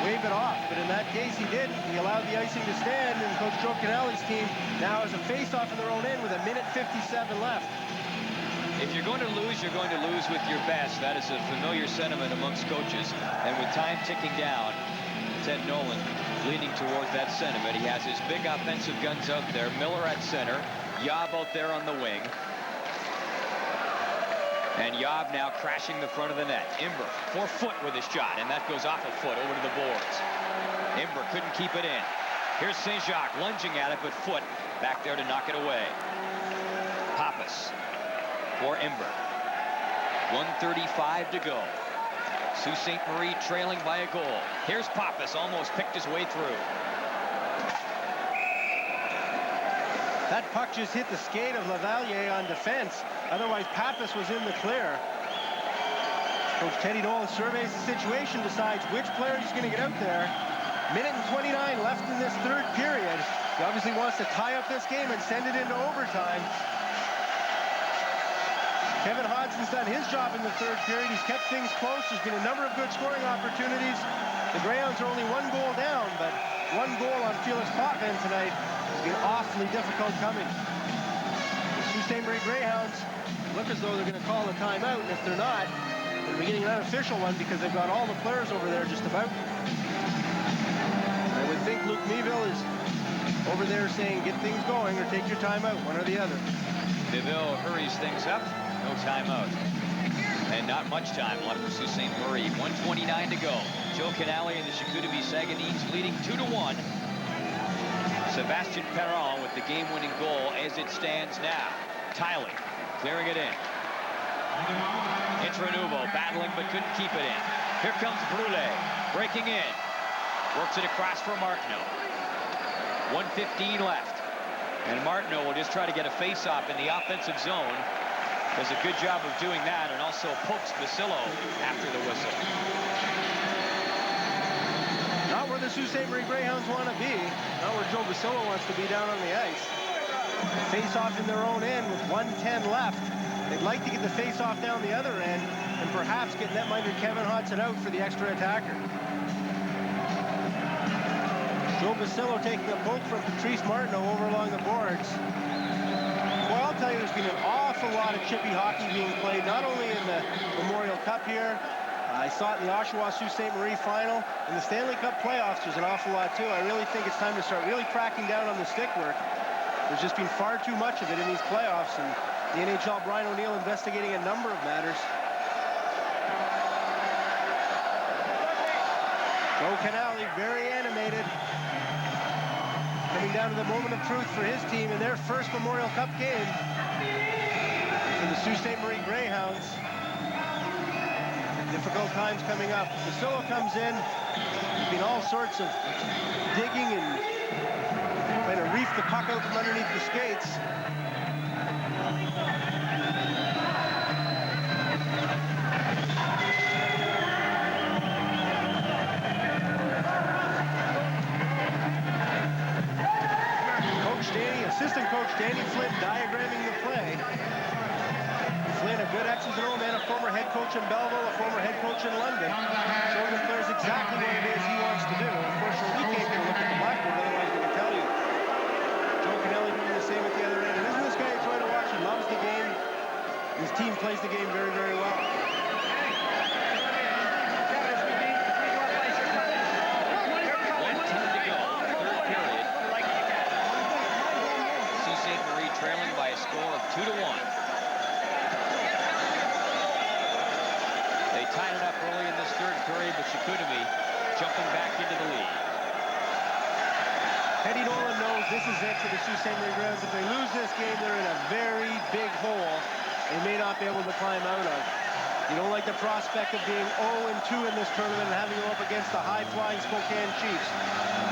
wave it off. But in that case, he didn't. He allowed the icing to stand, and Coach Joe Canelli's team now has a face-off in their own end with 1:57 left. If you're going to lose, you're going to lose with your best. That is a familiar sentiment amongst coaches. And with time ticking down, Ted Nolan leaning towards that sentiment. He has his big offensive guns out there. Miller at center. Yob out there on the wing. And Yob now crashing the front of the net. Imber for Foote with his shot, and that goes off a foot over to the boards. Imber couldn't keep it in. Here's St. Jacques lunging at it, but Foote back there to knock it away. Pappas for Imber. 1:35 to go. Sault Ste. Marie trailing by a goal. Here's Pappas, almost picked his way through. That puck just hit the skate of Lavalier on defense. Otherwise, Pappas was in the clear. Coach Teddy Nolan surveys the situation, decides which player he's going to get out there. 1:29 left in this third period. He obviously wants to tie up this game and send it into overtime. Kevin Hodson's done his job in the third period. He's kept things close. There's been a number of good scoring opportunities. The Greyhounds are only 1 goal down, but 1 goal on Felix Potvin tonight has been awfully difficult coming. The Sault Ste. Marie Greyhounds look as though they're going to call a timeout, and if they're not, they'll be getting an unofficial one because they've got all the players over there just about. I would think Luke Meville is over there saying, get things going or take your timeout, one or the other. Deville hurries things up. No timeout. And not much time left for Sault Ste. Marie. 1:29 to go. Joe Canale and the Chicoutimi Sagueneens leading 2-1. Sebastian Perron with the game-winning goal as it stands now. Tiley clearing it in. Intranuvo battling but couldn't keep it in. Here comes Brule breaking in. Works it across for Martineau. 1:15 left. And Martineau will just try to get a face-off in the offensive zone. Does a good job of doing that and also pokes Basillo after the whistle. Not where the Sault Ste. Marie Greyhounds want to be. Not where Joe Basillo wants to be down on the ice. Face-off in their own end with 1:10 left. They'd like to get the face-off down the other end and perhaps get netminder Kevin Hodson out for the extra attacker. Joe Basillo taking a poke from Patrice Martineau over along the boards. Well, I'll tell you, there's been an awful lot of chippy hockey being played, not only in the Memorial Cup here. I saw it in the Oshawa Sault Ste. Marie final. In the Stanley Cup playoffs, there's an awful lot, too. I really think it's time to start really cracking down on the stick work. There's just been far too much of it in these playoffs, and the NHL, Brian O'Neill, investigating a number of matters. Joe Canale, very animated. Coming down to the moment of truth for his team in their first Memorial Cup game for the Sault Ste. Marie Greyhounds. Difficult times coming up. Basillo comes in. There's been all sorts of digging and trying to reef the puck out from underneath the skates. Assistant coach Danny Flynn diagramming the play. Flynn, a good X's and O man, a former head coach in Belleville, a former head coach in London, showing the players exactly what it is he wants to do. Unfortunately, we can't look at the blackboard, otherwise we can tell you. Joe Canale doing the same at the other end. And isn't this guy you try to watch? He loves the game. His team plays the game very, very well. Trailing by a score of 2-1. They tied it up early in this third period, but Chicoutimi jumping back into the lead. Eddie Nolan knows this is it for the Sault Ste. Marie Greyhounds. If they lose this game, they're in a very big hole they may not be able to climb out of. You don't like the prospect of being 0-2 in this tournament and having to go up against the high-flying Spokane Chiefs.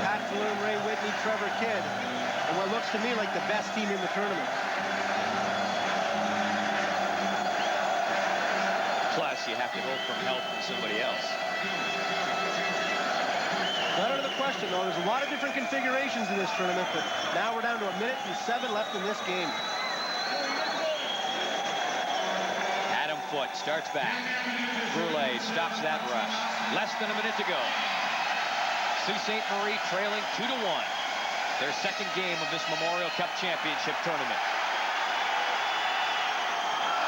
Pat Falloon, Ray Whitney, Trevor Kidd. And what looks to me like the best team in the tournament. Plus, you have to hope for help from somebody else. Not out of the question, though. There's a lot of different configurations in this tournament, but now we're down to 1:07 left in this game. Adam Foote starts back. Brule stops that rush. Less than a minute to go. Sault Ste. Marie trailing 2-1. Their second game of this Memorial Cup Championship tournament.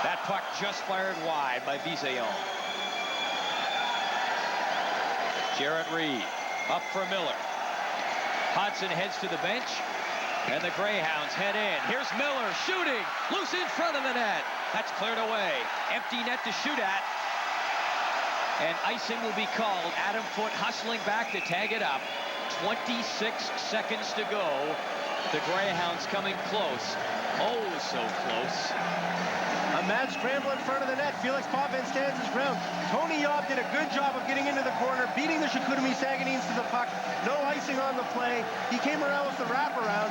That puck just fired wide by Bisaillon. Jarrett Reed up for Miller. Hodson heads to the bench, and the Greyhounds head in. Here's Miller shooting, loose in front of the net. That's cleared away. Empty net to shoot at. And icing will be called. Adam Foote hustling back to tag it up. 26 seconds to go. The Greyhounds coming close. Oh, so close. A mad scramble in front of the net. Felix Potvin stands his ground. Tony Yob did a good job of getting into the corner, beating the Chicoutimi Sagueneens to the puck. No icing on the play. He came around with the wraparound.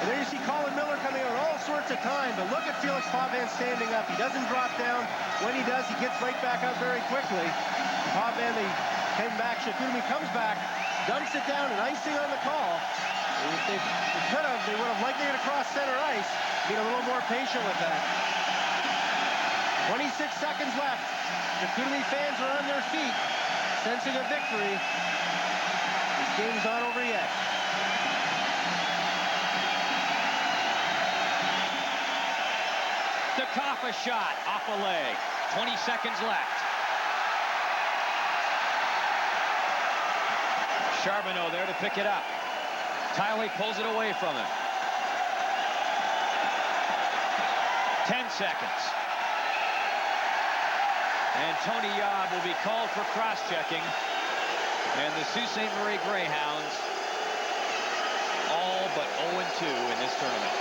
And there you see Colin Miller coming out all sorts of time. But look at Felix Potvin standing up. He doesn't drop down. When he does, he gets right back up very quickly. Potvin, they came back. Chicoutimi comes back. Dumps it down and icing on the call. If they could have, they would have liked to get across center ice. Being a little more patient with that. 26 seconds left. The Chicoutimi fans are on their feet, sensing a victory. This game's not over yet. DeKoff a shot off a leg. 20 seconds left. Charbonneau there to pick it up. Tiley pulls it away from him. 10 seconds. And Tony Yob will be called for cross-checking. And the Sault Ste. Marie Greyhounds all but 0-2 in this tournament.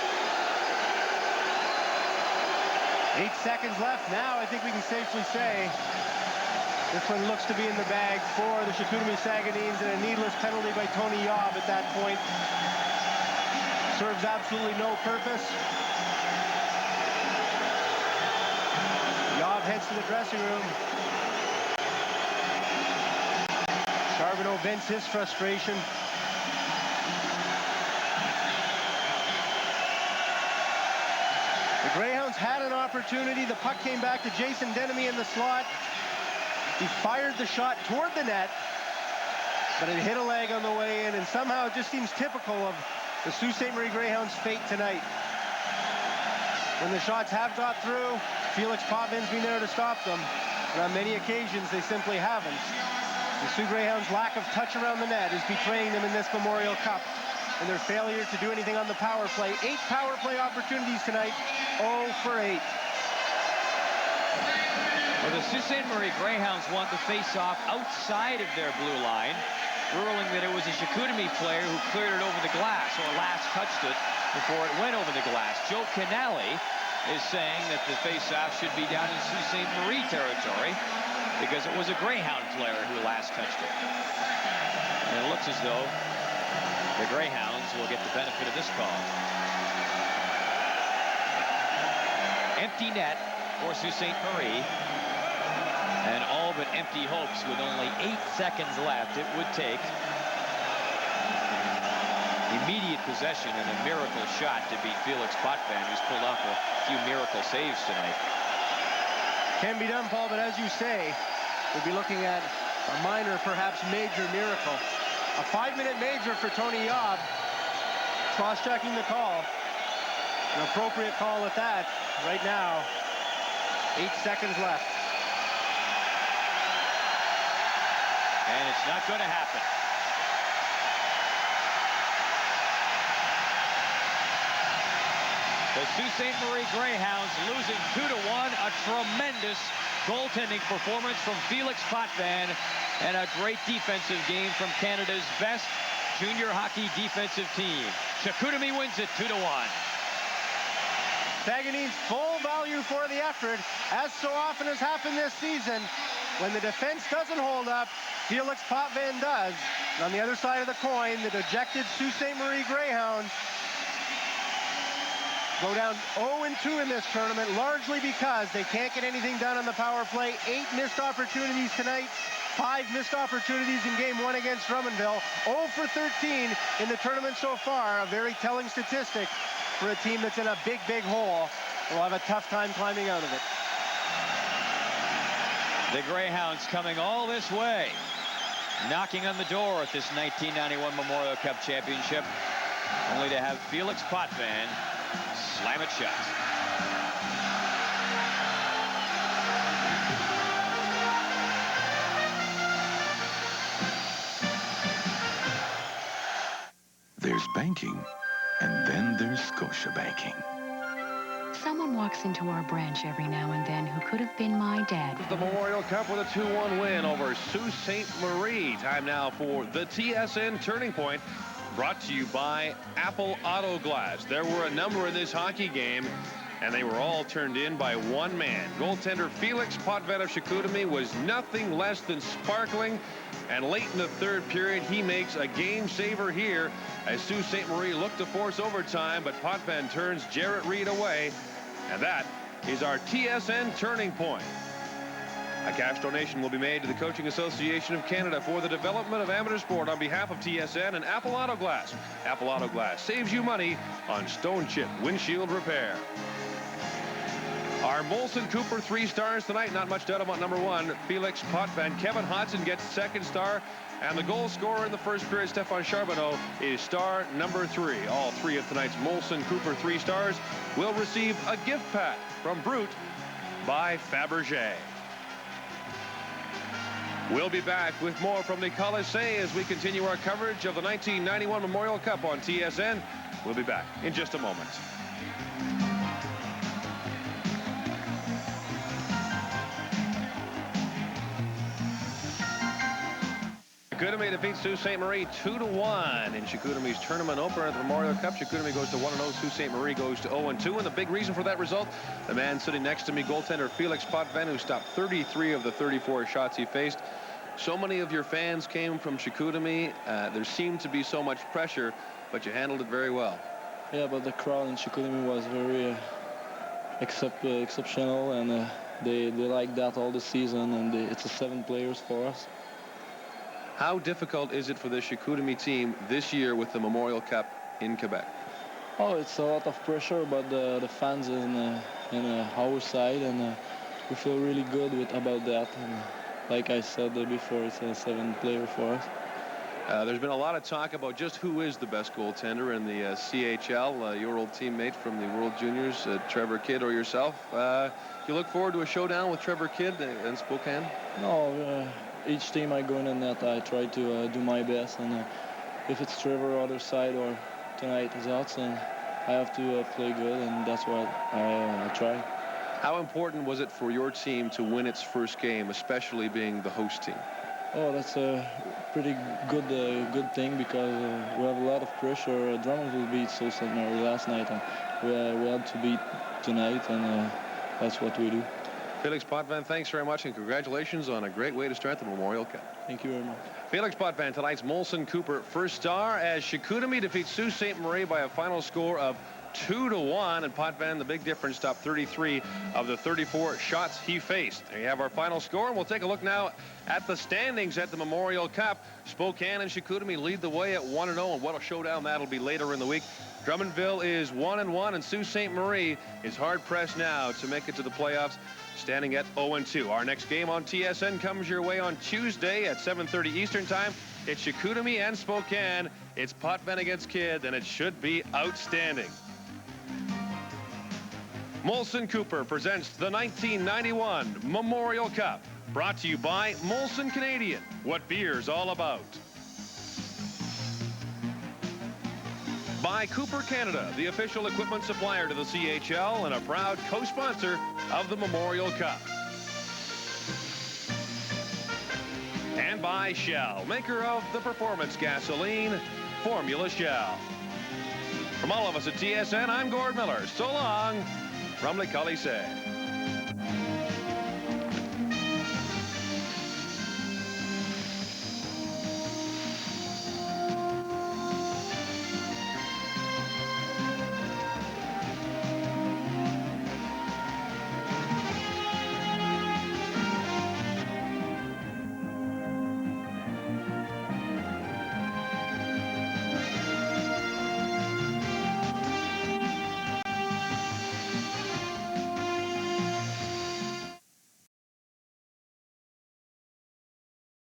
8 seconds left now. I think we can safely say this one looks to be in the bag for the Chicoutimi Sagueneens, and a needless penalty by Tony Yob at that point. Serves absolutely no purpose. Yob heads to the dressing room. Charbonneau vents his frustration. The Greyhounds had an opportunity. The puck came back to Jason Denemy in the slot. He fired the shot toward the net, but it hit a leg on the way in, and somehow it just seems typical of the Sault Ste. Marie Greyhounds' fate tonight. When the shots have got through, Felix Potvin's been there to stop them, but on many occasions they simply haven't. The Sioux Greyhounds' lack of touch around the net is betraying them in this Memorial Cup, and their failure to do anything on the power play. 8 power play opportunities tonight, 0 for 8. Well, the Sault Ste. Marie Greyhounds want the face-off outside of their blue line, ruling that it was a Chicoutimi player who cleared it over the glass, or last touched it before it went over the glass. Joe Canale is saying that the face-off should be down in Sault Ste. Marie territory because it was a Greyhound player who last touched it. And it looks as though the Greyhounds will get the benefit of this call. Empty net for Sault Ste. Marie. And all but empty hopes with only 8 seconds left. It would take immediate possession and a miracle shot to beat Felix Potvin, who's pulled off a few miracle saves tonight. Can be done, Paul, but as you say, we'll be looking at a minor, perhaps major miracle. A 5-minute major for Tony Yob. Cross-checking the call. An appropriate call at that. Right now, 8 seconds left. And it's not going to happen. The Sault Ste. Marie Greyhounds losing 2-1. A tremendous goaltending performance from Felix Potvin, and a great defensive game from Canada's best junior hockey defensive team. Chicoutimi wins it 2-1. Sagueneens full value for the effort, as so often has happened this season. When the defense doesn't hold up, Felix Potvin does. And on the other side of the coin, the dejected Sault Ste. Marie Greyhounds go down 0-2 in this tournament, largely because they can't get anything done on the power play. 8 missed opportunities tonight, 5 missed opportunities in game 1 against Drummondville. 0 for 13 in the tournament so far, a very telling statistic for a team that's in a big, big hole. They'll have a tough time climbing out of it. The Greyhounds coming all this way, knocking on the door at this 1991 Memorial Cup Championship, only to have Felix Potvin slam it shut. There's banking, and then there's Scotia Banking. Someone walks into our branch every now and then who could have been my dad. The Memorial Cup with a 2-1 win over Sault Ste. Marie. Time now for the TSN Turning Point, brought to you by Apple Auto Glass. There were a number in this hockey game, and they were all turned in by one man. Goaltender Felix Potvin of Chicoutimi was nothing less than sparkling, and late in the third period, he makes a game saver here as Sault Ste. Marie looked to force overtime, but Potvin turns Jarrett Reed away, and that is our TSN Turning Point. A cash donation will be made to the Coaching Association of Canada for the development of amateur sport on behalf of TSN and Apple Auto Glass. Apple Auto Glass saves you money on stone chip windshield repair. Our Molson Cooper 3 stars tonight. Not much doubt about number 1, Felix Potvin. Kevin Hodson gets second star. And the goal scorer in the first period, Stefan Charbonneau, is star number 3. All 3 of tonight's Molson Cooper 3 stars will receive a gift pack from Brute by Fabergé. We'll be back with more from the Colisée as we continue our coverage of the 1991 Memorial Cup on TSN. We'll be back in just a moment. Chicoutimi defeats Sault Ste. Marie 2-1 in Chicoutimi's tournament opener at the Memorial Cup. Chicoutimi goes to 1-0. Sault Ste. Marie goes to 0-2. And the big reason for that result, the man sitting next to me, goaltender Felix Potvin, who stopped 33 of the 34 shots he faced. So many of your fans came from Chicoutimi. There seemed to be so much pressure, but you handled it very well. Yeah, but the crowd in Chicoutimi was very exceptional, and they like that all the season, and it's 7 players for us. How difficult is it for the Chicoutimi team this year with the Memorial Cup in Quebec? Oh, it's a lot of pressure, but the fans in our side, and we feel really good about that. And like I said before, it's a 7 player for us. There's been a lot of talk about just who is the best goaltender in the CHL. Your old teammate from the World Juniors, Trevor Kidd, or yourself. You look forward to a showdown with Trevor Kidd in Spokane? No, each team I go in the net, I try to do my best. And if it's Trevor other side or tonight is us, and I have to play good, and that's what I try. How important was it for your team to win its first game, especially being the host team? Oh, that's a pretty good thing, because we have a lot of pressure. Drummondville beat Sault Ste. Marie last night, and we had to beat tonight, and that's what we do. Felix Potvin, thanks very much, and congratulations on a great way to start the Memorial Cup. Thank you very much. Felix Potvin, tonight's Molson Cooper first star, as Chicoutimi defeats Sault Ste. Marie by a final score of 2-1, and Potvin, the big difference, stopped 33 of the 34 shots he faced. There you have our final score, and we'll take a look now at the standings at the Memorial Cup. Spokane and Chicoutimi lead the way at 1-0, and what a showdown that'll be later in the week. Drummondville is 1-1, and Sault Ste. Marie is hard-pressed now to make it to the playoffs, standing at 0-2. Our next game on TSN comes your way on Tuesday at 7:30 Eastern Time. It's Chicoutimi and Spokane. It's Potvin against Kidd, and it should be outstanding. Molson Cooper presents the 1991 Memorial Cup. Brought to you by Molson Canadian. What beer's all about. By Cooper Canada, the official equipment supplier to the CHL and a proud co-sponsor of the Memorial Cup. And by Shell, maker of the performance gasoline, Formula Shell. From all of us at TSN, I'm Gord Miller. So long from Les Colisées.